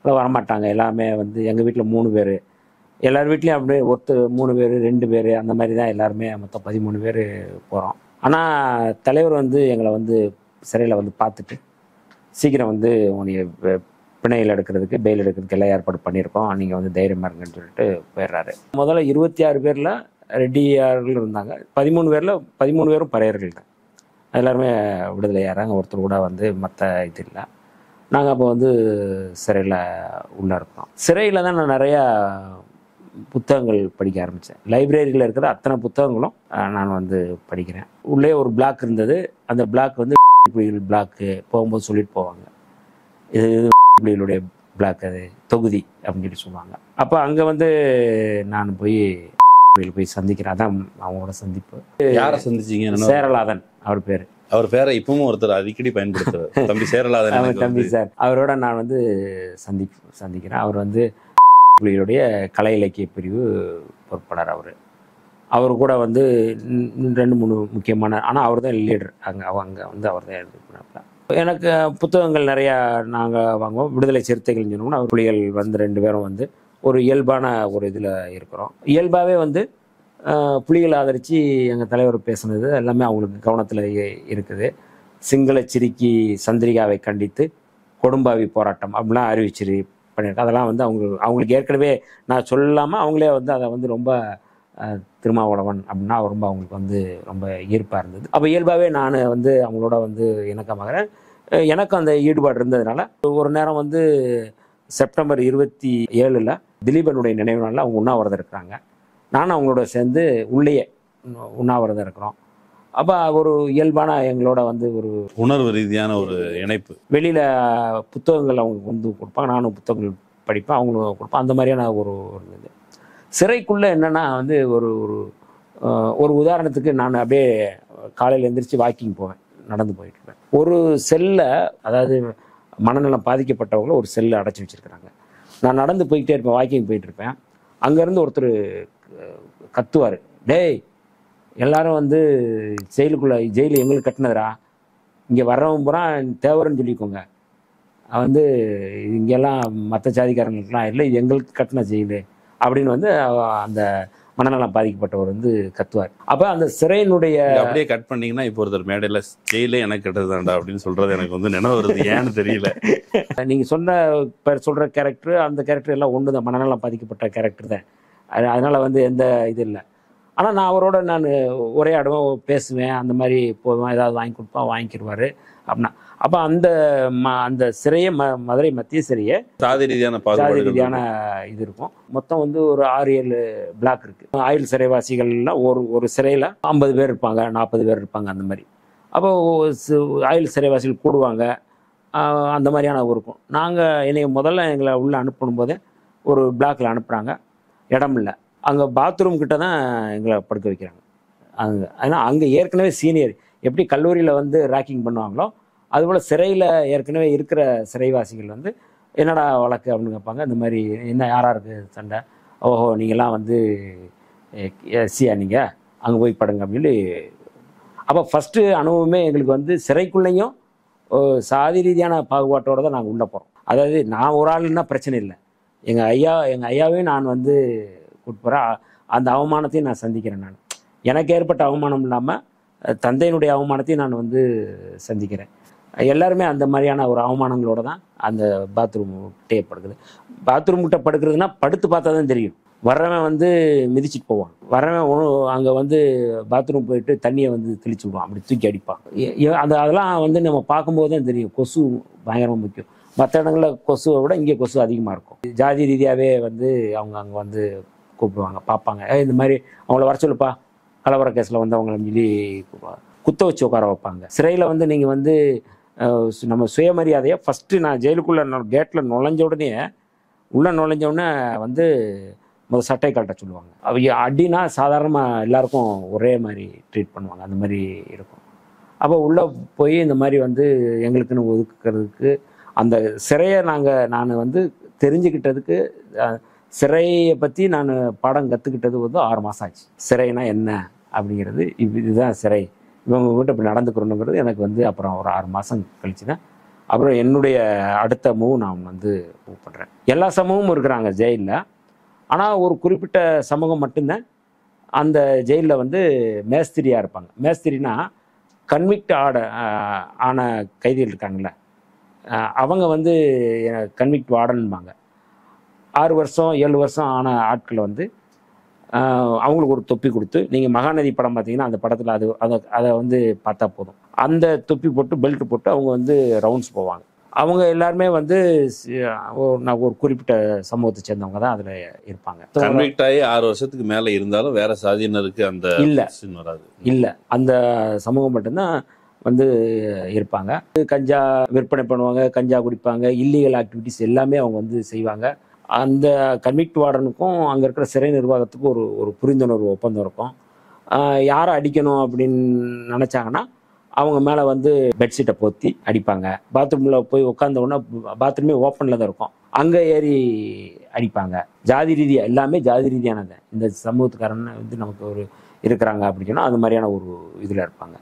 வரமாட்டாங்க எல்லாமே வந்து. எங்கள் வீட்டில் 3 பேர், எல்லார் வீட்லேயும் அப்படியே 3 பேர் 2 பேர் அந்த மாதிரி தான் எல்லாருமே. மொத்தம் 13 பேர் போகிறோம். ஆனால் தலைவர் வந்து எங்களை வந்து சிறையில் வந்து பார்த்துட்டு சீக்கிரம் வந்து உன்னை பிணையில் எடுக்கிறதுக்கு, பெயில் எடுக்கிறதுக்கு எல்லாம் ஏற்பாடு பண்ணியிருக்கோம், நீங்கள் வந்து தைரியமாக இருங்கன்னு சொல்லிட்டு போயிடுறாரு. முதல்ல 26 பேரில் ரெட்டியார்கள் இருந்தாங்க. 13 பேரும் பறையர்கள் தான். எல்லாருமே விடுதலை ஆகிறாங்க. ஒருத்தர் கூட வந்து மற்ற இது இல்லை. நாங்கள் அப்போ வந்து சிறையில் உள்ளே இருக்கோம். சிறையில் தான் நான் நிறையா புத்தகங்கள் படிக்க ஆரம்பித்தேன். லைப்ரரியில் இருக்கிற அத்தனை புத்தகங்களும் நான் வந்து படிக்கிறேன். உள்ளே ஒரு பிளாக் இருந்தது. அந்த பிளாக் வந்து பிளாக்கு போகும்போது சொல்லிட்டு போவாங்க, இது புலிகளுடைய பிளாக், அது தொகுதி அப்படின்னு சொல்லி சொல்லுவாங்க. அப்போ அங்கே வந்து நான் போய் சந்திக்கிறேன். அதான் அவங்களோட சந்திப்பு. யாரை சந்திச்சிங்க? சேரலாதன் அவர் பேர். அவர் பேரை இப்பவும் ஒருத்தர் அடிக்கடி பயன்படுத்துவார், தம்பி சேரலாதன். தம்பி சார், அவரோட நான் வந்து சந்திக்கிறேன். அவர் வந்து புலிகளுடைய கலை இலக்கிய பிரிவு பொறுப்பாளர். அவர் கூட வந்து 2-3 முக்கியமான, ஆனால் அவர் தான் லீடர். அங்கே வந்து அவர் தான் இது பண்ணாப்புல. எனக்கு புத்தகங்கள் நிறையா நாங்கள் வாங்குவோம். விடுதலை சிறுத்தைகள்னு சொன்னோம்னா புலிகள் வந்து 2 பேரும் வந்து ஒரு இயல்பான ஒரு இதில் இருக்கிறோம். இயல்பாகவே வந்து புலிகளை ஆதரித்து எங்கள் தலைவர் பேசுனது எல்லாமே அவங்களுக்கு கவனத்தில் இருக்குது. சிங்கள சிறுக்கி சந்திரிகாவை கண்டித்து கொடும்பாவி போராட்டம் அப்படிலாம் அறிவிச்சு பண்ணியிருக்கேன். அதெல்லாம் வந்து அவங்களுக்கு ஏற்கனவே நான் சொல்லாமல் அவங்களே வந்து அதை வந்து ரொம்ப திருமாவளவன் அப்படின்னா ரொம்ப அவங்களுக்கு வந்து ரொம்ப ஈர்ப்பாக இருந்தது. அப்போ இயல்பாகவே நான் வந்து அவங்களோட வந்து இணக்கமாகறேன். எனக்கும் அந்த ஈடுபாடு இருந்ததுனால ஒரு நேரம் வந்து செப்டம்பர் 27 திலீபனுடைய நினைவு நாளில் அவங்க உண்ணாவிரதம் இருக்கிறாங்க. நானும் அவங்களோட சேர்ந்து உள்ளேயே உண்ணாவிரதம் இருக்கிறோம். அப்போ ஒரு இயல்பான எங்களோட வந்து ஒரு உணர்வு ரீதியான ஒரு இணைப்பு. வெளியில் புத்தகங்கள் அவங்க வந்து கொடுப்பாங்க, நானும் புத்தகங்கள் படிப்பேன், அவங்களும் கொடுப்பேன். அந்த மாதிரியான ஒரு இருந்தது. சிறைக்குள்ளே என்னென்னா வந்து ஒரு உதாரணத்துக்கு நான் அப்படியே காலையில் எழுந்திரிச்சு வாக்கிங் போவேன், நடந்து போயிட்டுருப்பேன். ஒரு செல்லை, அதாவது மனநலம் பாதிக்கப்பட்டவங்கள ஒரு செல்லை அடைச்சி வச்சுருக்கிறாங்க. நான் நடந்து போய்கிட்டே இருப்பேன், வாக்கிங் போயிட்டுருப்பேன். அங்கேருந்து ஒருத்தர் கத்துவார், டேய் எல்லாரும் வந்து ஜெயிலு எங்களுக்கு கட்டினதுரா, இங்கே வர்றவங்க பூரா தேவரன்னு சொல்லிக்கோங்க, வந்து இங்கெல்லாம் மற்ற ஜாதிக்காரங்களுக்கெல்லாம் இல்லை, இது எங்களுக்கு கட்டின ஜெயிலு அப்படின்னு வந்து அந்த மனநலம் பாதிக்கப்பட்டவர் வந்து கத்துவார். அப்போ அந்த சிறையினுடைய அப்படியே கட் பண்ணிங்கன்னா இப்போ ஒருத்தர் மேடையில் ஜெயிலே எனக்கு கட்டுறதாண்டா அப்படின்னு சொல்கிறது எனக்கு வந்து நினைவு வருது, ஏன்னு தெரியல. நீங்கள் சொல்கிற கேரக்டர் அந்த கேரக்டர் எல்லாம் ஒன்று தான், மனநலம் பாதிக்கப்பட்ட கேரக்டர் தான். அதனால் வந்து எந்த இது இல்லை. ஆனால் நான் அவரோட நான் உரையாடுவேன், பேசுவேன், அந்த மாதிரி போவேன், ஏதாவது வாங்கி கொடுப்பேன், வாங்கிக்கிடுவார் அப்படின்னா. அப்போ அந்த சிறையை மதுரை மத்திய சிறையை சாதி ரீதியான இது இருக்கும். மொத்தம் வந்து ஒரு 6-7 பிளாக் இருக்குது. ஆயுள் சிறைவாசிகள்லாம் ஒரு சிறையில் 50 பேர் இருப்பாங்க, 40 பேர் இருப்பாங்க, அந்த மாதிரி. அப்போ ஆயுள் சிறைவாசிகள் கூடுவாங்க, அந்த மாதிரியான இருக்கும். என்னை முதல்ல எங்களை உள்ளே அனுப்பணும் போதே ஒரு பிளாக்கில் அனுப்புகிறாங்க, இடம் இல்லை. அங்கே பாத்ரூம் கிட்ட தான் எங்களை படுக்க வைக்கிறாங்க. அங்கே ஏற்கனவே சீனியர், எப்படி கல்லூரியில் வந்து ரேக்கிங் பண்ணுவாங்களோ அதுபோல் சிறையில் ஏற்கனவே இருக்கிற சிறைவாசிகள் வந்து என்னடா வழக்கு அப்படின்னு கேட்பாங்க. இந்த மாதிரி என்ன யாராருக்கு சண்டை, ஓஹோ நீங்கள்லாம் வந்து எஸ்சியா, நீங்கள் அங்கே போய் படுங்க அப்படின்னு. அப்போ ஃபஸ்ட்டு அனுபவமே எங்களுக்கு வந்து சிறைக்குள்ளேயும் சாதி ரீதியான பாகுபாட்டோடு தான் நாங்கள் உள்ளே போகிறோம். அதாவது நான் ஒரு ஆளுன்னா பிரச்சனை இல்லை, எங்கள் ஐயாவையும் நான் வந்து கூப்பிட்டு போகிறேன். அந்த அவமானத்தையும் நான் சந்திக்கிறேன். நான் எனக்கு ஏற்பட்ட அவமானம் இல்லாமல் தந்தையினுடைய அவமானத்தையும் நான் வந்து சந்திக்கிறேன். எல்லாருமே அந்த மாதிரியான ஒரு அவமானங்களோடு தான் அந்த பாத்ரூம் கிட்டே படுக்குது. பாத்ரூம் கிட்ட படுக்கிறதுனா படுத்து பார்த்தா தான் தெரியும். வர்றவன் வந்து மிதிச்சுட்டு போவான், வர்றவன் அங்கே வந்து பாத்ரூம் போயிட்டு தண்ணியை வந்து தெளிச்சு விடுவான், அப்படி தூக்கி அடிப்பான். அதெல்லாம் வந்து நம்ம பார்க்கும்போது தான் தெரியும் கொசு பயங்கரமாக முக்கியம். மற்ற இடங்களில் கொசுவை விட இங்கே கொசு அதிகமாக இருக்கும். ஜாதி ரீதியாகவே வந்து அவங்க அங்கே வந்து கூப்பிடுவாங்க, பார்ப்பாங்க, இந்த மாதிரி அவங்கள வர சொல்லுப்பா, கலவர கேஸில் வந்து அவங்கள சொல்லி குத்த வச்சு உட்கார வைப்பாங்க. சிறையில் வந்து நீங்கள் வந்து நம்ம சுயமரியாதையை ஃபஸ்ட்டு நான் ஜெயிலுக்குள்ளே கேட்டில் நுழைஞ்ச உடனே வந்து முதல் சட்டை கழட்ட சொல்லுவாங்க. அவங்க அடினா சாதாரணமாக எல்லாருக்கும் ஒரே மாதிரி ட்ரீட் பண்ணுவாங்க, அந்த மாதிரி இருக்கும். அப்போ உள்ளே போய் இந்த மாதிரி வந்து எங்களுக்குன்னு ஒதுக்குறதுக்கு அந்த சிறையை நான் வந்து தெரிஞ்சுக்கிட்டதுக்கு, சிறையை பற்றி நான் பாடம் கற்றுக்கிட்டது வந்து 6 மாதம் ஆச்சு. சிறைனா என்ன அப்படிங்கிறது, இதுதான் சிறை, இவங்க கிட்ட இப்படி நடந்துக்கிறோங்கிறது எனக்கு வந்து அப்புறம் ஒரு 6 மாதம் கழிச்சு தான் அப்புறம் என்னுடைய அடுத்த மூவ் நான் வந்து மூவ் பண்ணுறேன். எல்லா சமூகமும் இருக்கிறாங்க ஜெயிலில், ஆனால் ஒரு குறிப்பிட்ட சமூகம் மட்டும்தான் அந்த ஜெயிலில் வந்து மேஸ்திரியாக இருப்பாங்க. மேஸ்திரினா கன்விக்ட் ஆன கைதிகள் இருக்காங்கள்ல, அவங்க வந்து கன்விக்ட் வார்டன்பாங்க. 6 வருஷம் 7 வருஷம் ஆன ஆட்களை வந்து அவங்களுக்கு ஒரு தொப்பி கொடுத்து, நீங்கள் மகாநதி படம் பார்த்தீங்கன்னா அந்த படத்தில் அதை வந்து பார்த்தா போதும், அந்த தொப்பி போட்டு பெல்ட் போட்டு அவங்க வந்து ரவுண்ட்ஸ் போவாங்க. அவங்க எல்லாருமே வந்து ஒரு குறிப்பிட்ட சமூகத்தை சேர்ந்தவங்க தான் அதில் இருப்பாங்க. கன்விக்ட் ஆகி 6 வருஷத்துக்கு மேலே இருந்தாலும் வேற சாதியினருக்கு அந்த இல்லை, அந்த சமூகம் மட்டும்தான் வந்து இருப்பாங்க. கஞ்சா விற்பனை பண்ணுவாங்க, கஞ்சா குடிப்பாங்க, இல்லீகல் ஆக்டிவிட்டிஸ் எல்லாமே அவங்க வந்து செய்வாங்க. அந்த கன்விக்ட் வார்டனுக்கும் அங்கே இருக்கிற சிறை நிர்வாகத்துக்கும் ஒரு புரிந்துணர்வு ஒப்பந்தம் இருக்கும். யாரை அடிக்கணும் அப்படின்னு நினச்சாங்கன்னா அவங்க மேலே வந்து பெட்ஷீட்டை போற்றி அடிப்பாங்க. பாத்ரூமில் போய் உட்காந்தோன்னா பாத்ரூமே ஓப்பனில் தான் இருக்கும், அங்கே ஏறி அடிப்பாங்க. ஜாதி ரீதியாக எல்லாமே ஜாதி ரீதியானது. இந்த சமூகத்துக்காரன்னு வந்து நமக்கு ஒரு இருக்கிறாங்க அப்படின்னு சொன்னால் அது மாதிரியான ஒரு இதில் இருப்பாங்க.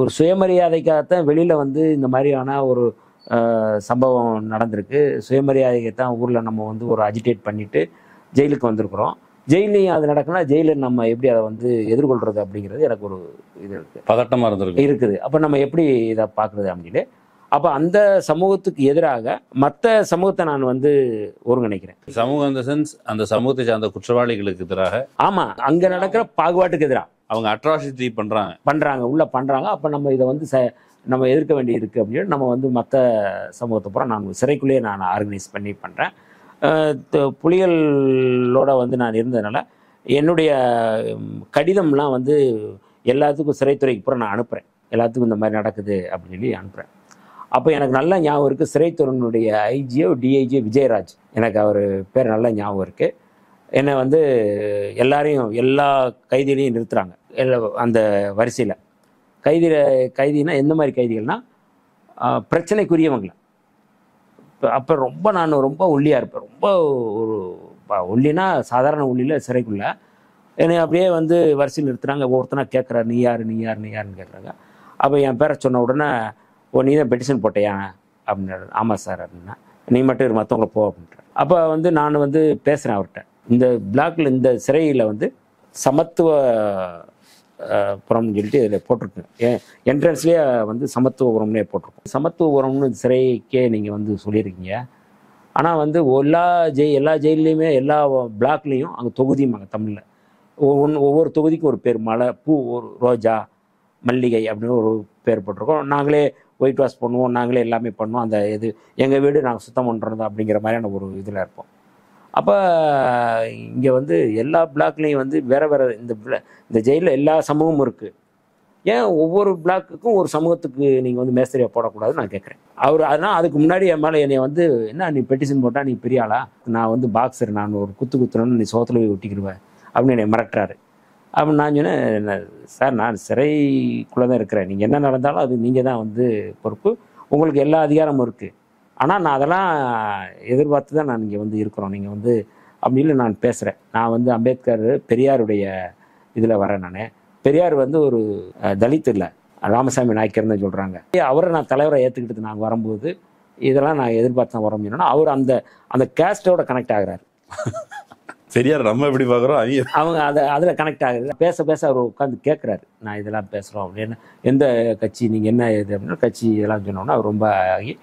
ஒரு சுயமரியாதைக்காகத்தான் வெளியில் வந்து இந்த மாதிரியான ஒரு சம்பவம் நடந்திருக்கு. சுயமரியாதைக்கு தான் ஊரில் நம்ம வந்து ஒரு அஜிடேட் பண்ணிவிட்டு ஜெயிலுக்கு வந்திருக்கிறோம். ஜெயிலையும் அது நடக்குன்னா ஜெயிலில் நம்ம எப்படி அதை வந்து எதிர்கொள்கிறது அப்படிங்கிறது எனக்கு ஒரு இது இருக்குது, பதட்டமாக இருக்குது. அப்போ நம்ம எப்படி இதை பார்க்குறது அப்படின்னு. அப்போ அந்த சமூகத்துக்கு எதிராக மற்ற சமூகத்தை நான் வந்து ஒருங்கிணைக்கிறேன். சமூகம் இந்த சென்ஸ் அந்த சமூகத்தை சார்ந்த குற்றவாளிகளுக்கு எதிராக. ஆமாம், அங்கே நடக்கிற பாகுபாட்டுக்கு எதிராக அவங்க அட்ராசிட்டி பண்ணுறாங்க உள்ள பண்ணுறாங்க. அப்போ நம்ம இதை வந்து நம்ம எதிர்க்க வேண்டி இருக்குது அப்படின்னு நம்ம வந்து மற்ற சமூகத்தை பூரா நான் சிறைக்குள்ளேயே நான் ஆர்கனைஸ் பண்ணி பண்ணுறேன். புலிகளோட வந்து நான் இருந்ததுனால என்னுடைய கடிதம்லாம் வந்து எல்லாத்துக்கும் சிறைத்துறைக்கு பூரா நான் அனுப்புகிறேன். எல்லாத்துக்கும் இந்த மாதிரி நடக்குது அப்படின்னு சொல்லி அனுப்புகிறேன். அப்போ எனக்கு நல்ல ஞாபகம் இருக்குது, சிறைத்துறையினுடைய ஐஜியோ டிஐஜியோ விஜயராஜ், எனக்கு அவர் பேர் நல்ல ஞாபகம் இருக்குது. என்னை வந்து எல்லா கைதிகளையும் நிறுத்துகிறாங்க. அந்த வரிசையில் கைதினா எந்த மாதிரி கைதிகள்னால் பிரச்சனைக்குரியவங்களை. அப்போ நான் ரொம்ப ஒல்லியாக இருப்பேன். ரொம்ப ஒரு ஒல்லினா சாதாரண ஒல்லியில் சிறைக்குள்ளே என்னை அப்படியே வந்து வரிசையில் நிறுத்துறாங்க. ஒவ்வொருத்தனா கேட்குறாரு, நீ யாருன்னு கேட்குறாங்க. அப்போ என் பேரை சொன்ன உடனே, நீ தான் பெட்டிஷன் போட்டையா அப்படின்னு. ஆமாம் சார் அப்படின்னா. நீ மட்டும் மற்றவங்கள போ அப்படின்ட்டு. அப்போ வந்து நான் வந்து பேசுகிறேன் அவர்கிட்ட. இந்த பிளாக்கில் இந்த சிறையில் வந்து சமத்துவ புறம்னு சொல்லிட்டு இதில் போட்டிருக்கு. என்ட்ரன்ஸ்லேயே வந்து சமத்துவபுரம்னே போட்டிருக்கோம். சமத்துவபுரம்னு சிறைக்கே நீங்கள் வந்து சொல்லியிருக்கீங்க. ஆனால் வந்து எல்லா ஜெயிலையுமே எல்லா பிளாக்லேயும் அங்கே தொகுதியும் அங்கே தமிழில் ஒவ்வொரு தொகுதிக்கும் ஒரு பேர், மலை, பூ, ஒரு ரோஜா, மல்லிகை அப்படின்னு ஒரு பேர் போட்டிருக்கோம். நாங்களே ஒயிட் வாஷ் பண்ணுவோம், நாங்களே எல்லாமே பண்ணுவோம். அந்த எங்கள் வீடு நாங்கள் சுத்தம் பண்ணுறது அப்படிங்கிற மாதிரியான ஒரு இதில் இருப்போம். அப்போ இங்கே வந்து எல்லா பிளாக்லேயும் வந்து வேறு இந்த ஜெயிலில் எல்லா சமூகமும் இருக்குது. ஏன் ஒவ்வொரு பிளாக்குக்கும் ஒரு சமூகத்துக்கு நீங்கள் வந்து மேஸ்திரியாக போடக்கூடாதுன்னு நான் கேட்குறேன். அதனால் அதுக்கு முன்னாடி என் மேலே என்னை வந்து, என்ன நீ பெட்டிஷன் போட்டால் நீ பெரிய ஆளா, நான் வந்து பாக்ஸர், நான் ஒரு குத்துனு நீ சோத்தில் போய் ஒட்டிக்கிடுவேன் அப்படின்னு என்னை மிரட்டுறாரு. அப்போ நான் சொன்னேன், சார் நான் சிறைக்குள்ளே தான் இருக்கிறேன், நீங்கள் என்ன நடந்தாலும் அது நீங்கள் தான் வந்து பொறுப்பு, உங்களுக்கு எல்லா அதிகாரமும் இருக்குது. ஆனால் நான் அதெல்லாம் எதிர்பார்த்து தான் நான் இங்கே வந்து இருக்கிறோம், நீங்கள் வந்து அப்படின்னு நான் பேசுகிறேன். நான் வந்து அம்பேத்கர் பெரியாருடைய இதில் வரேன். நான் பெரியார் வந்து ஒரு தலித் இல்லை, ராமசாமி நாய்க்கர்னு சொல்கிறாங்க. அவரை நான் தலைவரை ஏற்றுக்கிட்டு நாங்கள் வரும்போது இதெல்லாம் நான் எதிர்பார்த்து தான் வரோம் சொன்னோன்னா, அவர் அந்த கேஸ்டோட கனெக்ட் ஆகுறாரு. பெரியார் நம்ம எப்படி பார்க்குறோம் அவங்க அதில் கனெக்ட் ஆகுது. பேச அவர் உட்காந்து கேட்குறாரு, நான் இதெல்லாம் பேசுகிறோம் அப்படின்னு. எந்த கட்சி, நீங்கள் என்ன இது அப்படின்னா கட்சி இதெல்லாம் சொன்னோன்னா அவர் ரொம்ப ஆகி,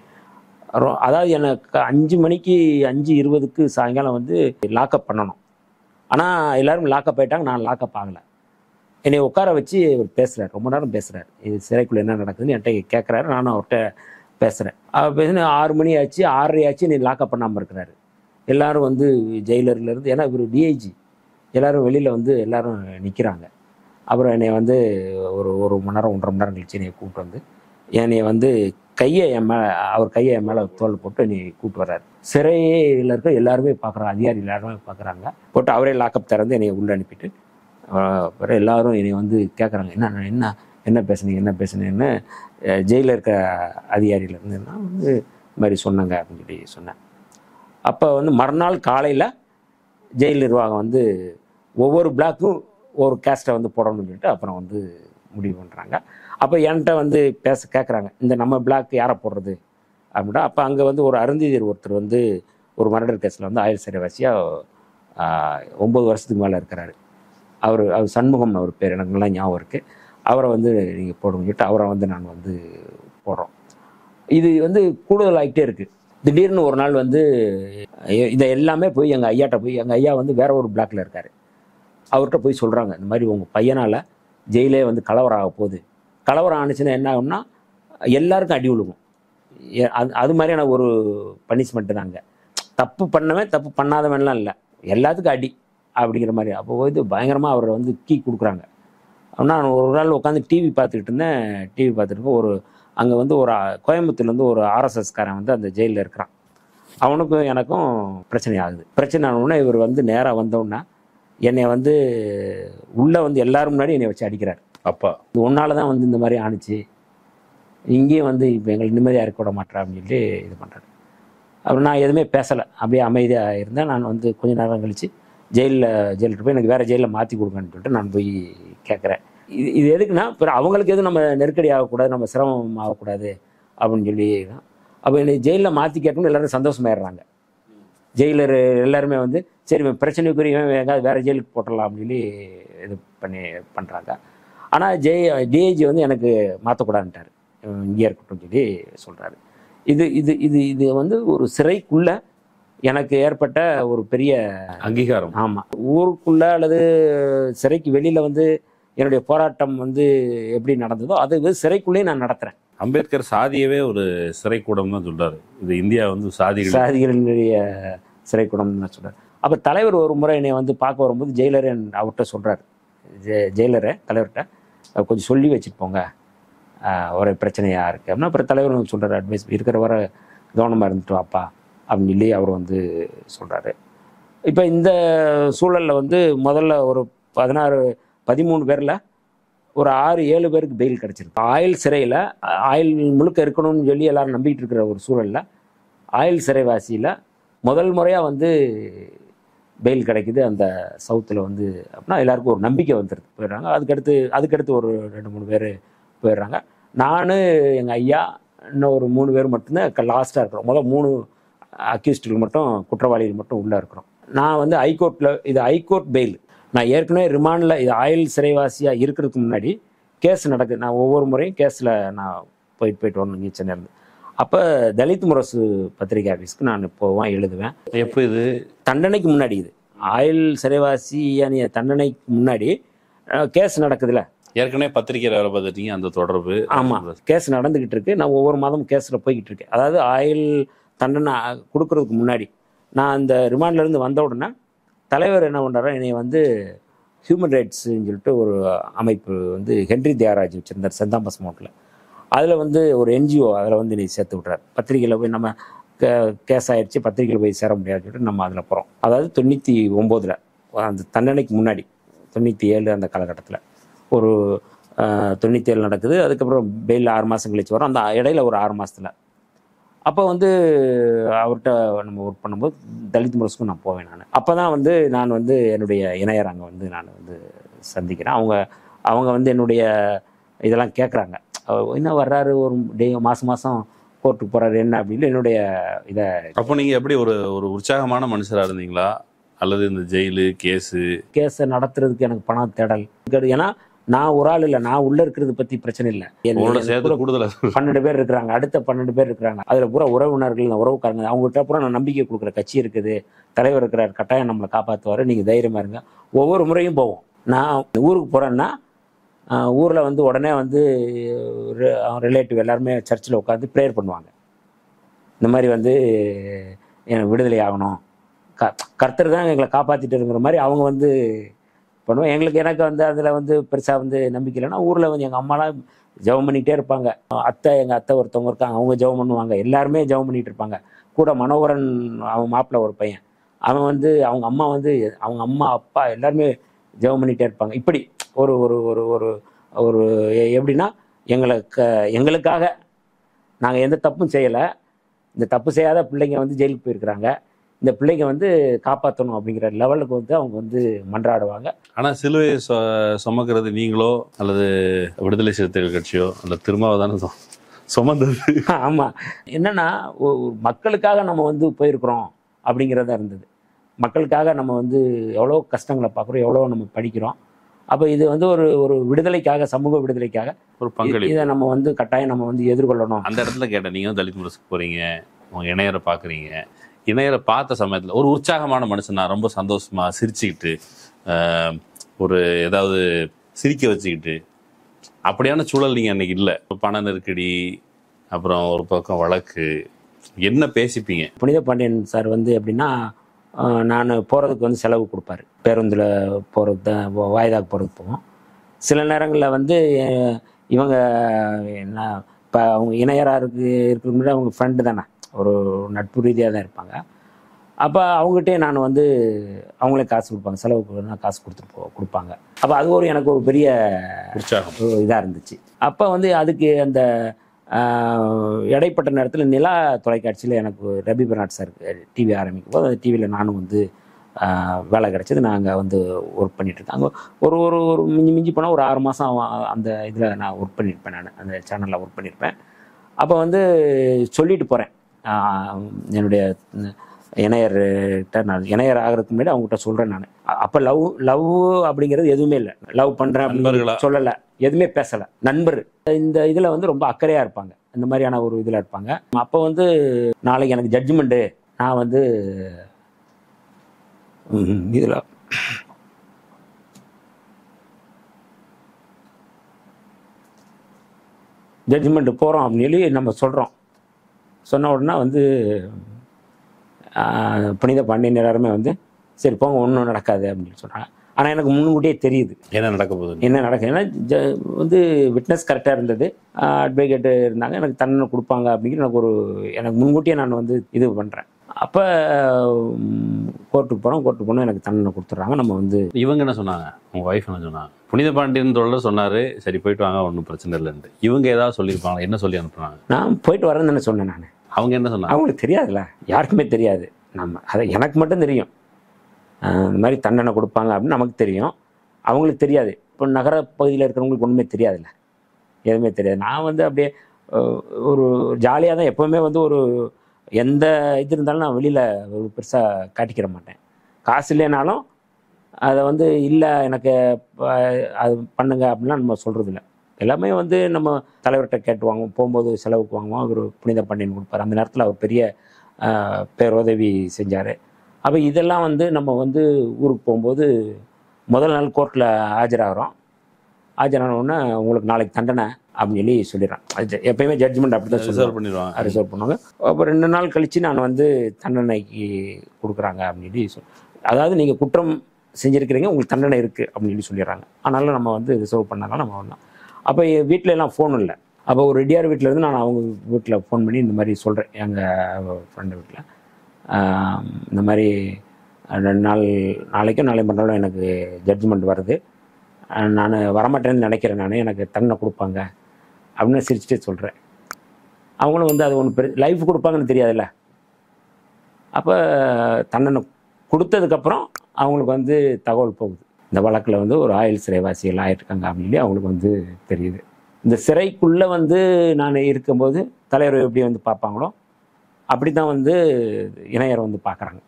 அதாவது எனக்கு 5 மணிக்கு 5:20க்கு சாயங்காலம் வந்து லாக்அப் பண்ணணும். ஆனால் எல்லோரும் லாக்அப் ஆகிட்டாங்க, நான் லாக்அப் ஆகலை. என்னை உட்கார வச்சு அவர் பேசுகிறார், ரொம்ப நேரம் பேசுகிறார். இது சிறைக்குள்ளே என்ன நடக்குதுன்னு என்கிட்ட கேட்குறாரு, நானும் அவர்கிட்ட பேசுகிறேன். பேசுனா 6 மணி ஆச்சு, 6:30 ஆச்சு, நீ லாக்அப் பண்ணாமல் இருக்கிறாரு. எல்லோரும் வந்து ஜெயிலர்லேருந்து, ஏன்னா இவர் டிஐஜி, எல்லோரும் வெளியில் வந்து எல்லோரும் நிற்கிறாங்க. அப்புறம் என்னை வந்து ஒரு மணி நேரம் 1.5 மணி நேரம் கழிச்சு என்னை கூப்பிட்டு வந்து என்னை வந்து அவர் கையை என் மேலே தோல் போட்டு என்னை கூப்பிட்டு வர்றாரு. சிறையில் இருக்க எல்லாருமே பார்க்குறாங்க, அதிகாரி எல்லாருமே பார்க்குறாங்க. போட்டு அவரே லாக்அப் திறந்து என்னை உள்ளே அனுப்பிட்டு அப்புறம் எல்லோரும் என்னை வந்து கேட்குறாங்க, என்ன பேசுனீங்கன்னு ஜெயிலில் இருக்க அதிகாரியிலேருந்து நான் வந்து இது மாதிரி சொன்னாங்க அப்படின்னு சொல்லி சொன்னேன். அப்போ வந்து மறுநாள் காலையில் ஜெயில் நிர்வாகம் வந்து ஒவ்வொரு பிளாக்கும் ஒரு கேஸ்ட்டை வந்து போடணும்னு சொல்லிட்டு அப்புறம் வந்து முடிவு பண்ணுறாங்க. அப்போ என்கிட்ட வந்து கேட்குறாங்க, இந்த நம்ம பிளாக் யாரை போடுறது அப்படின்னா. அப்போ அங்கே வந்து ஒரு அருந்ததியர் ஒருத்தர் வந்து ஒரு மர்டர் கேஸில் வந்து ஆயுள் சிறைவாசியாக 9 வருஷத்துக்கு மேலே இருக்கிறாரு. அவர் சண்முகம் அவர் பேர், எனக்கு நல்லா ஞாபகம் இருக்குது. அவரை வந்து நீங்கள் போடுங்கன்னு சொல்லிட்டு அவரை வந்து நான் வந்து போடுறோம். இது வந்து கூடுதல் ஆகிட்டே இருக்குது. திடீர்னு ஒரு நாள் வந்து இதை எல்லாமே போய் எங்கள் ஐயாட்ட போய், எங்கள் ஐயா வந்து வேற ஒரு பிளாக்கில் இருக்கார், அவர்கிட்ட போய் சொல்கிறாங்க, இந்த மாதிரி உங்கள் பையனால் ஜெயிலே வந்து கலவரம் ஆக போகுது. கலவரம் ஆனிச்சுன்னா என்ன ஆகும்னா எல்லாருக்கும் அடி விழுகும். அது மாதிரியான ஒரு பனிஷ்மெண்ட்டு தாங்க. தப்பு பண்ணவன் தப்பு பண்ணாதவன்லாம் இல்லை, எல்லாத்துக்கும் அடி அப்படிங்கிற மாதிரி. அப்போ வந்து பயங்கரமாக அவரை வந்து கொடுக்குறாங்க. நான் ஒரு நாள் உட்காந்து டிவி பார்த்துக்கிட்டு இருந்தேன். டிவி பார்த்துட்டு அங்கே வந்து ஒரு கோயம்புத்தூர்லேருந்து ஒரு ஆர்எஸ்எஸ்காரன் வந்து அந்த ஜெயிலில் இருக்கிறான். அவனுக்கும் எனக்கும் பிரச்சனை ஆகுது. பிரச்சனை ஆனவுடனே இவர் வந்து நேராக வந்தோடனே என்னை வந்து உள்ளே வந்து எல்லோரும் முன்னாடி என்னை வச்சு அடிக்கிறார். அப்பா, இது ஒன்றால் தான் வந்து இந்த மாதிரி ஆணிச்சு, இங்கேயும் வந்து இப்போ எங்களுக்கு நிம்மதியாக இருக்க விட மாட்டேறா அப்படின்னு சொல்லி இது பண்ணுறாரு. அப்புறம் நான் எதுவுமே பேசலை, அப்படியே அமைதியாக இருந்தேன். நான் வந்து கொஞ்சம் நேரம் கழித்து ஜெயிலில் போய் எனக்கு வேறு ஜெயிலில் மாற்றி கொடுங்கன்னு சொல்லிட்டு நான் போய் கேட்குறேன். இது எதுக்குன்னா இப்போ அவங்களுக்கு எதுவும் நம்ம நெருக்கடி ஆகக்கூடாது, நம்ம சிரமம் ஆகக்கூடாது அப்படின்னு சொல்லி. அப்போ என்னை ஜெயிலில் மாற்றி கேட்கணும், எல்லோரும் சந்தோஷமாயிடுறாங்க. ஜெயிலர் எல்லாருமே வந்து சரி பிரச்சனைக்குரியவன் எங்காவது வேறு ஜெயிலுக்கு போட்டலாம் அப்படின்னு சொல்லி இது பண்ணுறாங்க. ஆனால் டிஐஜி வந்து எனக்கு மாற்றக்கூடாதுன்ட்டார், இங்கே இருக்கட்டும் சொல்லி சொல்கிறாரு. இது இது இது இது வந்து ஒரு சிறைக்குள்ளே எனக்கு ஏற்பட்ட ஒரு பெரிய அங்கீகாரம். ஆமாம், ஊருக்குள்ளே அல்லது சிறைக்கு வெளியில் வந்து என்னுடைய போராட்டம் வந்து எப்படி நடந்ததோ அது சிறைக்குள்ளேயே நான் நடத்துகிறேன். அம்பேத்கர் சாதியவே ஒரு சிறைக்கூடம் தான் சொல்றாரு. இது இந்தியா வந்து சாதிகளினுடைய சிறைக்கூடம்னு நான் சொல்கிறேன். அப்போ தலைவர் ஒரு முறை என்னை வந்து பார்க்க வரும்போது ஜெயிலர் அவர்கிட்ட சொல்கிறார், ஜெயிலரை தலைவர்கிட்ட கொஞ்சம் சொல்லி வச்சுட்டு போங்க, ஒரு பிரச்சனையாக இருக்குது அப்படின்னா. அப்புறம் தலைவர் சொல்கிறார், அட்வைஸ் இருக்கிற வர கவனமாக இருந்துட்டு வாப்பா அப்படின்னு சொல்லி அவர் வந்து சொல்கிறாரு. இப்போ இந்த சூழலில் வந்து முதல்ல ஒரு 13 பேரில் ஒரு 6-7 பேருக்கு பெயில் கிடச்சிருக்கு. ஆயில் சிறையில் ஆயில் முழுக்க இருக்கணும்னு சொல்லி எல்லாரும் நம்பிக்கிட்டு இருக்கிற ஒரு சூழலில் ஆயில் சிறைவாசியில் முதல் முறையாக வந்து பெயில் கிடைக்குது அந்த சவுத்தில் வந்து. அப்படின்னா எல்லாருக்கும் ஒரு நம்பிக்கை வந்துடுது, போயிடுறாங்க. அதுக்கடுத்து ஒரு 2-3 பேர் போயிடுறாங்க. நான் எங்கள் ஐயா இன்னும் ஒரு 3 பேர் மட்டும்தான் லாஸ்ட்டாக இருக்கிறோம். முதல் 3 அக்யூஸ்டுகள் மட்டும், குற்றவாளிகள் மட்டும் உள்ளே இருக்கிறோம். நான் வந்து ஹைகோர்ட்டில், இது ஹைகோர்ட் பெயில். நான் ஏற்கனவே ரிமாண்டில் இது ஆயில் சிறைவாசியாக இருக்கிறதுக்கு முன்னாடி கேஸ் நடக்குது. நான் ஒவ்வொரு முறையும் கேஸில் நான் போயிட்டு வரணும் இங்கே சென்னையிலேருந்து. அப்போ தலித் முரசு பத்திரிகை ஆஃபீஸ்க்கு நான் போவேன், எழுதுவேன். எப்போ இது? தண்டனைக்கு முன்னாடி. இது ஆயில் சிறைவாசி தண்டனைக்கு முன்னாடி கேஸ் நடக்குதுல்ல. ஏற்கனவே பத்திரிகை வேலை பார்த்துட்டீங்க, அந்த தொடர்பு. ஆமாம், கேஸ் நடந்துக்கிட்டு இருக்கு. நான் ஒவ்வொரு மாதமும் கேஸில் போய்கிட்டு இருக்கேன். அதாவது ஆயில் தண்டனை கொடுக்கறதுக்கு முன்னாடி நான் அந்த ரிமாண்ட்லேருந்து வந்த உடனே தலைவர் என்ன பண்ணுறாரு, என்னை வந்து ஹியூமன் ரைட்ஸுன்னு சொல்லிட்டு ஒரு அமைப்பு வந்து ஹென்ரி தியாகராஜ் வச்சுருந்தார் சென்ட் தாமஸ் மவுண்ட்டில். அதில் வந்து ஒரு என்ஜிஓ, அதில் வந்து என்னை சேர்த்து விட்றாரு. பத்திரிகையில் போய் நம்ம கேஸ் ஆகிடுச்சு, பத்திரிகையில் போய் சேர முடியாதுன்னு சொல்லிட்டு நம்ம அதில் போகிறோம். அதாவது 99 அந்த தண்டனைக்கு முன்னாடி 97 அந்த காலகட்டத்தில் ஒரு 97 நடக்குது. அதுக்கப்புறம் பெயில் 6 மாதம் கழிச்சு வரும். அந்த இடையில ஒரு 6 மாதத்தில் அப்போ வந்து அவர்கிட்ட நம்ம ஒர்க் பண்ணும்போது தலித் முரசுக்கும் நான் போவேன். அப்போ தான் வந்து நான் வந்து என்னுடைய இணையர் அங்கே வந்து நான் வந்து சந்திக்கிறேன். அவங்க வந்து என்னுடைய இதெல்லாம் கேட்குறாங்க, என்ன வர்றாரு ஒரு மாதம் கோர்ட்டுக்கு போகிறாரு என்ன அப்படின்னு என்னுடைய இதை. அப்போ நீங்கள் எப்படி ஒரு உற்சாகமான மனுஷராக இருந்தீங்களா, அல்லது இந்த ஜெயிலு கேஸை நடத்துறதுக்கு எனக்கு பணம் தேடல்? ஏன்னா நான் ஒரு ஆள் இல்லை, நான் உள்ள இருக்கிறது பற்றி பிரச்சனை இல்லை. கூடுதல் 12 பேர் இருக்கிறாங்க, அடுத்த 12 பேர் இருக்கிறாங்க. அதில் பூரா உறவினர்கள், உறவுக்காரங்க, அவங்ககிட்ட பூரா நான் நம்பிக்கை கொடுக்குற கட்சி இருக்குது, தலைவர் இருக்கிறார், கட்டாயம் நம்மளை காப்பாற்றுவார், நீங்கள் தைரியமாக இருங்க. ஒவ்வொரு முறையும் போவோம். நான் ஊருக்கு போகிறேன்னா ஊரில் வந்து உடனே வந்து ரிலேட்டிவ் எல்லாருமே சர்ச்சில் உட்காந்து ப்ரேயர் பண்ணுவாங்க. இந்த மாதிரி வந்து எனக்கு விடுதலை ஆகணும், கர்த்தர் தான் எங்களை காப்பாற்றிட்டு இருக்கிற மாதிரி அவங்க வந்து பண்ணுவோம். எனக்கு வந்து அதில் வந்து பெருசாக வந்து நம்பிக்கை இல்லைன்னா ஊரில் வந்து எங்கள் அம்மாலாம் ஜெபம் பண்ணிகிட்டே இருப்பாங்க. எங்கள் அத்தை ஒருத்தவங்க இருக்காங்க, அவங்க ஜெபம் பண்ணுவாங்க. எல்லாருமே ஜெபம் பண்ணிகிட்டு இருப்பாங்க. கூட மனோகரன், அவன் மாப்பிள்ளை ஒரு பையன், அவன் வந்து அவங்க அம்மா வந்து அவங்க அம்மா அப்பா எல்லாருமே ஜெபம் பண்ணிகிட்டே இருப்பாங்க. இப்படி ஒரு ஒரு ஒரு ஒரு ஒரு எப்படின்னா எங்களுக்காக நாங்கள் எந்த தப்பும் செய்யலை, இந்த தப்பு செய்யாத பிள்ளைங்க வந்து ஜெயிலுக்கு போயிருக்கிறாங்க, இந்த பிள்ளைங்க வந்து காப்பாற்றணும் அப்படிங்கிற லெவலுக்கு வந்து அவங்க வந்து மன்றாடுவாங்க. ஆனால் சிலுவையை சுமக்கிறது நீங்களோ அல்லது விடுதலை சிறுத்தைகள் கட்சியோ அந்த திருமாவதான சுமந்தது? ஆமாம், என்னன்னா மக்களுக்காக நம்ம வந்து போயிருக்கிறோம் அப்படிங்கிறதா இருந்தது. மக்களுக்காக நம்ம வந்து எவ்வளோ கஷ்டங்களை பார்க்குறோம், எவ்வளோ நம்ம படிக்கிறோம். அப்போ இது வந்து ஒரு விடுதலைக்காக, சமூக விடுதலைக்காக ஒரு பங்களிப்பு. இதை நம்ம வந்து கட்டாயம் நம்ம வந்து எதிர்கொள்ளணும். அந்த இடத்துல கேட்டேன், நீங்கள் தலித் முரசுக்கு போகிறீங்க, உங்கள் இணையரை பார்க்குறீங்க, இணையரை பார்த்த சமயத்தில் ஒரு உற்சாகமான மனுஷனா ரொம்ப சந்தோஷமாக சிரிச்சுக்கிட்டு ஒரு ஏதாவது சிரிக்க வச்சுக்கிட்டு அப்படியான சூழல் நீங்கள் அன்றைக்கி இல்லை. பண நெருக்கடி, அப்புறம் ஒரு பக்கம் வழக்கு, என்ன பேசிப்பீங்க? புனித பாண்டியன் சார் வந்து எப்படின்னா, நான் போகிறதுக்கு வந்து செலவு கொடுப்பாரு. பேருந்தில் போகிறது தான், வாய்தாக்கு போகிறதுக்கு போவோம். சில நேரங்களில் வந்து இவங்க என்ன இப்போ அவங்க இணையராக இருக்கிற முன்னாடி அவங்க ஃப்ரெண்டு தானே, ஒரு நட்பு ரீதியாக தான் இருப்பாங்க. அப்போ அவங்ககிட்டே நான் வந்து அவங்களே காசு கொடுப்பாங்க, செலவுக்கு காசு கொடுப்பாங்க. அப்போ அது எனக்கு ஒரு பெரிய உற்சாகம் இதாக இருந்துச்சு. அப்போ வந்து அதுக்கு அந்த இடைப்பட்ட நேரத்தில் நிலா தொலைக்காட்சியில் எனக்கு ரபி பெர்னாட் சார் டிவி ஆரம்பிக்கும் போது அந்த டிவியில் நானும் வந்து வேலை கிடச்சிது. நான் அங்கே வந்து ஒர்க் பண்ணிகிட்ருக்கேன். அங்கே ஒரு ஒரு ஒரு மிஞ்சி மிஞ்சி போனால் ஒரு 6 மாதம் அந்த இதில் நான் ஒர்க் பண்ணியிருப்பேன். நான் அந்த சேனலில் ஒர்க் பண்ணியிருப்பேன். அப்போ வந்து சொல்லிட்டு போகிறேன் என்னுடைய இணையர்கிட்ட. நான் இணையர் ஆகிறதுக்கு முன்னாடி அவங்ககிட்ட சொல்கிறேன். நான் அப்போ லவ் அப்படிங்கிறது எதுவுமே இல்லை. லவ் பண்ணுறேன் அப்படின்னு சொல்லலை, எதுவுமே பேசலை. நண்பர் இந்த இதில் வந்து ரொம்ப அக்கறையாக இருப்பாங்க, இந்த மாதிரியான ஒரு இதில் இருப்பாங்க. அப்போ வந்து நாளைக்கு எனக்கு ஜட்ஜ்மெண்ட்டு, நான் வந்து இதில் ஜட்ஜ்மெண்ட்டு போகிறோம் அப்படின்னு சொல்லி நம்ம சொல்கிறோம். சொன்ன உடனே வந்து புனித பாண்டியன் எல்லாருமே வந்து சரி போங்க ஒன்றும் நடக்காது அப்படின்னு சொல்கிறாங்க. ஆனால் எனக்கு முன்கூட்டியே தெரியுது என்ன நடக்க போகுது, என்ன நடக்குது. ஏன்னா வந்து விட்னஸ் கரெக்டாக இருந்தது, அட்வொகேட்டு இருந்தாங்க, எனக்கு தண்டனை கொடுப்பாங்க அப்படிங்கிற எனக்கு முன்கூட்டியே நான் வந்து இது பண்ணுறேன். அப்போ கோர்ட்டுக்கு போனோம், எனக்கு தண்டனை கொடுத்துட்றாங்க. நம்ம வந்து இவங்க என்ன சொன்னாங்க, உங்கள் ஒய்ஃப் என்ன சொன்னாங்க? புனித பாண்டியன் தொடர் சொன்னார், சரி போயிட்டு வாங்க ஒன்றும் பிரச்சனை இல்லைன்ட்டு. இவங்க ஏதாவது சொல்லியிருப்பாங்க, என்ன சொல்லி அனுப்புனாங்க? நான் போயிட்டு வரேன்னு தானே சொன்னேன். நான் அவங்க என்ன சொன்னாங்க? அவங்களுக்கு தெரியாதுல்ல, யாருக்குமே தெரியாது. அதை எனக்கு மட்டும் தெரியும், இந்த மாதிரி தண்டனை கொடுப்பாங்க அப்படின்னு நமக்கு தெரியும், அவங்களுக்கு தெரியாது. இப்போ நகர பகுதியில் இருக்கிறவங்களுக்கு ஒன்றுமே தெரியாதுல்ல, எதுவுமே தெரியாது. நான் வந்து அப்படியே ஒரு ஜாலியாக தான் எப்போவுமே வந்து ஒரு எந்த இது இருந்தாலும் நான் வெளியில் ஒரு பெருசாக காட்டிக்கிற மாட்டேன். காசு இல்லைனாலும் அதை வந்து இல்லை எனக்கு அது பண்ணுங்க அப்படின்லாம் நம்ம சொல்கிறது இல்லை. எல்லாமே வந்து நம்ம தலைவர்கிட்ட கேட்டு வாங்குவோம், போகும்போது செலவுக்கு வாங்குவோம். அவர் புனித பாண்டியன் கொடுப்பார். அந்த நேரத்தில் அவர் பெரிய பேருதவி செஞ்சார். அப்போ இதெல்லாம் வந்து நம்ம வந்து ஊருக்கு போகும்போது முதல் நாள் கோர்ட்டில் ஆஜராகிறோம். ஆஜரானோடனே உங்களுக்கு நாளைக்கு தண்டனை அப்படின்னு சொல்லிடுறான். அது எப்பயுமே ஜட்ஜ்மெண்ட் அப்படி தான் ரிசர்வ் பண்ணிடுவாங்க, ரிசர்வ் பண்ணுவாங்க. அப்போ 2 நாள் கழித்து நான் வந்து தண்டனைக்கு கொடுக்குறாங்க அப்படின்னு அதாவது நீங்கள் குற்றம் செஞ்சுருக்கிறீங்க, உங்களுக்கு தண்டனை இருக்குது அப்படின்னு சொல்லிடுறாங்க. ஆனாலும் நம்ம வந்து ரிசர்வ் பண்ணாலும் நம்ம வரலாம். அப்போ வீட்டில் எல்லாம் ஃபோன் இல்லை. அப்போ ஒரு ரெடியார் வீட்டிலேருந்து நான் அவங்க வீட்டில் ஃபோன் பண்ணி இந்த மாதிரி சொல்கிறேன், எங்கள் ஃப்ரெண்டு வீட்டில் இந்த மாதிரி 2 நாள் நாளைக்கும் நாளை மறுநாளும் எனக்கு ஜட்ஜ்மெண்ட் வருது, நான் வரமாட்டேன்னு நினைக்கிறேன், நான் எனக்கு தண்டனை கொடுப்பாங்க அப்படின்னு சிரிச்சுட்டே சொல்கிறேன். அவங்களும் வந்து அது ஒன்று லைஃப் கொடுப்பாங்கன்னு தெரியாதுல்ல. அப்போ தண்டனை கொடுத்ததுக்கப்புறம் அவங்களுக்கு வந்து தகவல் போகுது, இந்த வழக்கில் வந்து ஒரு ஆயுள் சிறைவாசிகள் ஆகிருக்காங்க அப்படின்னு அவங்களுக்கு வந்து தெரியுது. இந்த சிறைக்குள்ளே வந்து நான் இருக்கும்போது தலைவர் எப்படி வந்து பார்ப்பாங்களோ அப்படி தான் வந்து இணையர் வந்து பார்க்குறாங்க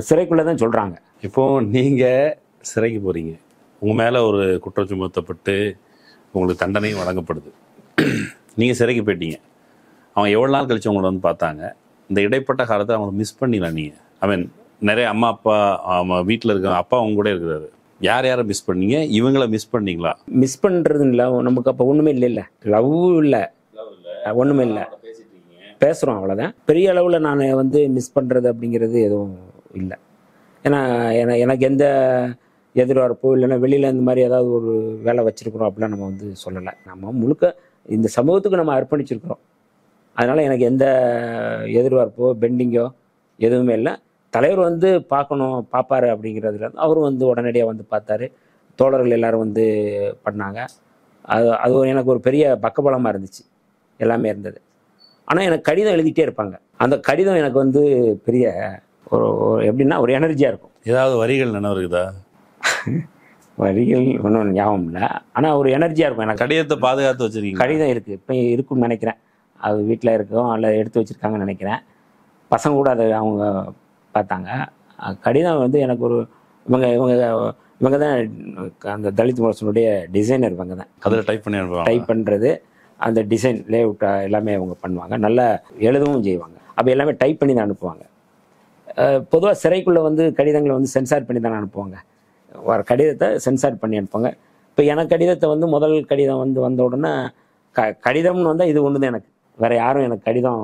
சிறைக்குள்ளே தான் சொல்கிறாங்க. இப்போது நீங்கள் சிறைக்கு போகிறீங்க, உங்கள் மேலே ஒரு குற்றம் சுமத்தப்பட்டு உங்களுக்கு தண்டனையும் வழங்கப்படுது, நீங்கள் சிறைக்கு போயிட்டீங்க. அவங்க எவ்வளோ நாள் கழிச்சு அவங்கள வந்து பார்த்தாங்க? இந்த இடைப்பட்ட காலத்தை அவங்கள மிஸ் பண்ணிடலாம் நீங்கள். ஐ மீன் நிறைய அம்மா அப்பா வீட்டில் இருக்க அப்பா அவங்க கூட இருக்கிறாரு, யாரை மிஸ் பண்ணீங்க? இவங்கள மிஸ் பண்ணீங்களா? மிஸ் பண்ணுறது இல்லை, நமக்கு அப்போ ஒன்றுமே இல்லை, லவ் இல்லை, ஒன்றுமே இல்லை, பேசுகிறோம் அவ்வளோதான். பெரிய அளவில் நான் வந்து மிஸ் பண்ணுறது அப்படிங்கிறது எதுவும் இல்லை. ஏன்னா எனக்கு எந்த எதிர்பார்ப்போ இல்லைன்னா வெளியில் இந்த மாதிரி ஏதாவது ஒரு வேலை வச்சுருக்குறோம் அப்படிலாம் நம்ம வந்து சொல்லலை. நம்ம முழுக்க இந்த சமூகத்துக்கு நம்ம அர்ப்பணிச்சிருக்கிறோம். அதனால் எனக்கு எந்த எதிர்பார்ப்போ பெண்டிங்கோ எதுவுமே இல்லை. தலைவர் வந்து பார்ப்பார் அப்படிங்கிறதுல அவரும் வந்து உடனடியாக வந்து பார்த்தாரு. தோழர்கள் எல்லோரும் வந்து பண்ணாங்க. அது எனக்கு ஒரு பெரிய பக்கபலமாக இருந்துச்சு, எல்லாமே இருந்தது. ஆனால் எனக்கு கடிதம் எழுதிட்டே இருப்பாங்க. அந்த கடிதம் எனக்கு வந்து பெரிய ஒரு எப்படின்னா ஒரு எனர்ஜியாக இருக்கும். ஏதாவது வரிகள் நினைவு இருக்குதா? வரிகள் ஒன்றும் ஞாபகம் இல்லை, ஆனால் ஒரு எனர்ஜியாக இருக்கும். எனக்கு கடிதத்தை பாதுகாத்து வச்சுருக்கீங்க? கடிதம் இருக்குது, இப்போ இருக்குன்னு நினைக்கிறேன். அது வீட்டில் இருக்கும், அல்ல எடுத்து வச்சுருக்காங்கன்னு நினைக்கிறேன். பசங்க கூட அதை அவங்க பார்த்தாங்க. கடிதம் வந்து எனக்கு ஒரு இவங்க தான் அந்த தலித் மோசனுடைய டிசைனர். இவங்க தான் அதில் டைப் பண்ணுறது, அந்த டிசைன் லேஅவுட் எல்லாமே அவங்க பண்ணுவாங்க, நல்லா எழுதவும் செய்வாங்க. அப்போ எல்லாமே டைப் பண்ணி தான் அனுப்புவாங்க. பொதுவாக சிறைக்குள்ளே வந்து கடிதங்களை வந்து சென்சார் பண்ணி தானே அனுப்புவாங்க. வர கடிதத்தை சென்சார் பண்ணி அனுப்புவாங்க. இப்போ எனக்கு கடிதத்தை வந்து முதல் கடிதம் வந்து வந்த உடனே கடிதம்னு வந்தால் இது ஒன்று தான் எனக்கு, வேறு யாரும் எனக்கு கடிதம்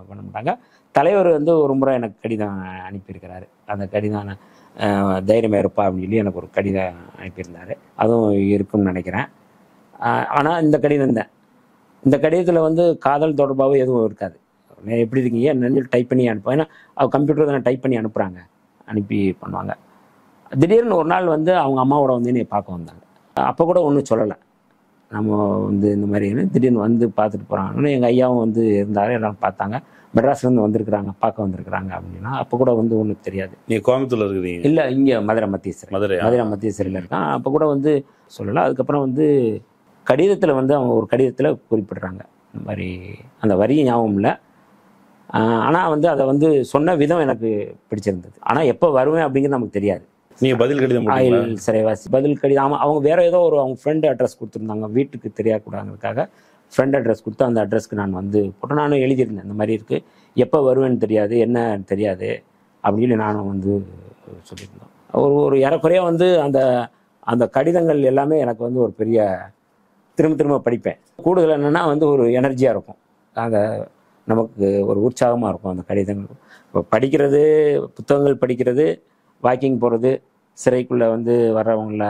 பண்ண மாட்டாங்க. தலைவர் வந்து ஒரு முறை எனக்கு கடிதம் அனுப்பியிருக்கிறாரு. அந்த கடிதம் தைரியமாக இருப்பா அப்படின்னு சொல்லி எனக்கு ஒரு கடிதம் அனுப்பியிருந்தார். அதுவும் இருக்குன்னு நினைக்கிறேன். ஆனால் இந்த கடிதம் தான், இந்த கடிதத்தில் வந்து காதல் தொடர்பாகவே எதுவும் இருக்காது. எப்படி இருக்கீங்க என்னன்னு டைப் பண்ணி அனுப்புவோம். ஏன்னா அவங்க கம்ப்யூட்டர் தானே டைப் பண்ணி அனுப்புகிறாங்க, அனுப்பி பண்ணுவாங்க. திடீர்னு ஒரு நாள் வந்து அவங்க அம்மாவோட வந்து என்னை பார்க்க வந்தாங்க. அப்போ கூட ஒன்றும் சொல்லலை, நம்ம வந்து இந்த மாதிரி திடீர்னு வந்து பார்த்துட்டு போகிறாங்கன்னு. எங்கள் ஐயாவும் வந்து இருந்தார், எல்லாம் பார்த்தாங்க. மெட்ராஸ்லேருந்து வந்திருக்கிறாங்க, பார்க்க வந்திருக்கிறாங்க அப்படின்னா அப்போ கூட வந்து ஒன்றும் தெரியாது. நீங்கள் கோயம்புத்தூர்ல இருக்கிறீங்க? இல்லை, இங்கே மதுரை மத்திய சிறை. மதுரை மத்திய சிறையில் இருக்கான். அப்போ கூட வந்து சொல்லலை. அதுக்கப்புறம் வந்து கடிதத்தில் வந்து அவங்க ஒரு கடிதத்தில் குறிப்பிடுறாங்க இந்த மாதிரி, அந்த வரியும் ஞாபகம் இல்லை. ஆனால் வந்து அதை வந்து சொன்ன விதம் எனக்கு பிடிச்சிருந்தது. ஆனால் எப்போ வருவேன் அப்படிங்கிறது நமக்கு தெரியாது. நீங்கள் பதில் கடிதம் ஆயில் சிறைவாசி பதில் கடிதம் அவங்க வேறு ஏதோ ஒரு அவங்க ஃப்ரெண்டு அட்ரஸ் கொடுத்துருந்தாங்க, வீட்டுக்கு தெரியக்கூடாதுக்காக ஃப்ரெண்ட் அட்ரஸ் கொடுத்து அந்த அட்ரஸ்க்கு நான் வந்து போட்டு நானும் எழுதியிருந்தேன். இந்த மாதிரி இருக்குது, எப்போ வருவேன்னு தெரியாது, என்ன தெரியாது அப்படின்னு சொல்லி நானும் வந்து சொல்லியிருந்தோம். ஒரு ஏறக்குறைய வந்து அந்த அந்த கடிதங்கள் எல்லாமே எனக்கு வந்து ஒரு பெரிய திரும்ப படிப்பேன். கூடுதல் என்னென்னா வந்து ஒரு எனர்ஜியாக இருக்கும், அந்த நமக்கு ஒரு உற்சாகமாக இருக்கும் அந்த கடிதங்கள். இப்போ படிக்கிறது, புத்தகங்கள் படிக்கிறது, வாக்கிங் போகிறது, சிறைக்குள்ளே வந்து வர்றவங்கள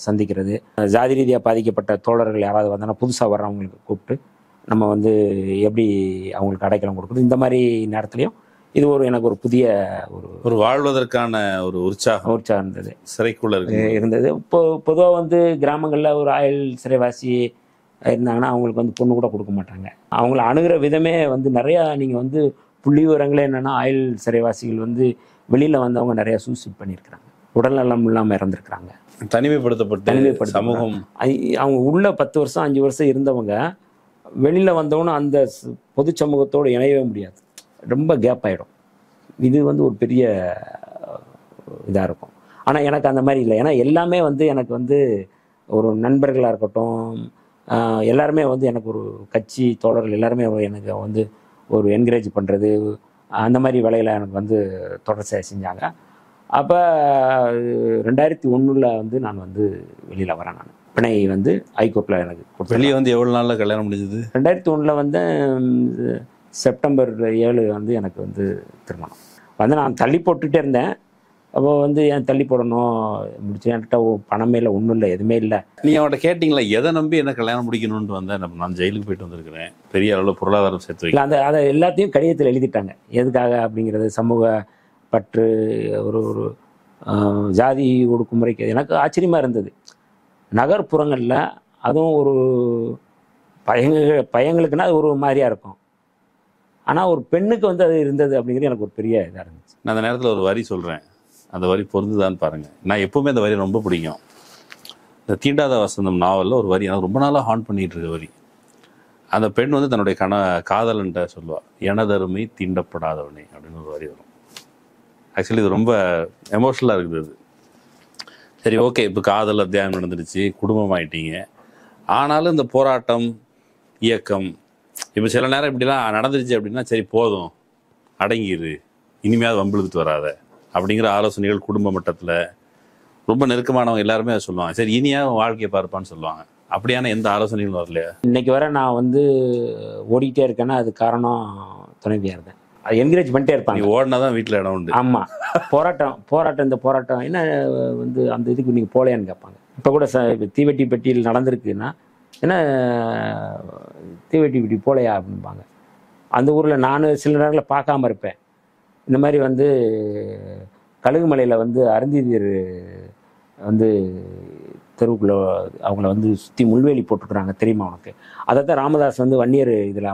சந்திக்கிறது, ஜாதி ரீதியாக பாதிக்கப்பட்ட தோழர்கள் யாராவது வந்தோன்னா புதுசாக வர்றவங்களுக்கு கூப்பிட்டு நம்ம வந்து எப்படி அவங்களுக்கு அடைக்கலம் கொடுக்குறது, இந்த மாதிரி நேரத்துலையும் இது எனக்கு ஒரு புதிய ஒரு வாழ்வதற்கான ஒரு உற்சாகம் இருந்தது, சிறைக்குள்ளே இருந்தது. இப்போ பொதுவாக வந்து கிராமங்களில் ஒரு ஆயுள் சிறைவாசி இருந்தாங்கன்னா அவங்களுக்கு வந்து பொண்ணு கூட கொடுக்க மாட்டாங்க. அவங்கள அணுகிற விதமே வந்து நிறையா, நீங்கள் வந்து புள்ளி விவரங்களே என்னென்னா ஆயுள் சிறைவாசிகள் வந்து வெளியில் வந்தவங்க நிறையா சூசைட் பண்ணியிருக்கிறாங்க, உடல்நலம் இல்லாமல் இறந்துருக்குறாங்க, தனிமைப்படுத்தப்பட்ட சமூகம். அவங்க உள்ள 10 வருஷம் 5 வருஷம் இருந்தவங்க வெளியில் வந்தவொன்னே அந்த பொது சமூகத்தோடு இணையவே முடியாது, ரொம்ப கேப் ஆகிடும். இது வந்து ஒரு பெரிய இதாக இருக்கும். ஆனால் எனக்கு அந்த மாதிரி இல்லை. ஏன்னா எல்லாமே வந்து எனக்கு வந்து ஒரு நண்பர்களாக இருக்கட்டும், எல்லாருமே வந்து எனக்கு ஒரு கட்சி தோழர்கள் எல்லாருமே எனக்கு வந்து ஒரு என்கரேஜ் பண்ணுறது, அந்த மாதிரி வேலையில் எனக்கு வந்து தொடர்ச்சியாக செஞ்சாங்க. அப்போ 2001 வந்து நான் வந்து வெளியில் வரேன். நான் பிணை வந்து ஹைகோர்ட்டில் எனக்கு கொடுத்து. வெளியே வந்து எவ்வளோ நாளில் கல்யாணம் முடிஞ்சது? 2001 வந்து செப்டம்பர் 7 வந்து எனக்கு வந்து திருமணம். வந்து நான் தள்ளி போட்டுகிட்டே இருந்தேன். அப்போ வந்து ஏன் தள்ளி போடணும், முடிச்சு என்கிட்ட பணமே இல்லை, ஒன்றும் இல்லை, எதுவுமே இல்லை. நீங்கள் அவன்கிட்ட கேட்டிங்களா எதை நம்பி என்ன கல்யாணம் முடிக்கணும்னு வந்தேன்? நான் ஜெயிலுக்கு போயிட்டு வந்திருக்கிறேன், பெரிய அளவில் பொருளாதாரம் சேர்த்து வைக்கல. அதை எல்லாத்தையும் கடிதத்தில் எழுதிட்டாங்க, எதுக்காக அப்படிங்கிறது, சமூக பற்று, ஒரு ஜாதி ஒடுக்குமுறைக்கு. எனக்கு ஆச்சரியமாக இருந்தது, நகர்ப்புறங்களில் அதுவும் ஒரு பையங்களுக்குன்னா அது ஒரு மாதிரியாக இருக்கும், ஆனால் ஒரு பெண்ணுக்கு வந்து அது இருந்தது அப்படிங்கிறது எனக்கு ஒரு பெரிய இதாக இருந்துச்சு. நான் அந்த நேரத்தில் ஒரு வரி சொல்கிறேன், அந்த வரி பொருந்துதான்னு பாருங்கள். நான் எப்போவுமே அந்த வரி ரொம்ப பிடிக்கும். இந்த தீண்டாத வசந்தம் நாவலில் ஒரு வரி எனக்கு ரொம்ப நாளாக ஹாண்ட் பண்ணிகிட்டு இருக்க வரி. அந்த பெண் வந்து தன்னுடைய காதலன்ட்ட சொல்லுவாள், எனதருமை தீண்டப்படாதவனே அப்படின்னு ஒரு வரி வரும். ஆக்சுவலி இது ரொம்ப எமோஷ்னலாக இருக்குது. அது சரி, ஓகே, இப்போ காதல் அத்தியாயம் நடந்துடுச்சு, குடும்பம் ஆகிட்டீங்க. ஆனாலும் இந்த போராட்டம் இயக்கம் இப்போ சில நேரம் இப்படிலாம் நடந்துருச்சு அப்படின்னா, சரி போதும், அடங்கிடு, இனிமையாவது வம்பிழுத்துட்டு வராத அப்படிங்கிற ஆலோசனைகள் குடும்ப மட்டத்தில் ரொம்ப நெருக்கமானவங்க எல்லாருமே அதை சொல்லுவாங்க. சரி, இனியா வாழ்க்கையை பார்ப்பான்னு சொல்லுவாங்க. அப்படியான எந்த ஆலோசனைகளும் வரலையா? இன்னைக்கு வர நான் வந்து ஓடிக்கிட்டே இருக்கேன்னா அது காரணம் துணைவியாக இருந்தேன். அது என்கரேஜ் பண்ணிட்டே இருப்பாங்க. ஓடினா தான் வீட்டில் இடம் உண்டு. ஆமாம், இந்த போராட்டம் என்ன வந்து அந்த இதுக்கு நீங்கள் போலையான்னு கேட்பாங்க. இப்போ கூட தீவெட்டி பெட்டியில் நடந்திருக்குன்னா என்ன தீவெட்டி பெட்டி போலையா அப்படின்பாங்க. அந்த ஊரில் நான் சில நேரங்களில் பார்க்காம இருப்பேன். இந்த மாதிரி வந்து கழுகுமலையில் வந்து அருந்ததியர் வந்து தெருவுக்குள்ளே அவங்கள வந்து சுற்றி முள்வேலி போட்டுக்கிறாங்க, தெரியுமா உனக்கு? அதை தான் ராமதாஸ் வந்து வன்னியர் இதில்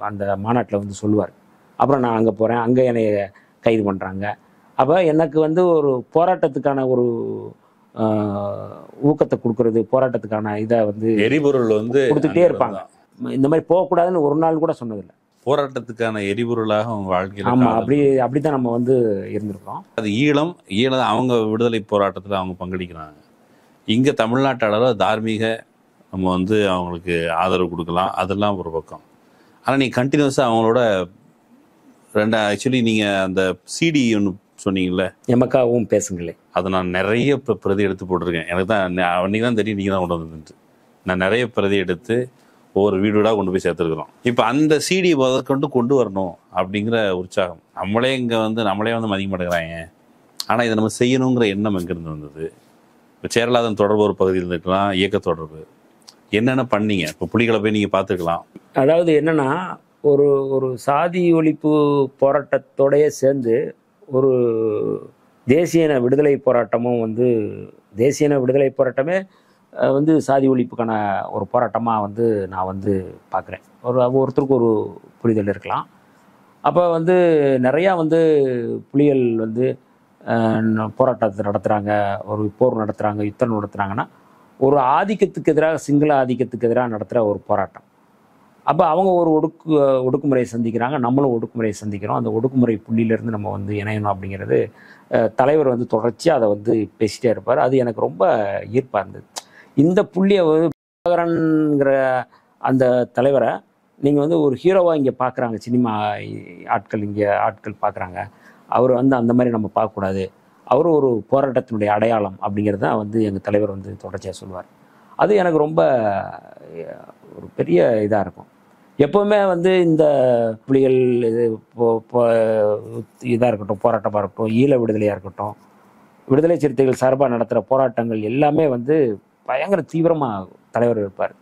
அந்த மாநாட்டில் வந்து சொல்லுவார். அப்புறம் நான் அங்கே போகிறேன், அங்கே என்னை கைது பண்ணுறாங்க. அப்போ எனக்கு வந்து ஒரு போராட்டத்துக்கான ஒரு ஊக்கத்தை கொடுக்கறது, போராட்டத்துக்கான இதை வந்து எரிபொருள் வந்து கொடுத்துட்டே இருப்பாங்க. இந்த மாதிரி போகக்கூடாதுன்னு ஒரு நாள் கூட சொன்னதில்லை. போராட்டத்துக்கான எரிபொருளாக அவங்க வாழ்க்கையில். ஆமாம், அப்படிதான் நம்ம வந்து இருந்திருக்கோம். அது ஈழம் அவங்க விடுதலை போராட்டத்தில் அவங்க பங்கெடுக்கிறாங்க. இங்கே தமிழ்நாட்டு அளவில் தார்மீக நம்ம வந்து அவங்களுக்கு ஆதரவு கொடுக்கலாம், அதெல்லாம் ஒரு பக்கம். ஆனால் நீங்கள் கண்டினியூஸாக அவங்களோட ஆக்சுவலி நீங்கள் அந்த சிடி ஒன்று சொன்னீங்கல்ல, எமக்காவும் பேசுங்களே, அதை நான் நிறைய பிரதி எடுத்து போட்டிருக்கேன். எனக்கு தான் அன்றைக்கி தான் தெரியும் நீங்கள் தான் கொண்டு வந்துட்டு. நான் நிறைய பிரதி எடுத்து ஒவ்வொரு வீடாக கொண்டு போய் சேர்த்துருக்குறோம். இப்போ அந்த சிடி முதற்கொண்டு கொண்டு வரணும் அப்படிங்கிற உற்சாகம். நம்மளே வந்து மதிக்க மாட்டேங்கிறாங்க. ஆனால் இதை நம்ம செய்யணுங்கிற எண்ணம் எங்கேருந்து வந்தது? இப்போ சேரலாதன் தொடர்பு ஒரு பகுதியில் இருந்துக்கலாம், இயக்க தொடர்பு என்னென்ன பண்ணீங்க? இப்போ புலிகளை போய் நீங்கள் பார்த்துக்கலாம். அதாவது என்னென்னா, ஒரு சாதி ஒழிப்பு போராட்டத்தோடைய சேர்ந்து ஒரு தேசிய விடுதலை போராட்டமும் வந்து, தேசிய விடுதலை போராட்டமே வந்து சாதி ஒழிப்புக்கான ஒரு போராட்டமாக வந்து நான் வந்து பார்க்குறேன். ஒருத்தருக்கு ஒரு புரிதல் இருக்கலாம். அப்போ வந்து நிறையா வந்து புலிகள் வந்து போராட்டத்தை நடத்துகிறாங்க, ஒரு போர் நடத்துகிறாங்க, யுத்தம் நடத்துகிறாங்கன்னா ஒரு ஆதிக்கத்துக்கு எதிராக, சிங்கள ஆதிக்கத்துக்கு எதிராக நடத்துகிற ஒரு போராட்டம். அப்போ அவங்க ஒரு ஒடுக்குமுறையை சந்திக்கிறாங்க, நம்மளும் ஒடுக்குமுறையை சந்திக்கிறோம். அந்த ஒடுக்குமுறை புள்ளியிலேருந்து நம்ம வந்து இணையணும் அப்படிங்கிறது தலைவர் வந்து தொடர்ச்சியாக அதை வந்து பேசிகிட்டே இருப்பார். அது எனக்கு ரொம்ப ஈர்ப்பாக இருந்தது. இந்த புள்ளியை வந்து பிரபாகரன்கிற அந்த தலைவரை நீங்கள் வந்து ஒரு ஹீரோவாக இங்கே பார்க்குறாங்க, சினிமா ஆட்கள் பார்க்குறாங்க. அவர் வந்து அந்த மாதிரி நம்ம பார்க்கக்கூடாது, அவர் ஒரு போராட்டத்தினுடைய அடையாளம் அப்படிங்கிறது தான் வந்து எங்கள் தலைவர் வந்து தொடர்ச்சியாக சொல்லுவார். அது எனக்கு ரொம்ப ஒரு பெரிய இதாக இருக்கும். எப்போவுமே வந்து இந்த புலிகள் இது இதாக இருக்கட்டும், போராட்டமாக இருக்கட்டும், ஈழ விடுதலையாக இருக்கட்டும், விடுதலை சிறுத்தைகள் சார்பாக நடத்துகிற போராட்டங்கள் எல்லாமே வந்து பயங்கர தீவிரமாக தலைவர் இருப்பார்.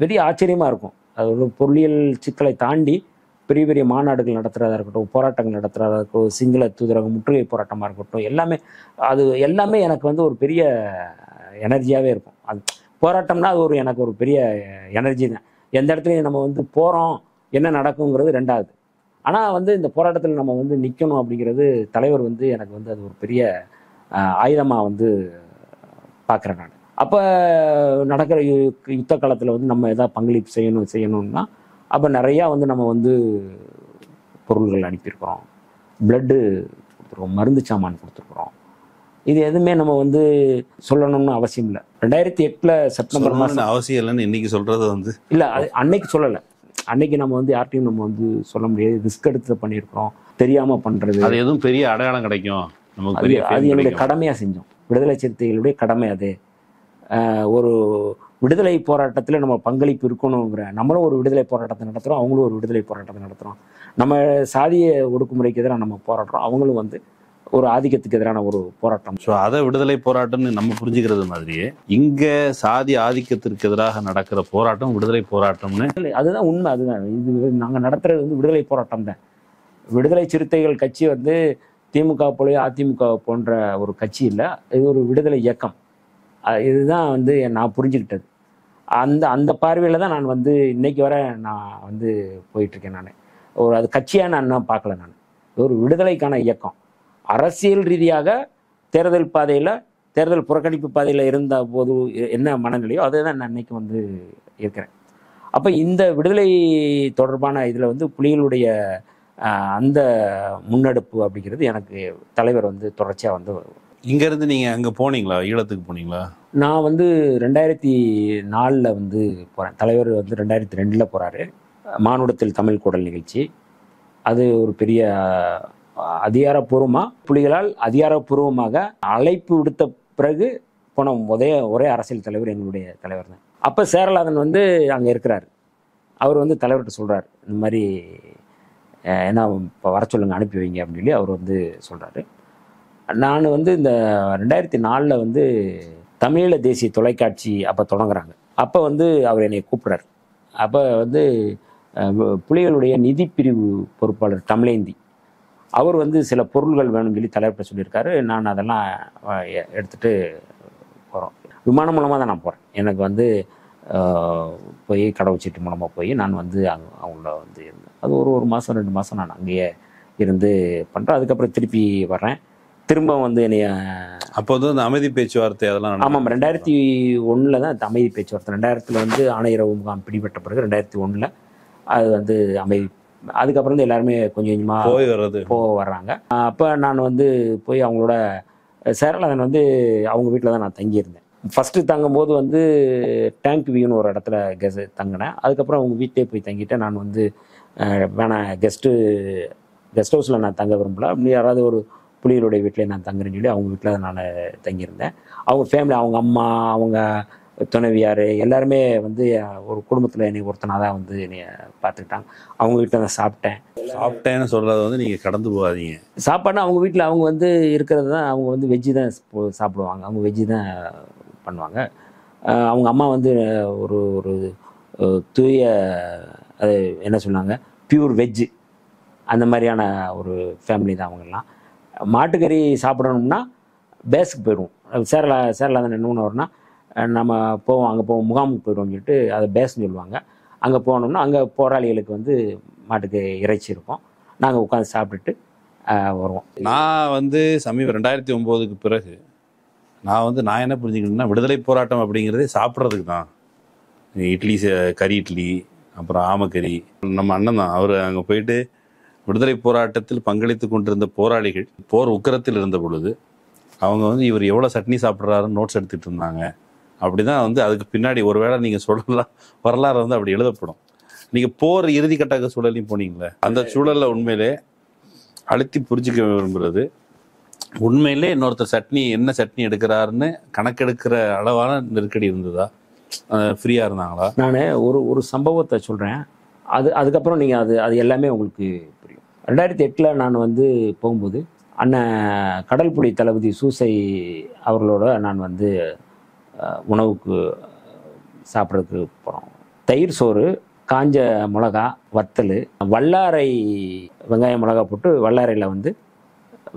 பெரிய ஆச்சரியமாக இருக்கும். அது ஒரு பொருளியல் சிக்கலை தாண்டி பெரிய பெரிய மாநாடுகள் நடத்துகிறதா இருக்கட்டும், போராட்டங்கள் நடத்துகிறதா இருக்கட்டும், சிங்கள தூதரகம் முற்றுகை போராட்டமாக இருக்கட்டும், எல்லாமே எனக்கு வந்து ஒரு பெரிய எனர்ஜியாகவே இருக்கும். அது போராட்டம்னா அது எனக்கு ஒரு பெரிய எனர்ஜி தான். எந்த இடத்துலையும் நம்ம வந்து போகிறோம், என்ன நடக்குங்கிறது ரெண்டாவது. ஆனால் வந்து இந்த போராட்டத்தில் நம்ம வந்து நிற்கணும் அப்படிங்கிறது தலைவர் வந்து எனக்கு வந்து அது ஒரு பெரிய ஆயுதமாக வந்து பார்க்குறேன் நான். அப்போ நடக்கிற யுத்த காலத்தில் வந்து நம்ம எதாவது பங்களிப்பு செய்யணும்னா அப்போ நிறையா வந்து நம்ம வந்து பொருள்கள் அனுப்பியிருக்கிறோம், பிளட்டு கொடுத்துருக்கோம், மருந்து சாமான் கொடுத்துருக்குறோம். இது எதுவுமே நம்ம வந்து சொல்லணும்னு அவசியம் இல்லை. 2008 செப்டம்பர் மாதம் அவசியம் இல்லைன்னு இன்னைக்கு சொல்கிறது வந்து இல்லை, அது அன்னைக்கு சொல்லலை. அன்னைக்கு நம்ம வந்து யார்ட்டையும் நம்ம வந்து சொல்ல முடியாது, ரிஸ்க் எடுத்து பண்ணியிருக்கிறோம், தெரியாமல் பண்ணுறது. அது எதுவும் பெரிய அடையாளம் கிடைக்கும் நமக்கு, அது என்னுடைய கடமையாக செஞ்சோம். விடுதலை சிறுத்தைகளுடைய கடமை அது. ஒரு விடுதலை போராட்டத்தில் நம்ம பங்களிப்பு இருக்கணுங்கிற, நம்மளும் ஒரு விடுதலை போராட்டத்தை நடத்துகிறோம், அவங்களும் ஒரு விடுதலை போராட்டத்தை நடத்துகிறோம். நம்ம சாதிய ஒடுக்குமுறைக்கு எதிராக நம்ம போராடுறோம், அவங்களும் வந்து ஒரு ஆதிக்கத்துக்கு எதிரான ஒரு போராட்டம். ஸோ அதை விடுதலை போராட்டம்னு நம்ம புரிஞ்சுக்கிறது மாதிரியே இங்கே சாதி ஆதிக்கத்திற்கு எதிராக நடக்கிற போராட்டம் விடுதலை போராட்டம்னு. அதுதான் உண்மை. அதுதான் இது நாங்கள் நடத்துறது வந்து விடுதலை போராட்டம் தான். விடுதலை சிறுத்தைகள் கட்சி வந்து திமுக போல அதிமுக போன்ற ஒரு கட்சி இல்லை, இது ஒரு விடுதலை இயக்கம். இதுதான் வந்து நான் புரிஞ்சுக்கிட்டது. அந்த பார்வையில் தான் நான் வந்து இன்னைக்கு வரை நான் வந்து போயிட்டுருக்கேன். நான் அது கட்சியாக நான் இன்னும் பார்க்கல. நான் ஒரு விடுதலைக்கான இயக்கம். அரசியல் ரீதியாக தேர்தல் புறக்கணிப்பு பாதையில் இருந்த போது என்ன மனநிலையோ அதை தான் நான் இன்னைக்கு வந்து இருக்கிறேன். அப்போ இந்த விடுதலை தொடர்பான இதில் வந்து புலிகளுடைய அந்த முன்னெடுப்பு அப்படிங்கிறது எனக்கு தலைவர் வந்து தொடர்ச்சியாக வந்து. இங்கேருந்து நீங்கள் அங்கே போனீங்களா, ஈழத்துக்கு போனீங்களா? நான் வந்து 2004 வந்து போகிறேன். தலைவர் வந்து 2002 போகிறாரு. மானுடத்தில் தமிழ் கூடல் நிகழ்ச்சி, அது ஒரு பெரிய அதிகாரப்பூர்வமாக புலிகளால் அதிகாரப்பூர்வமாக அழைப்பு விடுத்த பிறகு போன ஒரே அரசியல் தலைவர் எங்களுடைய தலைவர் தான். அப்போ சேரலாதன் வந்து அங்கே இருக்கிறார். அவர் வந்து தலைவர்கிட்ட சொல்கிறார், இந்த மாதிரி என்ன இப்போ வர சொல்லுங்க, அனுப்பி வைங்க அப்படின்னு சொல்லி அவர் வந்து சொல்கிறாரு. நான் வந்து இந்த 2004 வந்து தமிழீழ தேசிய தொலைக்காட்சி அப்போ தொடங்குறாங்க. அப்போ வந்து அவர் என்னை கூப்பிட்றாரு. அப்போ வந்து புலிகளுடைய நிதி பிரிவு பொறுப்பாளர் தமிழேந்தி அவர் வந்து சில பொருள்கள் வேணும்னு சொல்லி தலைவர்கிட்ட சொல்லியிருக்காரு. நான் அதெல்லாம் எடுத்துகிட்டு போகிறோம். விமானம் மூலமாக தான் நான் போகிறேன். எனக்கு வந்து போய் கடவுச்சீட்டு மூலமாக போய் நான் வந்து அவங்கள வந்து இருந்தேன். அது ஒரு மாதம் 2 மாதம் நான் அங்கேயே இருந்து பண்ணுறேன். அதுக்கப்புறம் திருப்பி வர்றேன். திரும்ப வந்து என்னைய அப்போ வந்து அந்த அமைதி பேச்சுவார்த்தை அதெல்லாம். ஆமாம், 2001 தான் அந்த அமைதி பேச்சுவார்த்தை. 2000 வந்து ஆணையரவு முகாம் பிடிபட்ட பிறகு 2001 அது வந்து அமைதி. அதுக்கப்புறம் வந்து எல்லாருமே கொஞ்சம் கொஞ்சமாக வர்றாங்க. அப்போ நான் வந்து போய் அவங்களோட சேரலாதன் வந்து அவங்க வீட்டில் தான் நான் தங்கியிருந்தேன். ஃபஸ்ட்டு தங்கும்போது வந்து டேங்க் வியூன்னு ஒரு இடத்துல தங்கினேன். அதுக்கப்புறம் அவங்க வீட்டிலே போய் தங்கிட்டேன். நான் வந்து வேணாம், கெஸ்ட் ஹவுஸில் நான் தங்க விரும்பல, அப்படி யாராவது ஒரு புலிகளுடைய வீட்டிலே நான் தங்குறேன்னு சொல்லி அவங்க வீட்டில் நான் தங்கியிருந்தேன். அவங்க ஃபேமிலி, அவங்க அம்மா, அவங்க துணைவியார் எல்லாருமே வந்து ஒரு குடும்பத்தில் என்னை ஒருத்தனாக தான் வந்து என்னை பார்த்துக்கிட்டாங்க. அவங்க வீட்டில் தான் சாப்பிட்டேன்னு சொல்கிறது வந்து நீங்கள் கடந்து போகாதீங்க. சாப்பாடுனா அவங்க வீட்டில் அவங்க வந்து இருக்கிறது தான், அவங்க வந்து வெஜ்ஜு தான் சாப்பிடுவாங்க, அவங்க வெஜ்ஜு தான் பண்ணுவாங்க. அவங்க அம்மா வந்து ஒரு ஒரு தூய, அது என்ன சொன்னாங்க, பியூர் வெஜ்ஜு, அந்த மாதிரியான ஒரு ஃபேமிலி தான் அவங்கெல்லாம். மாட்டுக்கறி சாப்பிடணும்னா பேஸுக்கு போயிடுவோம். சேரலாதன் என்ன வரும்னா, நம்ம போவோம், அங்கே போவோம், முகாமுக்கு போயிடுவோம்னு சொல்லிட்டு அதை பேஸ்ன்னு சொல்லுவாங்க. அங்கே போனோம்னா அங்கே போராளிகளுக்கு வந்து மாட்டுக்கு இறைச்சி இருக்கும். நாங்கள் உட்காந்து சாப்பிட்டுட்டு வருவோம். நான் வந்து சமீபம் 2009க்கு பிறகு நான் என்ன புரிஞ்சுக்கணும்னா, விடுதலை போராட்டம் அப்படிங்கிறதே சாப்பிட்றதுக்கு தான். இட்லி, கறி இட்லி, அப்புறம் ஆமக்கறி. நம்ம அண்ணன் தான் அவர் அங்கே போயிட்டு விடுதலை போராட்டத்தில் பங்களித்து கொண்டிருந்த போராளிகள் போர் உக்கரத்தில் இருந்த பொழுது அவங்க வந்து இவர் எவ்வளோ சட்னி சாப்பிட்றாருன்னு நோட்ஸ் எடுத்துகிட்டு இருந்தாங்க. அப்படி தான் வந்து அதுக்கு பின்னாடி ஒருவேளை நீங்கள் சொல்லலாம், வரலாறு வந்து அப்படி எழுதப்படும். நீங்கள் போர் இறுதி கட்ட சூழலையும் போனீங்களே, அந்த சூழலில் உண்மையிலே அழுத்தி புரிஞ்சிக்க விரும்புகிறது, உண்மையிலே இன்னொருத்தர் என்ன சட்னி எடுக்கிறாருன்னு கணக்கெடுக்கிற அளவான நெருக்கடி இருந்ததா? ஃப்ரீயாக இருந்தாங்களா? நான் ஒரு சம்பவத்தை சொல்கிறேன். அதுக்கப்புறம் நீங்கள் அது எல்லாமே உங்களுக்கு புரியும். 2008 நான் வந்து போகும்போது அண்ணன் கடல்புலி தளபதி சூசை அவர்களோட நான் வந்து உணவுக்கு சாப்பிட்றதுக்கு போகிறோம். தயிர் சோறு, காஞ்ச மிளகா வத்தல், வல்லாரை வெங்காயம் மிளகா போட்டு வல்லாரையில் வந்து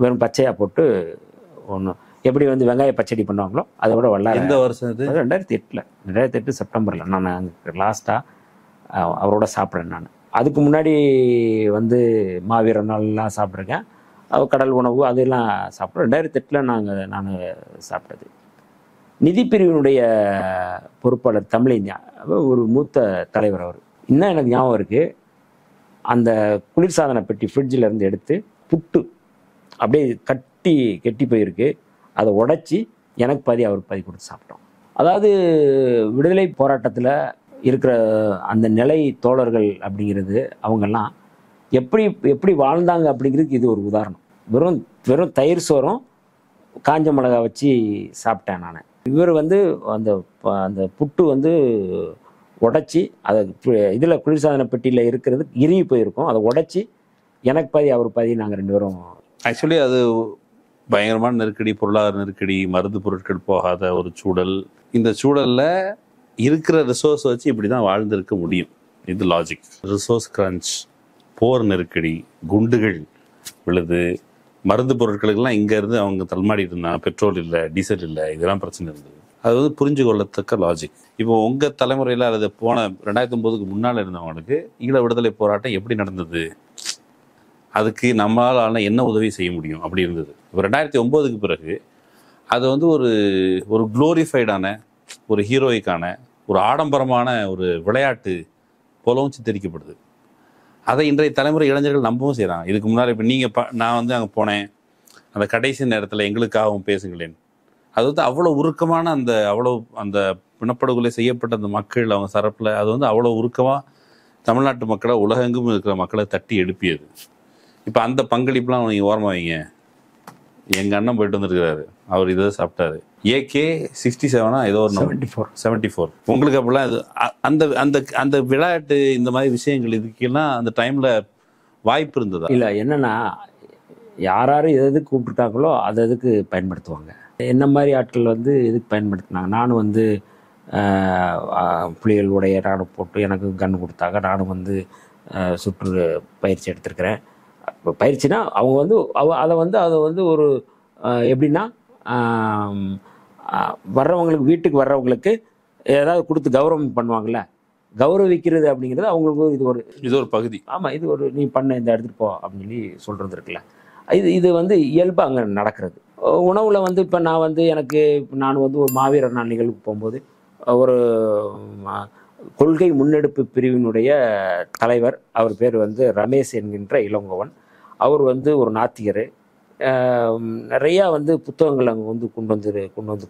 வெறும் பச்சையாக போட்டு ஒன்று எப்படி வந்து வெங்காய பச்சடி பண்ணுவாங்களோ அதை விட வல்லாரை. எந்த வருஷம் இது? 2008 செப்டம்பரில் நான் அங்கே லாஸ்ட்டாக அவரோட சாப்பிட்றேன். நான் அதுக்கு முன்னாடி வந்து மாவீர நாள்லாம் சாப்பிட்ருக்கேன், கடல் உணவு அதெல்லாம் சாப்பிட்றேன். 2008 நான் சாப்பிட்டது. நிதி பிரிவினுடைய பொறுப்பாளர் தமிழிஞா, ஒரு மூத்த தலைவர். அவர் இன்னும் எனக்கு ஞாபகம் இருக்குது. அந்த குளிர்சாதன பெட்டி ஃப்ரிட்ஜில் இருந்து எடுத்து புட்டு அப்படியே கெட்டி போயிருக்கு, அதை உடைச்சி எனக்கு பாதி அவருக்கு பாதி கொடுத்து சாப்பிட்டோம். அதாவது விடுதலை போராட்டத்தில் இருக்கிற அந்த நிலை தோழர்கள் அப்படிங்கிறது அவங்கெல்லாம் எப்படி வாழ்ந்தாங்க அப்படிங்கிறதுக்கு இது ஒரு உதாரணம். வெறும் தயிர் சோறும் காஞ்ச மிளகா வச்சு சாப்பிட்டேன் நான். இவர் வந்து அந்த புட்டு வந்து உடைச்சி அதை இதில் குளிர்சாதன பெட்டியில் இருக்கிறது இறுகி போயிருக்கும், அதை உடைச்சி எனக்கு பாதி அவர் பாதி நாங்கள் 2 பேரும். ஆக்சுவலி அது பயங்கரமான நெருக்கடி, பொருளாதார நெருக்கடி, மருந்து பொருட்கள் போகாத ஒரு சூழல். இந்த சூழலில் இருக்கிற ரிசோர்ஸ் வச்சு இப்படி தான் வாழ்ந்திருக்க முடியும். இது லாஜிக். ரிசோர்ஸ் கிரன்ச், போர் நெருக்கடி, குண்டுகள் விழுது, மருந்து பொருட்களுக்கெல்லாம் இங்கேருந்து அவங்க தள்மாடிட்டு இருந்தாங்க. பெட்ரோல் இல்லை, டீசல் இல்லை, இதெல்லாம் பிரச்சனை இருந்தது. அது வந்து புரிஞ்சு கொள்ளத்தக்க லாஜிக். இப்போ உங்கள் தலைமுறையில் அல்லது போன 2009க்கு முன்னால் இருந்தவங்களுக்கு ஈழ விடுதலை போராட்டம் எப்படி நடந்தது, அதுக்கு நம்மளால் என்ன உதவி செய்ய முடியும் அப்படி இருந்தது. இப்போ 2009க்கு பிறகு அது வந்து ஒரு குளோரிஃபைடான, ஒரு ஹீரோயிக்கான, ஒரு ஆடம்பரமான ஒரு விளையாட்டு போலவும் சித்தரிக்கப்படுது. அதை இன்றைய தலைமுறை இளைஞர்கள் நம்பவும் செய்கிறாங்க. இதுக்கு முன்னால் இப்போ நான் வந்து அங்கே போனேன், அந்த கடைசி நேரத்தில் எங்களுக்காகவும் பேசுங்களேன், அது வந்து அவ்வளோ உருக்கமான அந்த பிணப்படுகொலை செய்யப்பட்ட அந்த மக்கள் அவங்க தரப்பில் அது வந்து அவ்வளோ உருக்கமாக தமிழ்நாட்டு மக்களை, உலகெங்கும் இருக்கிற மக்களை தட்டி எழுப்பியது. இப்போ அந்த பங்களிப்புலாம் நீங்கள் ஓரமாக வைங்க. எங்கள் அண்ணன் போயிட்டு வந்துருக்கிறாரு, அவர் இதை சாப்பிட்டாரு. AK-67 ஏதோ ஒரு 74. உங்களுக்கு அப்படிலாம் இது அந்த விளையாட்டு இந்த மாதிரி விஷயங்கள் இதுக்கெல்லாம் அந்த டைமில் வாய்ப்பு இருந்ததா? இல்லை, என்னென்னா யார் எதுக்கு கூப்பிட்டுட்டாங்களோ அதை எதுக்கு பயன்படுத்துவாங்க. என்ன மாதிரி ஆட்கள் வந்து எதுக்கு பயன்படுத்தினாங்க. நானும் வந்து புலிகள் உடைய நானும் போட்டு எனக்கு கன்று கொடுத்தாங்க. நானும் வந்து சுற்று பயிற்சி எடுத்திருக்கிறேன். இப்போ பயிற்சினா அவங்க வந்து அதை வந்து ஒரு எப்படின்னா வர்றவங்களுக்கு, வீட்டுக்கு வர்றவங்களுக்கு ஏதாவது கொடுத்து கௌரவம் பண்ணுவாங்கள்ல, கௌரவிக்கிறது அப்படிங்கிறது அவங்களுக்கு இது ஒரு பகுதி. ஆமாம், இது ஒரு நீ பண்ண இந்த இடத்துக்கு போ அப்படின்னு சொல்லி சொல்கிறது இருக்குல்ல, இது வந்து இயல்பாக அங்கே நடக்கிறது. உணவில் வந்து இப்போ நான் வந்து நான் வந்து ஒரு மாவீரர் நாள் நிகழ்வுக்கு போகும்போது ஒரு கொள்கை முன்னெடுப்பு பிரிவினுடைய தலைவர், அவர் பேர் வந்து ரமேஷ் என்கின்ற இளங்கோவன். அவர் வந்து ஒரு நாத்திகர். நிறையா வந்து புத்தகங்கள் அங்கே வந்து கொண்டு வந்து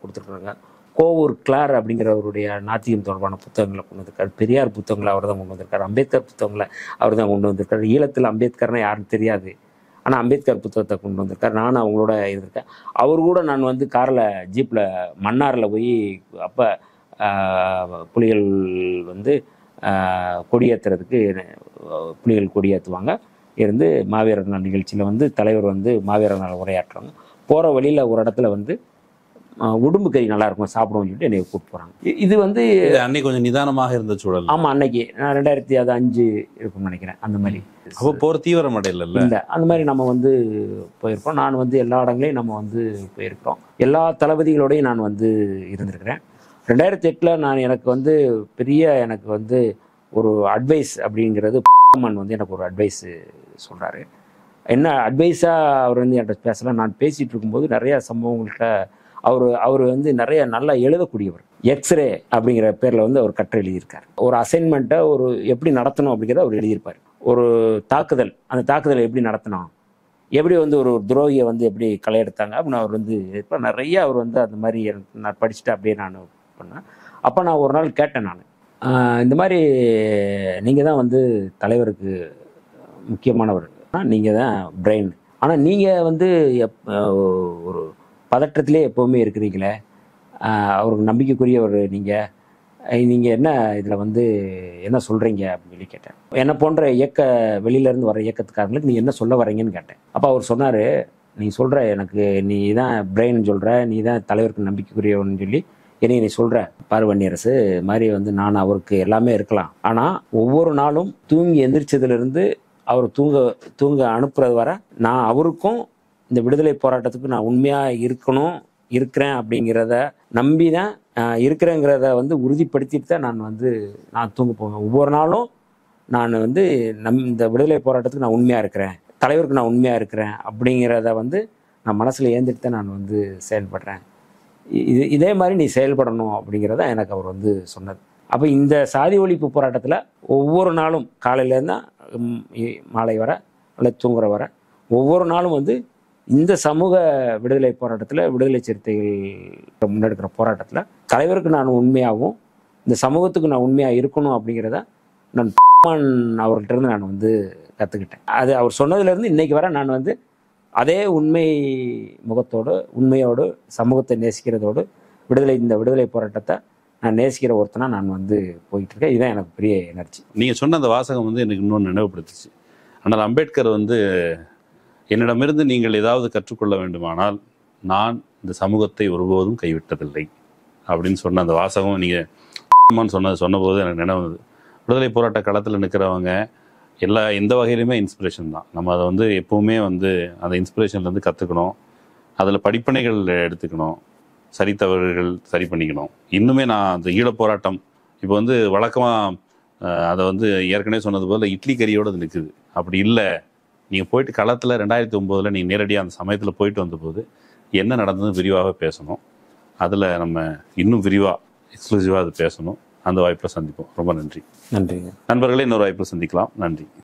கொடுத்துருக்குறாங்க. கோவூர் கிளார் அப்படிங்கிறவருடைய நாத்திகம் தொடர்பான புத்தகங்களை கொண்டு வந்திருக்காரு. பெரியார் புத்தகங்களை அவர் தான் கொண்டு வந்திருக்காரு. அம்பேத்கர் புத்தகங்களை அவர் தான் கொண்டு வந்திருக்காரு. ஈழத்தில் அம்பேத்கர்னால் யாருன்னு தெரியாது, ஆனால் அம்பேத்கர் புத்தகத்தை கொண்டு வந்திருக்காரு. நானும் அவங்களோட இருந்திருக்கேன். அவர் கூட நான் வந்து காரில் ஜீப்பில் மன்னாரில் போய், அப்போ புலிகள் வந்து கொடியேற்றுறதுக்கு புலிகள் கொடியேற்றுவாங்க இருந்து மாவீரர் நாள் நிகழ்ச்சியில் வந்து தலைவர் வந்து மாவீரர் நாள் உரையாற்றுறாங்க. போகிற வழியில் ஒரு இடத்துல வந்து உடும்பு கறி நல்லாயிருக்கும் சாப்பிடுவோம்னு சொல்லிட்டு என்னை கூப்பிட்டு போகிறாங்க. இது வந்து அன்னைக்கு கொஞ்சம் நிதானமாக இருந்த சூழல். ஆமாம், அன்னைக்கு நான் 2005 இருக்கும்னு நினைக்கிறேன். அந்த மாதிரி அப்போ போகிற தீவிரம் அடையில இல்லை, அந்த மாதிரி நம்ம வந்து போயிருக்கோம். நான் வந்து எல்லா இடங்களையும் நம்ம வந்து போயிருக்கிறோம். எல்லா தளபதிகளோடையும் நான் வந்து இருந்திருக்கிறேன். 2008 எனக்கு வந்து எனக்கு வந்து ஒரு அட்வைஸ் அப்படிங்கிறது வந்து எனக்கு ஒரு அட்வைஸ் சொல்கிறாரு. என்ன அட்வைஸாக அவர் வந்து என்கிட்ட பேசலாம். நான் பேசிகிட்டு இருக்கும்போது நிறையா சம்பவங்கள்கிட்ட அவர் வந்து நிறைய நல்லா எழுதக்கூடியவர். எக்ஸ்ரே அப்படிங்கிற பேரில் வந்து அவர் கட்டுரை எழுதியிருக்கார். ஒரு அசைன்மெண்ட்டை ஒரு எப்படி நடத்தணும் அப்படிங்கிறத அவர் எழுதியிருப்பார். ஒரு தாக்குதல், அந்த தாக்குதலை எப்படி நடத்தணும், எப்படி வந்து ஒரு துரோகியை வந்து எப்படி களையெடுத்தாங்க அப்படின்னு அவர் வந்து இப்போ நிறைய அவர் வந்து அந்த மாதிரி நான் படிச்சுட்டு அப்படியே நான் பண்ணேன். அப்போ நான் ஒரு நாள் கேட்டேன், நான் இந்த மாதிரி நீங்கள் தான் வந்து தலைவருக்கு முக்கியமானவர், நீங்கள் தான் பிரெயின், ஆனால் நீங்கள் வந்து ஒரு பதற்றத்திலே எப்போவுமே இருக்கிறீங்களே, அவருக்கு நம்பிக்கைக்குரியவர் நீங்கள் என்ன இதில் வந்து என்ன சொல்கிறீங்க அப்படின்னு சொல்லி கேட்டேன். என்னை போன்ற வெளியிலேருந்து வர இயக்கத்துக்காரங்களுக்கு நீங்கள் என்ன சொல்ல வரீங்கன்னு கேட்டேன். அப்போ அவர் சொன்னார், நீ சொல்கிற எனக்கு நீ தான் பிரெயின் சொல்கிற, நீ தான் தலைவருக்கு நம்பிக்கைக்குரியவன்னு சொல்லி என்னை நீ சொல்கிற பாரு வன்னியரசு, இது மாதிரி வந்து நான் அவருக்கு எல்லாமே இருக்கலாம், ஆனால் ஒவ்வொரு நாளும் தூங்கி எந்திரிச்சதுலேருந்து அவர் தூங்க அனுப்புறது வர நான் அவருக்கும் இந்த விடுதலை போராட்டத்துக்கு நான் உண்மையாக இருக்கிறேன் அப்படிங்கிறத நம்பி தான் இருக்கிறேங்கிறத வந்து உறுதிப்படுத்திட்டு தான் நான் தூங்க போவேன். ஒவ்வொரு நாளும் நான் வந்து இந்த விடுதலை போராட்டத்துக்கு நான் உண்மையாக இருக்கிறேன், தலைவருக்கு நான் உண்மையாக இருக்கிறேன் அப்படிங்கிறத வந்து நான் மனசில் ஏந்திட்டு தான் நான் வந்து செயல்படுறேன். இதே மாதிரி நீ செயல்படணும் அப்படிங்கிறத எனக்கு அவர் வந்து சொன்னது. அப்போ இந்த சாதி ஒழிப்பு போராட்டத்தில் ஒவ்வொரு நாளும் காலையிலேருந்து மாலை வர அல்லது தூங்குற வர ஒவ்வொரு நாளும் வந்து இந்த சமூக விடுதலை போராட்டத்தில், விடுதலை சிறுத்தைகள் முன்னெடுக்கிற போராட்டத்தில் தலைவருக்கு நான் உண்மையாகவும் இந்த சமூகத்துக்கு நான் உண்மையாக இருக்கணும் அப்படிங்கிறத நான் அவர்கிட்ட நான் வந்து கற்றுக்கிட்டேன். அது அவர் சொன்னதுலேருந்து இன்னைக்கு வர நான் வந்து அதே உண்மை முகத்தோடு, உண்மையோடு, சமூகத்தை நேசிக்கிறதோடு இந்த விடுதலை போராட்டத்தை நான் நேசிக்கிற ஒருத்தனா நான் வந்து போயிட்டு இருக்கேன். இதுதான் எனக்கு பெரிய எனர்ஜி. நீங்கள் சொன்ன அந்த வாசகம் வந்து எனக்கு இன்னொன்று நினைவுபடுத்துச்சு. ஆனால் அம்பேத்கர் வந்து என்னிடமிருந்து நீங்கள் ஏதாவது கற்றுக்கொள்ள வேண்டுமானால் நான் இந்த சமூகத்தை ஒருபோதும் கைவிட்டதில்லை அப்படின்னு சொன்ன அந்த வாசகம் நீங்கள் சொன்னபோது எனக்கு நினைவு. விடுதலை போராட்ட களத்தில் நிற்கிறவங்க எந்த வகையிலுமே இன்ஸ்பிரேஷன் தான். நம்ம அதை வந்து எப்போவுமே வந்து அந்த இன்ஸ்பிரேஷன்லேருந்து கற்றுக்கணும், அதில் படிப்பனைகள் எடுத்துக்கணும், சரி தவறுகள் சரி பண்ணிக்கணும். இன்னுமே நான் அந்த ஈழப்போராட்டம் இப்போ வந்து வழக்கமாக அதை வந்து ஏற்கனவே சொன்னது போல் இட்லி கறியோடு அது நிற்குது. அப்படி இல்லை, நீங்கள் போயிட்டு களத்தில் 2009 நீங்கள் நேரடியாக அந்த சமயத்தில் போயிட்டு வந்தபோது என்ன நடந்ததுன்னு விரிவாக பேசணும். அதில் நம்ம இன்னும் விரிவாக எக்ஸ்க்ளூசிவாக அது பேசணும். அந்த வாய்ப்பை சந்திப்போம். ரொம்ப நன்றி. நன்றிங்க நண்பர்களே, இன்னொரு வாய்ப்பை சந்திக்கலாம். நன்றி.